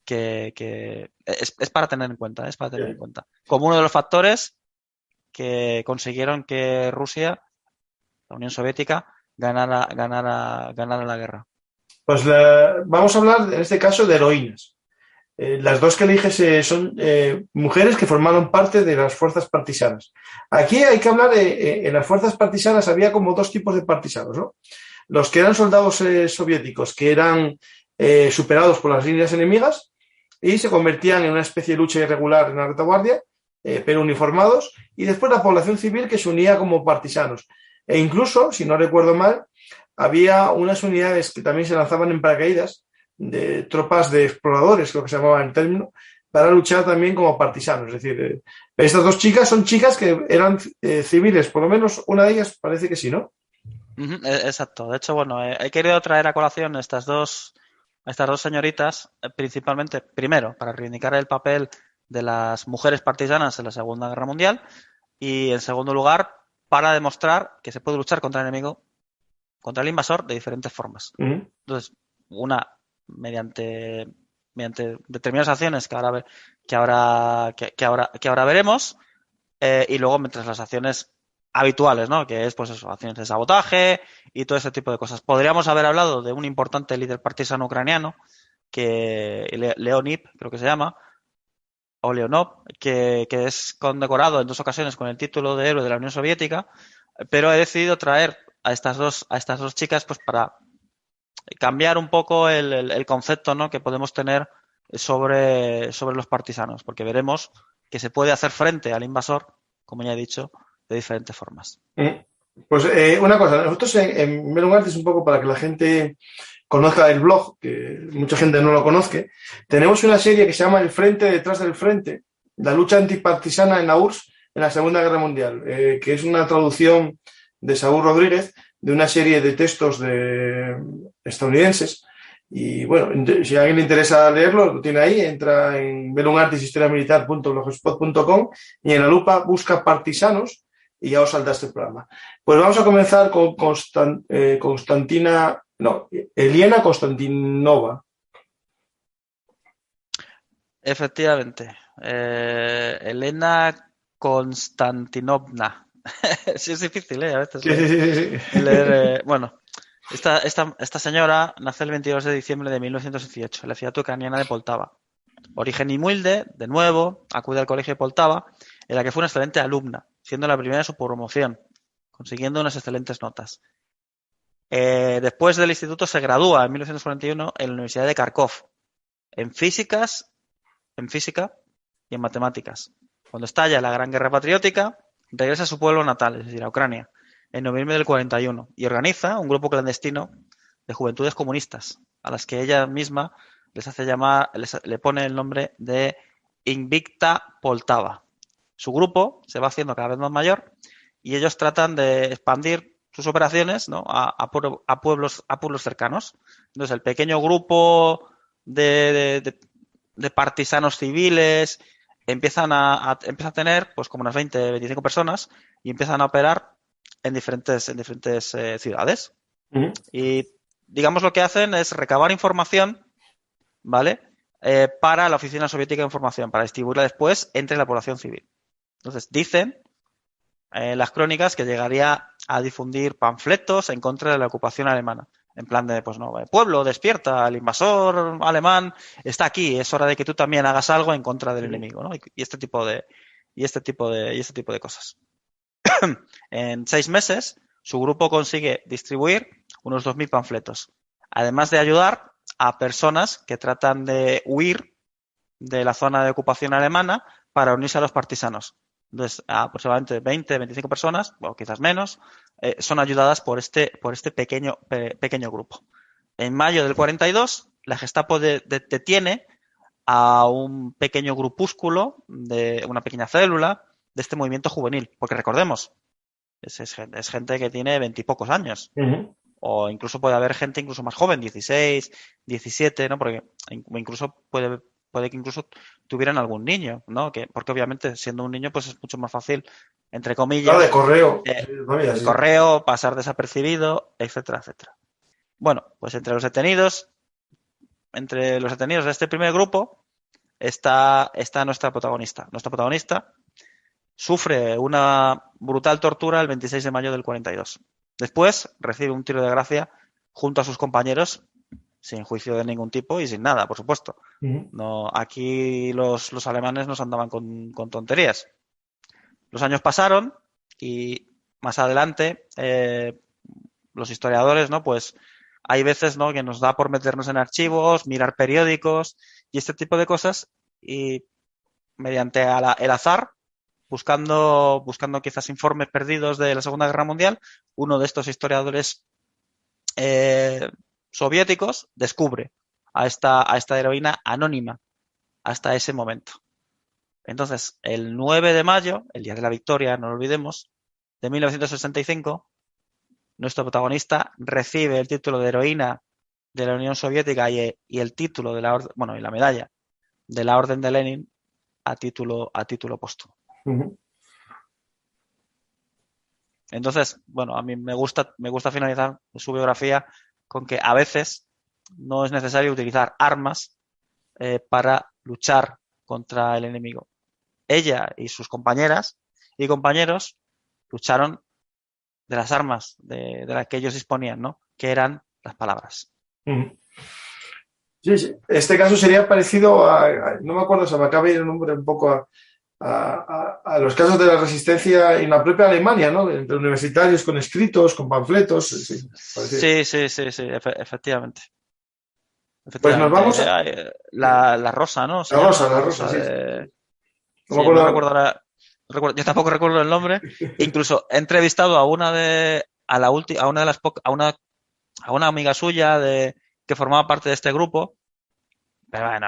que es para tener en cuenta, Como uno de los factores que consiguieron que Rusia, la Unión Soviética, ganara la guerra. Pues vamos a hablar, en este caso, de heroínas. Las dos que eliges son mujeres que formaron parte de las fuerzas partisanas. Aquí hay que hablar en las fuerzas partisanas había como dos tipos de partisanos, ¿no? Los que eran soldados soviéticos, que eran superados por las líneas enemigas y se convertían en una especie de lucha irregular en la retaguardia, pero uniformados, y después la población civil que se unía como partisanos. E incluso, si no recuerdo mal, había unas unidades que también se lanzaban en paracaídas, de tropas de exploradores, creo que se llamaba el término, para luchar también como partisanos. Es decir, estas dos chicas son chicas que eran civiles, por lo menos una de ellas parece que sí, ¿no? Exacto. De hecho, bueno, he querido traer a colación a estas dos señoritas, principalmente, primero, para reivindicar el papel de las mujeres partisanas en la Segunda Guerra Mundial, y en segundo lugar, para demostrar que se puede luchar contra el enemigo, contra el invasor, de diferentes formas. Uh-huh. Entonces, una mediante determinadas acciones que ahora veremos, y luego mientras las acciones habituales, ¿no? Que es, pues eso, acciones de sabotaje y todo ese tipo de cosas. Podríamos haber hablado de un importante líder partisano ucraniano, que Leonid, creo que se llama, o Leonov, que es condecorado en 2 ocasiones con el título de héroe de la Unión Soviética, pero he decidido traer a estas dos chicas, pues para cambiar un poco el concepto, ¿no? que podemos tener sobre los partisanos, porque veremos que se puede hacer frente al invasor, como ya he dicho, de diferentes formas. Pues una cosa, nosotros en Melon Artis, un poco para que la gente conozca el blog, que mucha gente no lo conozca, tenemos una serie que se llama El Frente detrás del Frente, la lucha antipartisana en la URSS en la Segunda Guerra Mundial, que es una traducción de Saúl Rodríguez de una serie de textos estadounidenses. Y bueno, si a alguien le interesa leerlo, lo tiene ahí, entra en melonartishistoriamilitar.blogspot.com y en la lupa busca partisanos y ya os salta este programa. Pues vamos a comenzar con Elena Konstantinova. Efectivamente. Elena Konstantinovna. Sí, es difícil, a veces. Sí. Leer, bueno, esta señora nació el 22 de diciembre de 1918 en la ciudad ucraniana de Poltava. Origen humilde, de nuevo, acude al colegio de Poltava, en la que fue una excelente alumna, siendo la primera de su promoción, consiguiendo unas excelentes notas. Después del instituto se gradúa en 1941 en la Universidad de Kharkov, en física y en matemáticas. Cuando estalla la Gran Guerra Patriótica, regresa a su pueblo natal, es decir, a Ucrania, en noviembre del 41, y organiza un grupo clandestino de juventudes comunistas, a las que ella misma le pone el nombre de Invicta Poltava. Su grupo se va haciendo cada vez más mayor y ellos tratan de expandir sus operaciones, ¿no? a pueblos cercanos. Entonces, el pequeño grupo de partisanos civiles empieza a tener pues como unas 20, 25 personas y empiezan a operar en diferentes ciudades. Y digamos lo que hacen es recabar información, ¿vale? Para la Oficina Soviética de Información, para distribuirla después entre la población civil. Entonces, dicen las crónicas que llegaría a difundir panfletos en contra de la ocupación alemana. En plan de, pues no, pueblo, despierta, el invasor alemán está aquí, es hora de que tú también hagas algo en contra del enemigo, ¿no? Y este tipo de cosas. En 6 meses, su grupo consigue distribuir unos 2.000 panfletos, además de ayudar a personas que tratan de huir de la zona de ocupación alemana para unirse a los partisanos. Entonces, aproximadamente 20, 25 personas, o quizás menos, son ayudadas por este pequeño grupo. En mayo del 42, la Gestapo detiene a un pequeño grupúsculo, de una pequeña célula de este movimiento juvenil, porque recordemos, es gente que tiene 20 y pocos años. O incluso puede haber gente incluso más joven, 16, 17, ¿no? Porque incluso puede que incluso tuvieran algún niño, ¿no? Porque obviamente siendo un niño pues es mucho más fácil, entre comillas, claro, de correo. El correo, pasar desapercibido, etcétera, etcétera. Bueno, pues entre los detenidos de este primer grupo está nuestra protagonista. Nuestra protagonista sufre una brutal tortura el 26 de mayo del 42. Después recibe un tiro de gracia junto a sus compañeros, sin juicio de ningún tipo y sin nada, por supuesto. No, aquí los alemanes nos andaban con tonterías. Los años pasaron y más adelante los historiadores, ¿no? Pues hay veces, ¿no?, que nos da por meternos en archivos, mirar periódicos y este tipo de cosas, y mediante el azar, buscando quizás informes perdidos de la Segunda Guerra Mundial, uno de estos historiadores soviéticos descubre a esta heroína anónima hasta ese momento. Entonces, el 9 de mayo, el día de la victoria, no lo olvidemos, de 1965, nuestro protagonista recibe el título de heroína de la Unión Soviética y el título de y la medalla de la Orden de Lenin a título póstumo. Entonces, bueno, a mí me gusta finalizar su biografía con que a veces no es necesario utilizar armas para luchar contra el enemigo. Ella y sus compañeras y compañeros lucharon de las armas de las que ellos disponían, ¿no? Que eran las palabras. Sí, sí. Este caso sería parecido no me acuerdo, se me acaba de ir el nombre un poco a los casos de la resistencia en la propia Alemania, ¿no? Entre universitarios con escritos, con panfletos. Sí, Efectivamente. Pues nos vamos a... La Rosa, ¿no? La Rosa, sí. No recuerdo ahora. Yo tampoco recuerdo el nombre. Incluso he entrevistado a una amiga suya que formaba parte de este grupo. Pero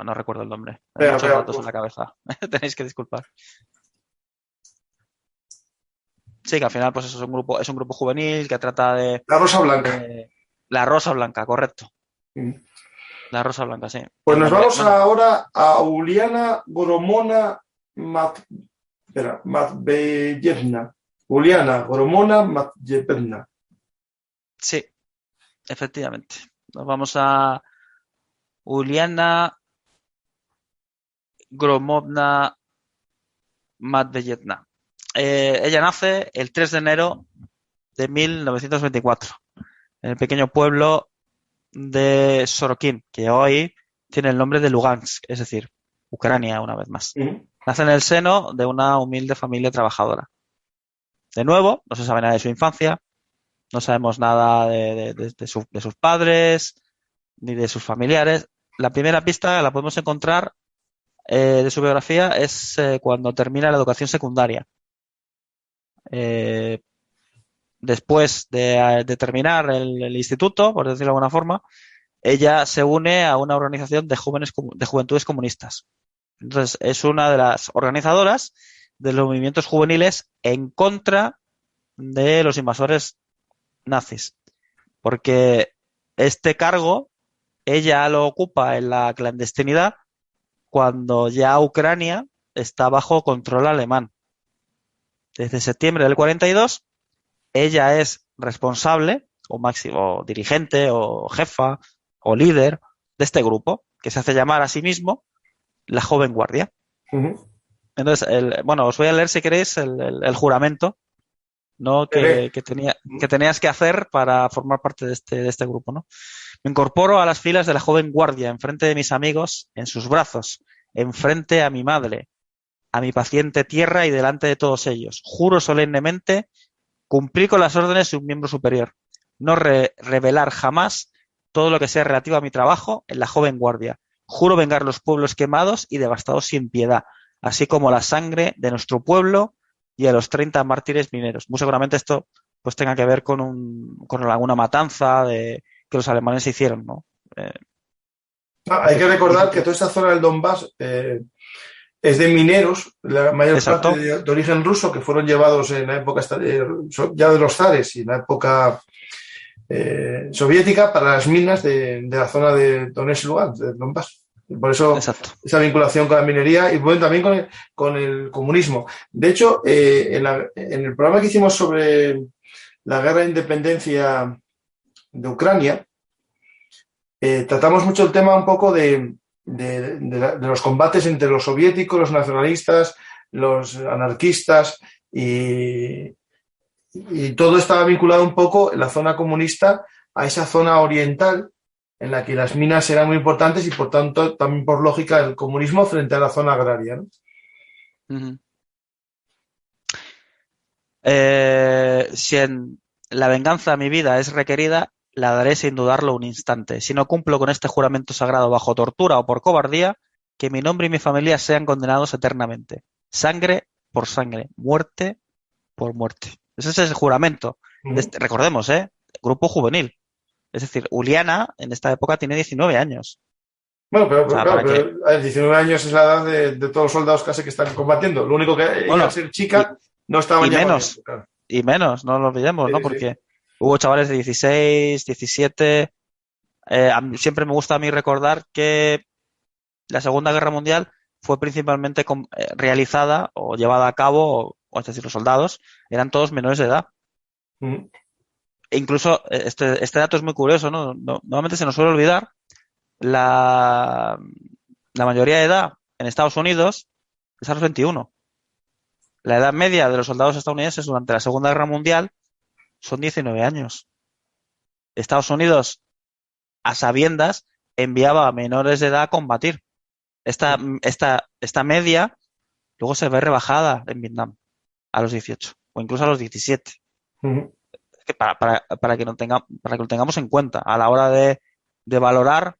no recuerdo el nombre. Hay muchos datos en la cabeza. Tenéis que disculpar. Sí, que al final pues eso es un grupo juvenil que trata de... La Rosa Blanca. La Rosa Blanca, correcto. La Rosa Blanca, sí. Pues nos vamos ahora a Uliana Goromona Matveyevna. Uliana Goromona Matveyevna. Sí, efectivamente. Nos vamos a Uliana Gromovna Matveyevna. Ella nace el 3 de enero de 1924 en el pequeño pueblo de Sorokin, que hoy tiene el nombre de Lugansk, es decir, Ucrania una vez más. Nace en el seno de una humilde familia trabajadora. De nuevo, no se sabe nada de su infancia, no sabemos nada de sus padres ni de sus familiares. La primera pista la podemos encontrar de su biografía es cuando termina la educación secundaria. Después de terminar el instituto, por decirlo de alguna forma, ella se une a una organización de juventudes comunistas. Entonces, es una de las organizadoras de los movimientos juveniles en contra de los invasores nazis. Porque este cargo ella lo ocupa en la clandestinidad cuando ya Ucrania está bajo control alemán. Desde septiembre del 42, ella es responsable, o máximo dirigente, o jefa, o líder de este grupo, que se hace llamar a sí mismo la Joven Guardia. Ujú. Entonces, os voy a leer si queréis el juramento, ¿no? que tenías que hacer para formar parte de este grupo, ¿no? Me incorporo a las filas de la Joven Guardia, enfrente de mis amigos, en sus brazos, enfrente a mi madre, a mi paciente tierra y delante de todos ellos. Juro solemnemente cumplir con las órdenes de un miembro superior. No revelar jamás todo lo que sea relativo a mi trabajo en la Joven Guardia. Juro vengar los pueblos quemados y devastados sin piedad, así como la sangre de nuestro pueblo y a los 30 mártires mineros. Muy seguramente esto pues tenga que ver con alguna matanza que los alemanes hicieron, ¿no? Hay que recordar que toda esta zona del Donbass es de mineros, la mayor Exacto. parte de origen ruso, que fueron llevados en la época ya de los zares y en la época soviética para las minas de la zona de Donetsk y Lugansk, de Donbass. Por eso Exacto. esa vinculación con la minería y bueno, también con el comunismo. De hecho, en el programa que hicimos sobre la guerra de independencia de Ucrania, tratamos mucho el tema un poco de los combates entre los soviéticos, los nacionalistas, los anarquistas y todo estaba vinculado un poco en la zona comunista a esa zona oriental en la que las minas eran muy importantes y por tanto también por lógica el comunismo frente a la zona agraria, ¿no? Uh-huh. Si en la venganza a mi vida es requerida, la daré sin dudarlo un instante. Si no cumplo con este juramento sagrado bajo tortura o por cobardía, que mi nombre y mi familia sean condenados eternamente. Sangre por sangre, muerte por muerte. Ese es el juramento. Recordemos, grupo juvenil. Es decir, Uliana en esta época tiene 19 años. Bueno, pero 19 años es la edad de todos los soldados casi que están combatiendo. Lo único que ella, al ser chica, no estaba ya menos, claro. Y menos, no lo olvidemos, sí, ¿no? Porque hubo chavales de 16, 17. Siempre me gusta a mí recordar que la Segunda Guerra Mundial fue principalmente realizada o llevada a cabo, o es decir, los soldados eran todos menores de edad. E incluso este dato es muy curioso, ¿no? Normalmente se nos suele olvidar la mayoría de edad en Estados Unidos es a los 21. La edad media de los soldados estadounidenses durante la Segunda Guerra Mundial son 19 años. Estados Unidos, a sabiendas, enviaba a menores de edad a combatir. Esta media luego se ve rebajada en Vietnam a los 18 o incluso a los 17. Es que para que lo tengamos en cuenta a la hora de valorar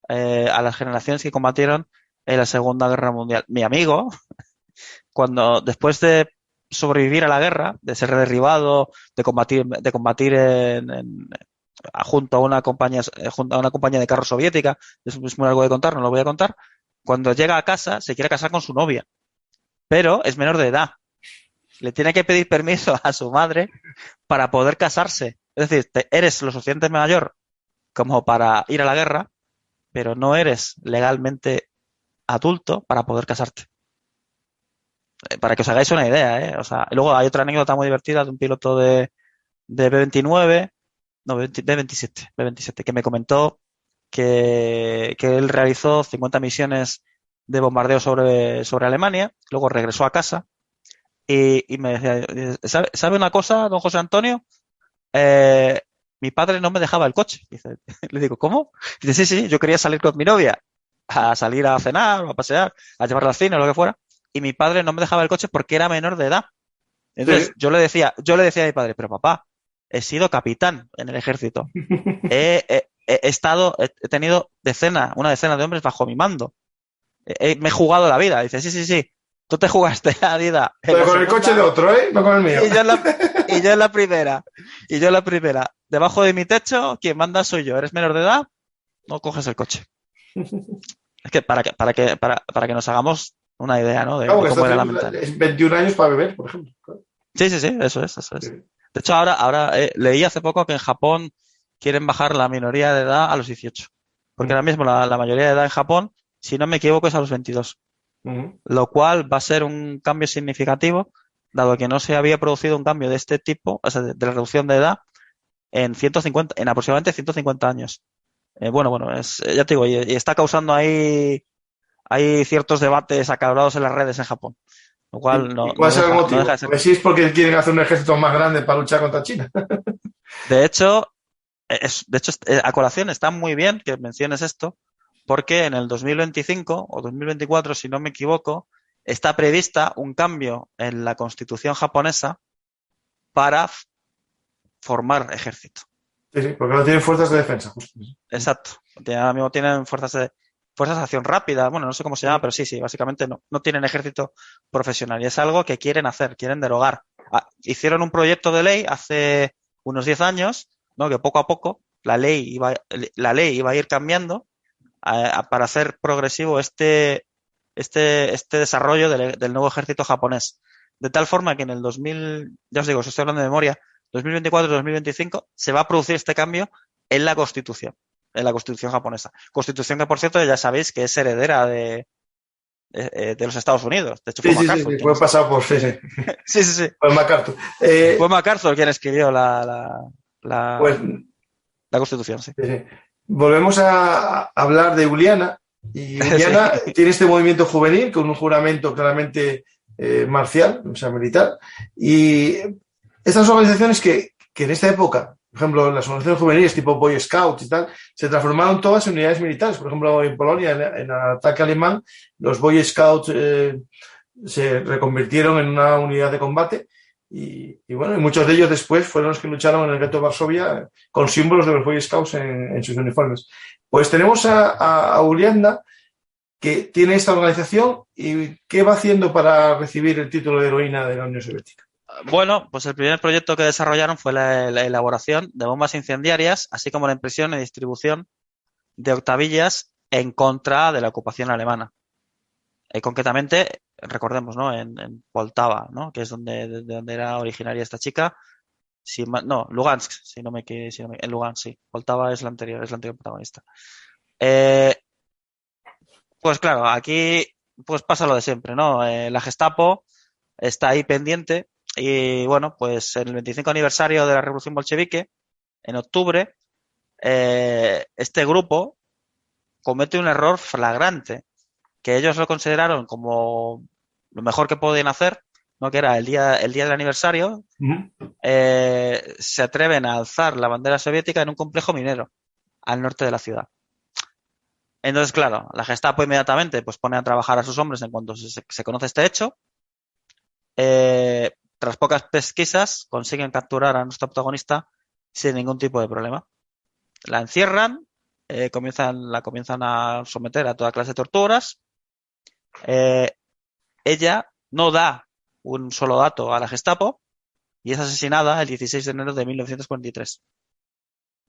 a las generaciones que combatieron en la Segunda Guerra Mundial. Mi amigo, cuando después de sobrevivir a la guerra, de ser derribado, de combatir junto a una compañía de carros soviética, es muy largo de contar, no lo voy a contar. Cuando llega a casa, se quiere casar con su novia, pero es menor de edad. Le tiene que pedir permiso a su madre para poder casarse. Es decir, eres lo suficientemente mayor como para ir a la guerra, pero no eres legalmente adulto para poder casarte. Para que os hagáis una idea, O sea, luego hay otra anécdota muy divertida de un piloto de B-29, no, B-27, que me comentó que él realizó 50 misiones de bombardeo sobre Alemania, luego regresó a casa y me decía, ¿sabe una cosa, don José Antonio? Mi padre no me dejaba el coche. Dice, le digo, ¿cómo? Dice, sí, yo quería salir con mi novia, a salir a cenar o a pasear, a llevarla al cine o lo que fuera, y mi padre no me dejaba el coche porque era menor de edad. Entonces, sí. yo le decía a mi padre, pero papá, he sido capitán en el ejército. He tenido una decena de hombres bajo mi mando. Me he jugado la vida. Dice, sí. Tú te jugaste la vida. Pero con el coche de otro, no con el mío. Y yo en la primera. Debajo de mi techo, quien manda soy yo. ¿Eres menor de edad? No coges el coche. Es que para que nos hagamos una idea, ¿no? De cómo era la mentalidad. Es 21 años para beber, por ejemplo. Sí, eso es. Sí. De hecho, ahora leí hace poco que en Japón quieren bajar la minoría de edad a los 18. Porque ahora mismo la mayoría de edad en Japón, si no me equivoco, es a los 22. lo cual va a ser un cambio significativo, dado que no se había producido un cambio de este tipo, o sea, de la reducción de edad, en aproximadamente 150 años. Ya te digo, y está causando hay ciertos debates acalorados en las redes en Japón, lo cual ¿Y cuál será el no motivo? deja de ser. Pues sí, es porque quieren hacer un ejército más grande para luchar contra China. De hecho, a colación está muy bien que menciones esto, porque en el 2025 o 2024, si no me equivoco, está prevista un cambio en la constitución japonesa para formar ejército. Sí, porque no tienen fuerzas de defensa. Justo. Exacto. Ahora mismo tienen fuerzas de acción rápida, bueno, no sé cómo se llama, pero sí, básicamente no tienen ejército profesional y es algo que quieren hacer, quieren derogar. Hicieron un proyecto de ley hace unos 10 años, ¿no? Que poco a poco la ley iba a ir cambiando para hacer progresivo este desarrollo del nuevo ejército japonés. De tal forma que en el 2000, ya os digo, os estoy hablando de memoria, 2024-2025 se va a producir este cambio en la Constitución japonesa. Constitución que, por cierto, ya sabéis que es heredera de los Estados Unidos. De hecho, fue MacArthur. Sí, fue pasado por... Sí. Fue MacArthur. Fue MacArthur quien escribió pues, la Constitución, sí. Volvemos a hablar de Uliana. Y Uliana tiene este movimiento juvenil con un juramento claramente marcial, o sea, militar. Y estas organizaciones que en esta época, por ejemplo, las organizaciones juveniles tipo Boy Scouts y tal, se transformaron todas en unidades militares. Por ejemplo, en Polonia, en el ataque alemán, los Boy Scouts se reconvirtieron en una unidad de combate. Y bueno, y muchos de ellos después fueron los que lucharon en el gueto de Varsovia con símbolos de los Boy Scouts en sus uniformes. Pues tenemos a Uliana, que tiene esta organización y ¿qué va haciendo para recibir el título de heroína de la Unión Soviética? Bueno, pues el primer proyecto que desarrollaron fue la elaboración de bombas incendiarias, así como la impresión y distribución de octavillas en contra de la ocupación alemana. Concretamente, recordemos, ¿no? En Poltava, ¿no? Que es de donde era originaria esta chica. Lugansk, en Lugansk, sí. Poltava es la anterior protagonista. Pues claro, aquí pues pasa lo de siempre, ¿no? La Gestapo está ahí pendiente y bueno, pues en el 25 aniversario de la Revolución Bolchevique, en octubre, este grupo comete un error flagrante que ellos lo consideraron como lo mejor que podían hacer, ¿no? Que era el día del aniversario, se atreven a alzar la bandera soviética en un complejo minero al norte de la ciudad. Entonces, claro, la Gestapo inmediatamente pues pone a trabajar a sus hombres en cuanto se conoce este hecho. Tras pocas pesquisas, consiguen capturar a nuestra protagonista sin ningún tipo de problema. La encierran, la comienzan a someter a toda clase de torturas. Ella no da un solo dato a la Gestapo y es asesinada el 16 de enero de 1943.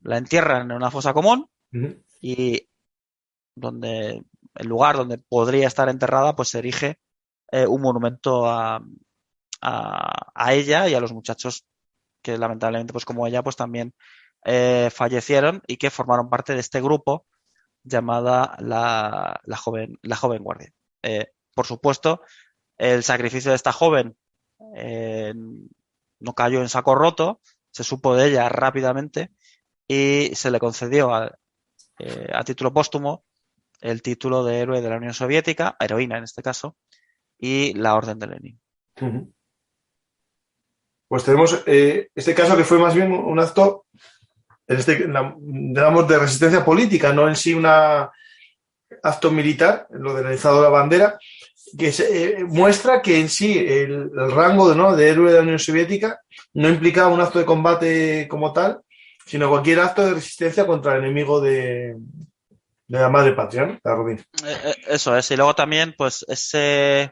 La entierran en una fosa común y el lugar donde podría estar enterrada, pues se erige un monumento a ella y a los muchachos que lamentablemente, pues como ella, pues también fallecieron y que formaron parte de este grupo llamada la joven guardia. Por supuesto, el sacrificio de esta joven no cayó en saco roto, se supo de ella rápidamente y se le concedió a título póstumo el título de héroe de la Unión Soviética, heroína en este caso, y la Orden de Lenin. Pues tenemos este caso que fue más bien un acto, digamos, de resistencia política, no en sí un acto militar, lo de realizado la bandera, que muestra que en sí el rango de héroe de la Unión Soviética no implicaba un acto de combate como tal, sino cualquier acto de resistencia contra el enemigo de la madre patria, ¿no? La Rodin. Eso es, y luego también pues ese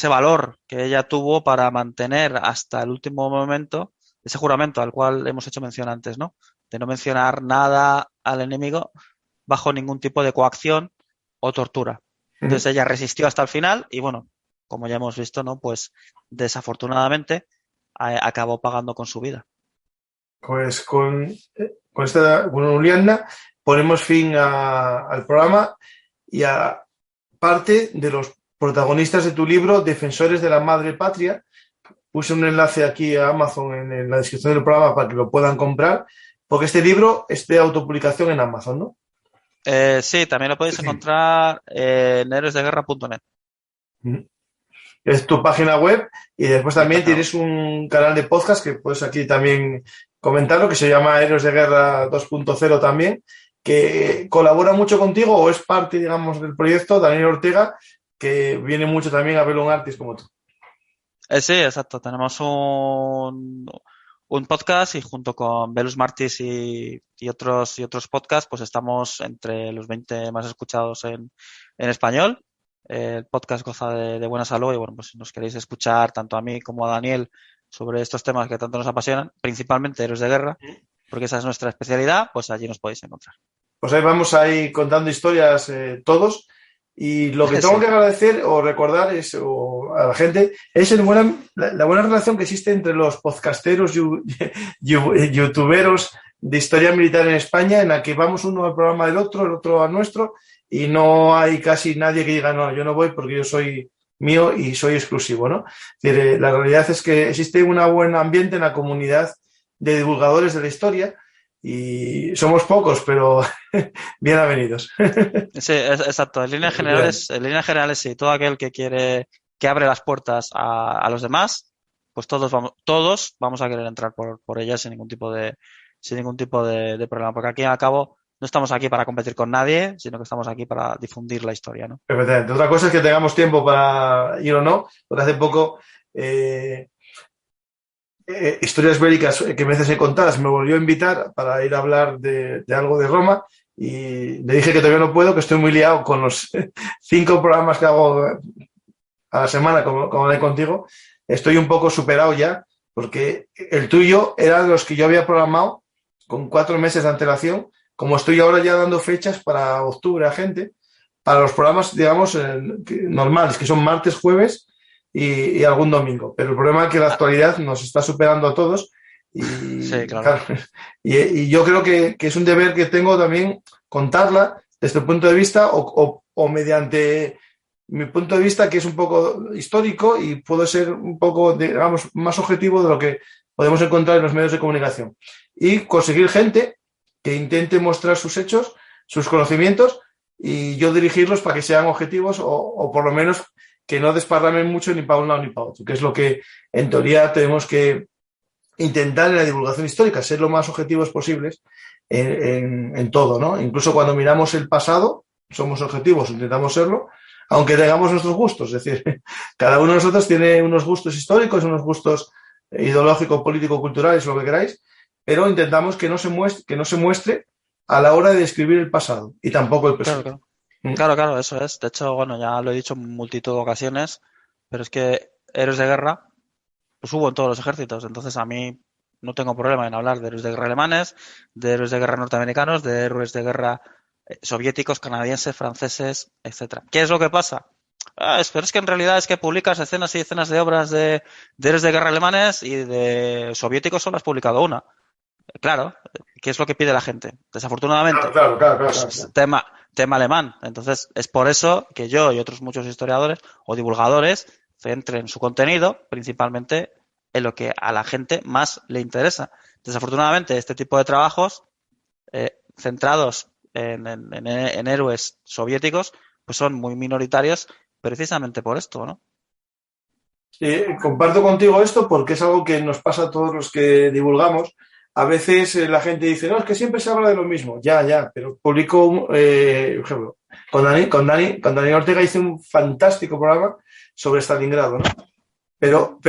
valor que ella tuvo para mantener hasta el último momento ese juramento al cual hemos hecho mención antes, ¿no? De no mencionar nada al enemigo bajo ningún tipo de coacción o tortura. Entonces ella resistió hasta el final y bueno, como ya hemos visto, ¿no? Pues desafortunadamente acabó pagando con su vida. Pues con Uliana ponemos fin al programa. y a parte de los protagonistas de tu libro, Defensores de la Madre Patria. Puse un enlace aquí a Amazon en la descripción del programa para que lo puedan comprar, porque este libro es de autopublicación en Amazon, ¿no? Sí, también lo podéis encontrar en héroesdeguerra.net. Es tu página web y después también tienes un canal de podcast que puedes aquí también comentarlo, que se llama Héroes de Guerra 2.0 también, que colabora mucho contigo o es parte, digamos, del proyecto, Daniel Ortega, que viene mucho también a verlo un artist como tú. Sí, exacto. Tenemos un podcast y junto con Velus Martis y otros podcasts, pues estamos entre los 20 más escuchados en español. El podcast goza de buena salud y bueno, pues si nos queréis escuchar tanto a mí como a Daniel sobre estos temas que tanto nos apasionan, principalmente héroes de guerra, porque esa es nuestra especialidad, pues allí nos podéis encontrar. Pues ahí vamos ahí contando historias todos. Y lo que tengo que agradecer o recordar a la gente es la buena relación que existe entre los podcasteros youtuberos de historia militar en España, en la que vamos uno al programa del otro, el otro al nuestro, y no hay casi nadie que diga, no, yo no voy porque yo soy mío y soy exclusivo, ¿no? Es decir, la realidad es que existe un buen ambiente en la comunidad de divulgadores de la historia, y somos pocos, pero bien avenidos. Sí, exacto. En líneas generales, sí, todo aquel que quiere, que abre las puertas a los demás, pues todos vamos a querer entrar por ellas sin ningún tipo de problema, porque aquí al cabo no estamos aquí para competir con nadie, sino que estamos aquí para difundir la historia, ¿no? Perfectamente. Otra cosa es que tengamos tiempo para ir o no, porque hace poco Historias Bélicas que me haces contadas me volvió a invitar para ir a hablar de algo de Roma y le dije que todavía no puedo, que estoy muy liado con los 5 programas que hago a la semana, como hablé contigo. Estoy un poco superado ya, porque el tuyo era de los que yo había programado con 4 meses de antelación, como estoy ahora ya dando fechas para octubre a gente, para los programas, digamos, normales, que son martes, jueves y algún domingo. Pero el problema es que la actualidad nos está superando a todos y, sí, claro. Y yo creo que es un deber que tengo también contarla desde el punto de vista o mediante mi punto de vista, que es un poco histórico y puedo ser un poco, digamos, más objetivo de lo que podemos encontrar en los medios de comunicación. Y conseguir gente que intente mostrar sus hechos, sus conocimientos y yo dirigirlos para que sean objetivos o por lo menos que no desparramen mucho ni para un lado ni para otro, que es lo que en teoría tenemos que intentar en la divulgación histórica, ser lo más objetivos posibles en todo, ¿no? Incluso cuando miramos el pasado, somos objetivos, intentamos serlo, aunque tengamos nuestros gustos. Es decir, cada uno de nosotros tiene unos gustos históricos, unos gustos ideológicos, políticos, culturales, lo que queráis, pero intentamos que no se muestre a la hora de describir el pasado y tampoco el presente. Claro, eso es. De hecho, bueno, ya lo he dicho en multitud de ocasiones, pero es que héroes de guerra pues hubo en todos los ejércitos. Entonces a mí no tengo problema en hablar de héroes de guerra alemanes, de héroes de guerra norteamericanos, de héroes de guerra soviéticos, canadienses, franceses, etcétera. ¿Qué es lo que pasa? Pero es que en realidad es que publicas escenas y escenas de obras de héroes de guerra alemanes y de soviéticos solo has publicado una. Claro, ¿qué es lo que pide la gente? Desafortunadamente, claro. Pues, tema alemán. Entonces, es por eso que yo y otros muchos historiadores o divulgadores centren su contenido principalmente en lo que a la gente más le interesa. Desafortunadamente, este tipo de trabajos centrados en héroes soviéticos pues son muy minoritarios precisamente por esto, ¿no? Comparto contigo esto porque es algo que nos pasa a todos los que divulgamos. A veces la gente dice, no, es que siempre se habla de lo mismo. Ya, pero publico, por ejemplo, con Dani Ortega hice un fantástico programa sobre Stalingrado, ¿no? Pero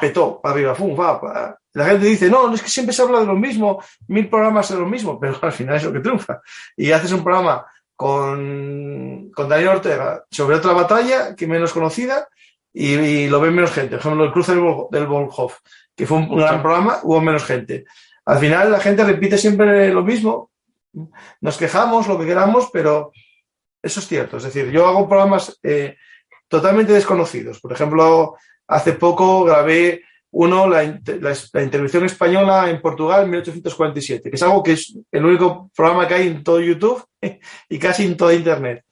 petó para arriba, va. La gente dice, no, es que siempre se habla de lo mismo, 1000 programas de lo mismo, pero al final es lo que triunfa. Y haces un programa con Dani Ortega sobre otra batalla que menos conocida y lo ven menos gente. Por ejemplo, el cruce del Volkhov, que fue un gran programa, hubo menos gente. Al final la gente repite siempre lo mismo, nos quejamos, lo que queramos, pero eso es cierto. Es decir, yo hago programas totalmente desconocidos. Por ejemplo, hace poco grabé la intervención española en Portugal en 1847, que es algo que es el único programa que hay en todo YouTube y casi en toda Internet.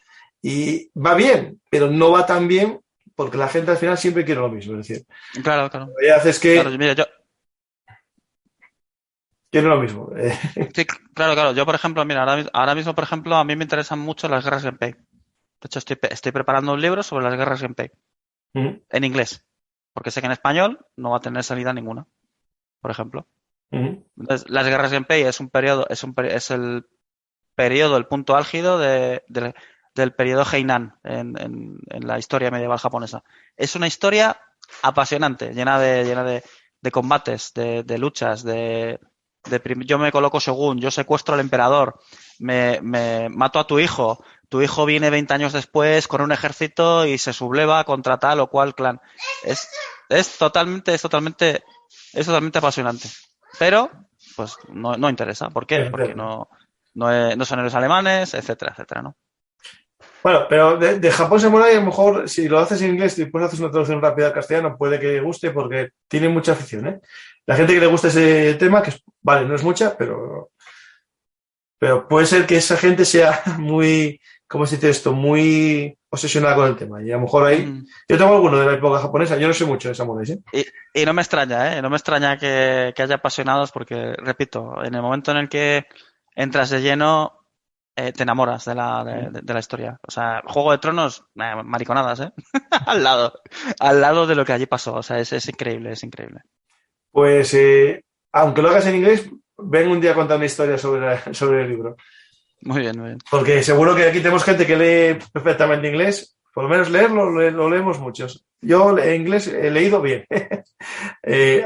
Y va bien, pero no va tan bien porque la gente al final siempre quiere lo mismo. Es decir, Claro. lo que hace es que Claro, mira, quiere lo mismo. sí, claro. Yo, por ejemplo, mira, ahora mismo, por ejemplo, a mí me interesan mucho las guerras Genpei. De hecho, estoy preparando un libro sobre las guerras Genpei en inglés, porque sé que en español no va a tener salida ninguna, por ejemplo. Entonces, las guerras Genpei es el periodo, el punto álgido del periodo Heian en la historia medieval japonesa. Es una historia apasionante, llena de combates, de luchas, yo me coloco shogun, yo secuestro al emperador, me mato a tu hijo viene 20 años después con un ejército y se subleva contra tal o cual clan. Es totalmente apasionante. Pero, pues, no interesa. ¿Por qué? Porque no son héroes alemanes, etcétera, ¿no? Bueno, pero de Japón Samurai, a lo mejor, si lo haces en inglés y después haces una traducción rápida al castellano, puede que guste porque tiene mucha afición, ¿eh? La gente que le gusta ese tema, vale, no es mucha, pero puede ser que esa gente sea muy, ¿cómo se dice esto? Muy obsesionada con el tema. Y a lo mejor ahí, yo tengo alguno de la época japonesa, yo no sé mucho de samuráis, ¿eh? Y no me extraña, ¿eh? No me extraña que haya apasionados porque, repito, en el momento en el que entras de lleno, te enamoras de la historia. O sea, Juego de Tronos, mariconadas, ¿eh? al lado de lo que allí pasó. O sea, es increíble, es increíble. Pues, aunque lo hagas en inglés, ven un día a contar una historia sobre el libro. Muy bien. Porque seguro que aquí tenemos gente que lee perfectamente inglés. Por lo menos leerlo, lo leemos muchos. Yo en inglés he leído bien.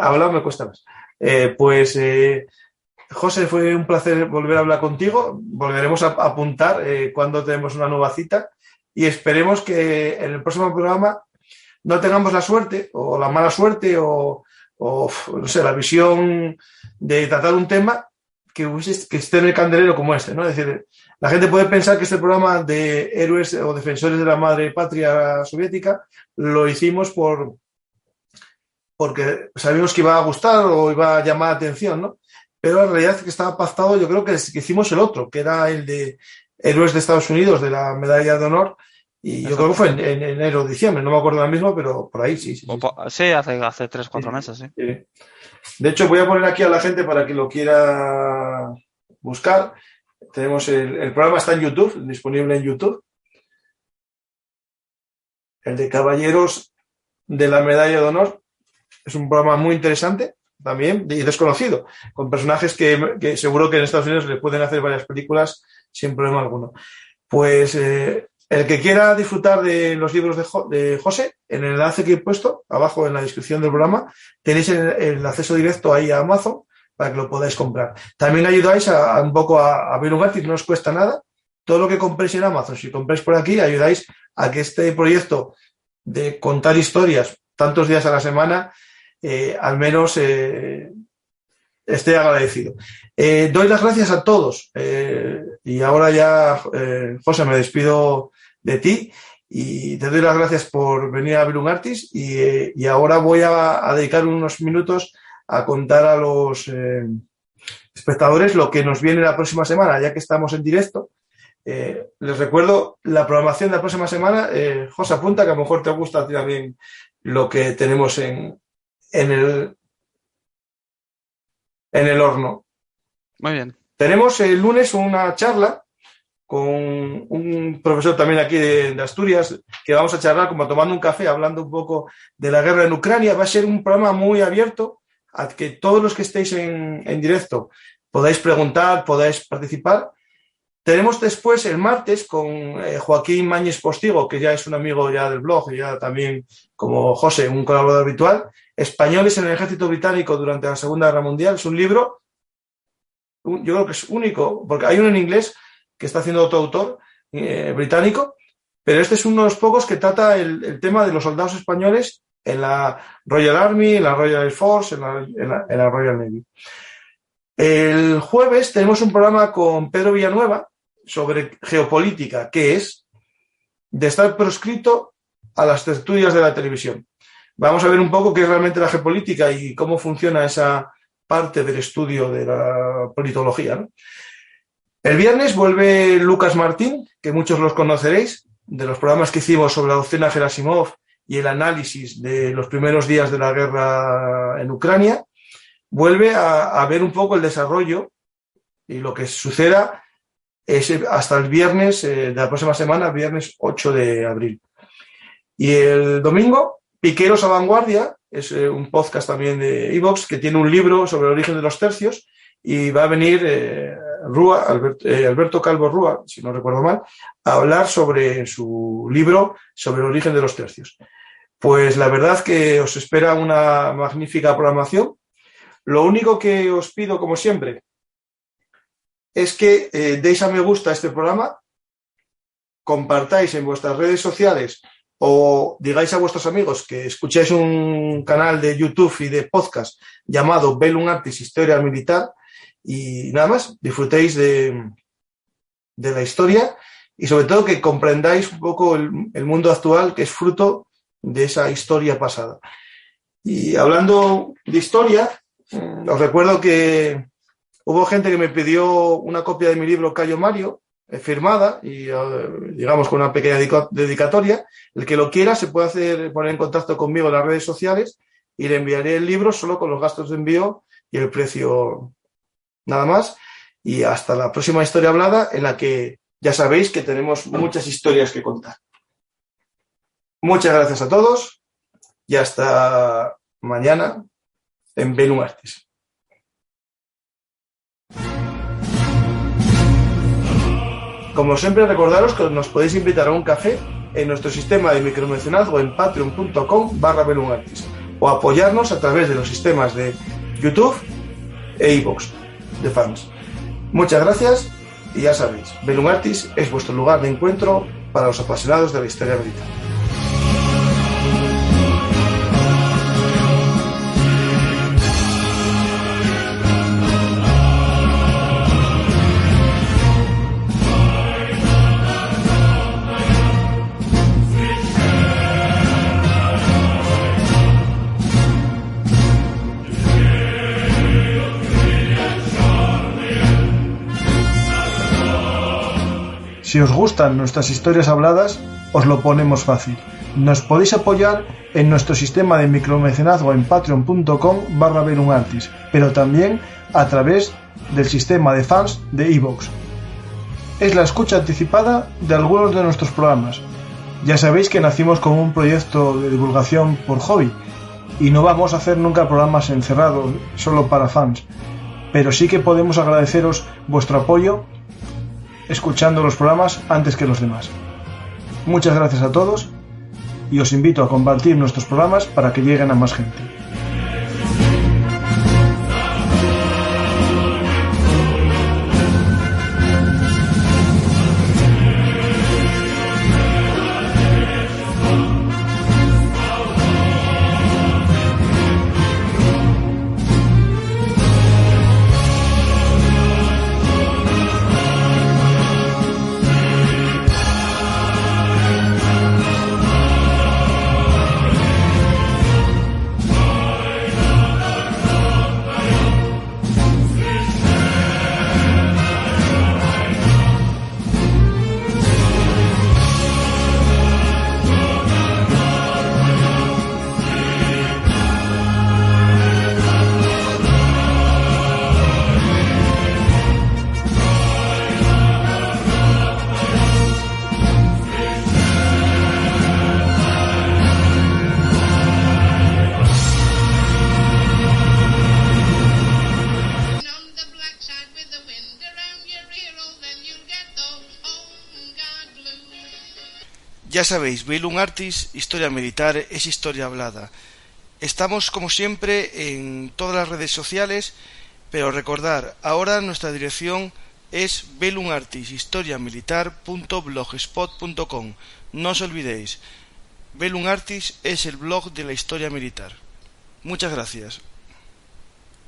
Hablar me cuesta más. José, fue un placer volver a hablar contigo. Volveremos a apuntar cuando tenemos una nueva cita y esperemos que en el próximo programa no tengamos la suerte o la mala suerte o no sé, la visión de tratar un tema que esté en el candelero como este, ¿no? Es decir, la gente puede pensar que este programa de héroes o defensores de la madre patria soviética lo hicimos porque sabíamos que iba a gustar o iba a llamar la atención, ¿no? Pero en realidad que estaba pactado, yo creo que hicimos el otro, que era el de héroes de Estados Unidos, de la medalla de honor, y yo creo que fue en enero o diciembre, no me acuerdo ahora mismo, pero por ahí sí. Sí, hace 3-4 meses, sí. De hecho, voy a poner aquí a la gente para que lo quiera buscar. Tenemos el programa está en YouTube, disponible en YouTube. El de Caballeros de la Medalla de Honor. Es un programa muy interesante también y desconocido, con personajes que seguro que en Estados Unidos le pueden hacer varias películas sin problema alguno. Pues el que quiera disfrutar de los libros de José, en el enlace que he puesto abajo en la descripción del programa, tenéis el acceso directo ahí a Amazon para que lo podáis comprar. También ayudáis un poco a ver un gratis, no os cuesta nada. Todo lo que compréis en Amazon, si compráis por aquí, ayudáis a que este proyecto de contar historias tantos días a la semana al menos esté agradecido. Doy las gracias a todos y ahora ya, José, me despido de ti y te doy las gracias por venir a Belum Artis y ahora voy a dedicar unos minutos a contar a los espectadores lo que nos viene la próxima semana, ya que estamos en directo. Les recuerdo la programación de la próxima semana. José, apunta, que a lo mejor te gusta a ti también lo que tenemos en el horno. Muy bien. Tenemos el lunes una charla con un profesor también aquí de Asturias, que vamos a charlar como tomando un café, hablando un poco de la guerra en Ucrania. Va a ser un programa muy abierto a que todos los que estéis en directo podáis preguntar, podáis participar. Tenemos después el martes con Joaquín Mañez Postigo, que ya es un amigo ya del blog, y ya también como José, un colaborador habitual. Españoles en el ejército británico durante la Segunda Guerra Mundial. Es un libro, yo creo que es único, porque hay uno en inglés que está haciendo otro autor británico, pero este es uno de los pocos que trata el tema de los soldados españoles en la Royal Army, en la Royal Air Force, en la Royal Navy. El jueves tenemos un programa con Pedro Villanueva sobre geopolítica, que es de estar proscrito a las tertulias de la televisión. Vamos a ver un poco qué es realmente la geopolítica y cómo funciona esa parte del estudio de la politología, ¿no? El viernes vuelve Lucas Martín, que muchos los conoceréis, de los programas que hicimos sobre la doctrina Gerasimov y el análisis de los primeros días de la guerra en Ucrania, vuelve a ver un poco el desarrollo y lo que suceda hasta el viernes de la próxima semana, viernes 8 de abril. Y el domingo, Piqueros a Vanguardia, es un podcast también de iVoox, que tiene un libro sobre el origen de los tercios, y va a venir Alberto Calvo Rúa, si no recuerdo mal, a hablar sobre su libro sobre el origen de los tercios. Pues la verdad que os espera una magnífica programación. Lo único que os pido, como siempre, es que deis a me gusta a este programa, compartáis en vuestras redes sociales o digáis a vuestros amigos que escucháis un canal de YouTube y de podcast llamado Bellum Artis Historia Militar, y nada más, disfrutéis de la historia y sobre todo que comprendáis un poco el mundo actual, que es fruto de esa historia pasada. Y hablando de historia, os recuerdo que hubo gente que me pidió una copia de mi libro Cayo Mario, firmada y digamos con una pequeña dedicatoria. El que lo quiera se puede poner en contacto conmigo en las redes sociales y le enviaré el libro solo con los gastos de envío y el precio, nada más. Y hasta la próxima historia hablada, en la que ya sabéis que tenemos muchas historias que contar. Muchas gracias a todos y hasta mañana en Bellum Artis. Como siempre, recordaros que nos podéis invitar a un café en nuestro sistema de micromecenazgo en patreon.com/Bellum Artis o apoyarnos a través de los sistemas de YouTube e iVoox de fans. Muchas gracias y ya sabéis, Bellum Artis es vuestro lugar de encuentro para los apasionados de la historia militar. Si os gustan nuestras historias habladas, os lo ponemos fácil. Nos podéis apoyar en nuestro sistema de micromecenazgo en patreon.com/Bellum Artis, pero también a través del sistema de fans de iVoox. Es la escucha anticipada de algunos de nuestros programas. Ya sabéis que nacimos como un proyecto de divulgación por hobby y no vamos a hacer nunca programas encerrados solo para fans, pero sí que podemos agradeceros vuestro apoyo escuchando los programas antes que los demás. Muchas gracias a todos y os invito a compartir nuestros programas para que lleguen a más gente. Ya sabéis, Bellum Artis, historia militar, es historia hablada. Estamos, como siempre, en todas las redes sociales, pero recordar, ahora nuestra dirección es bellumartishistoriamilitar.blogspot.com. No os olvidéis, Bellum Artis es el blog de la historia militar. Muchas gracias.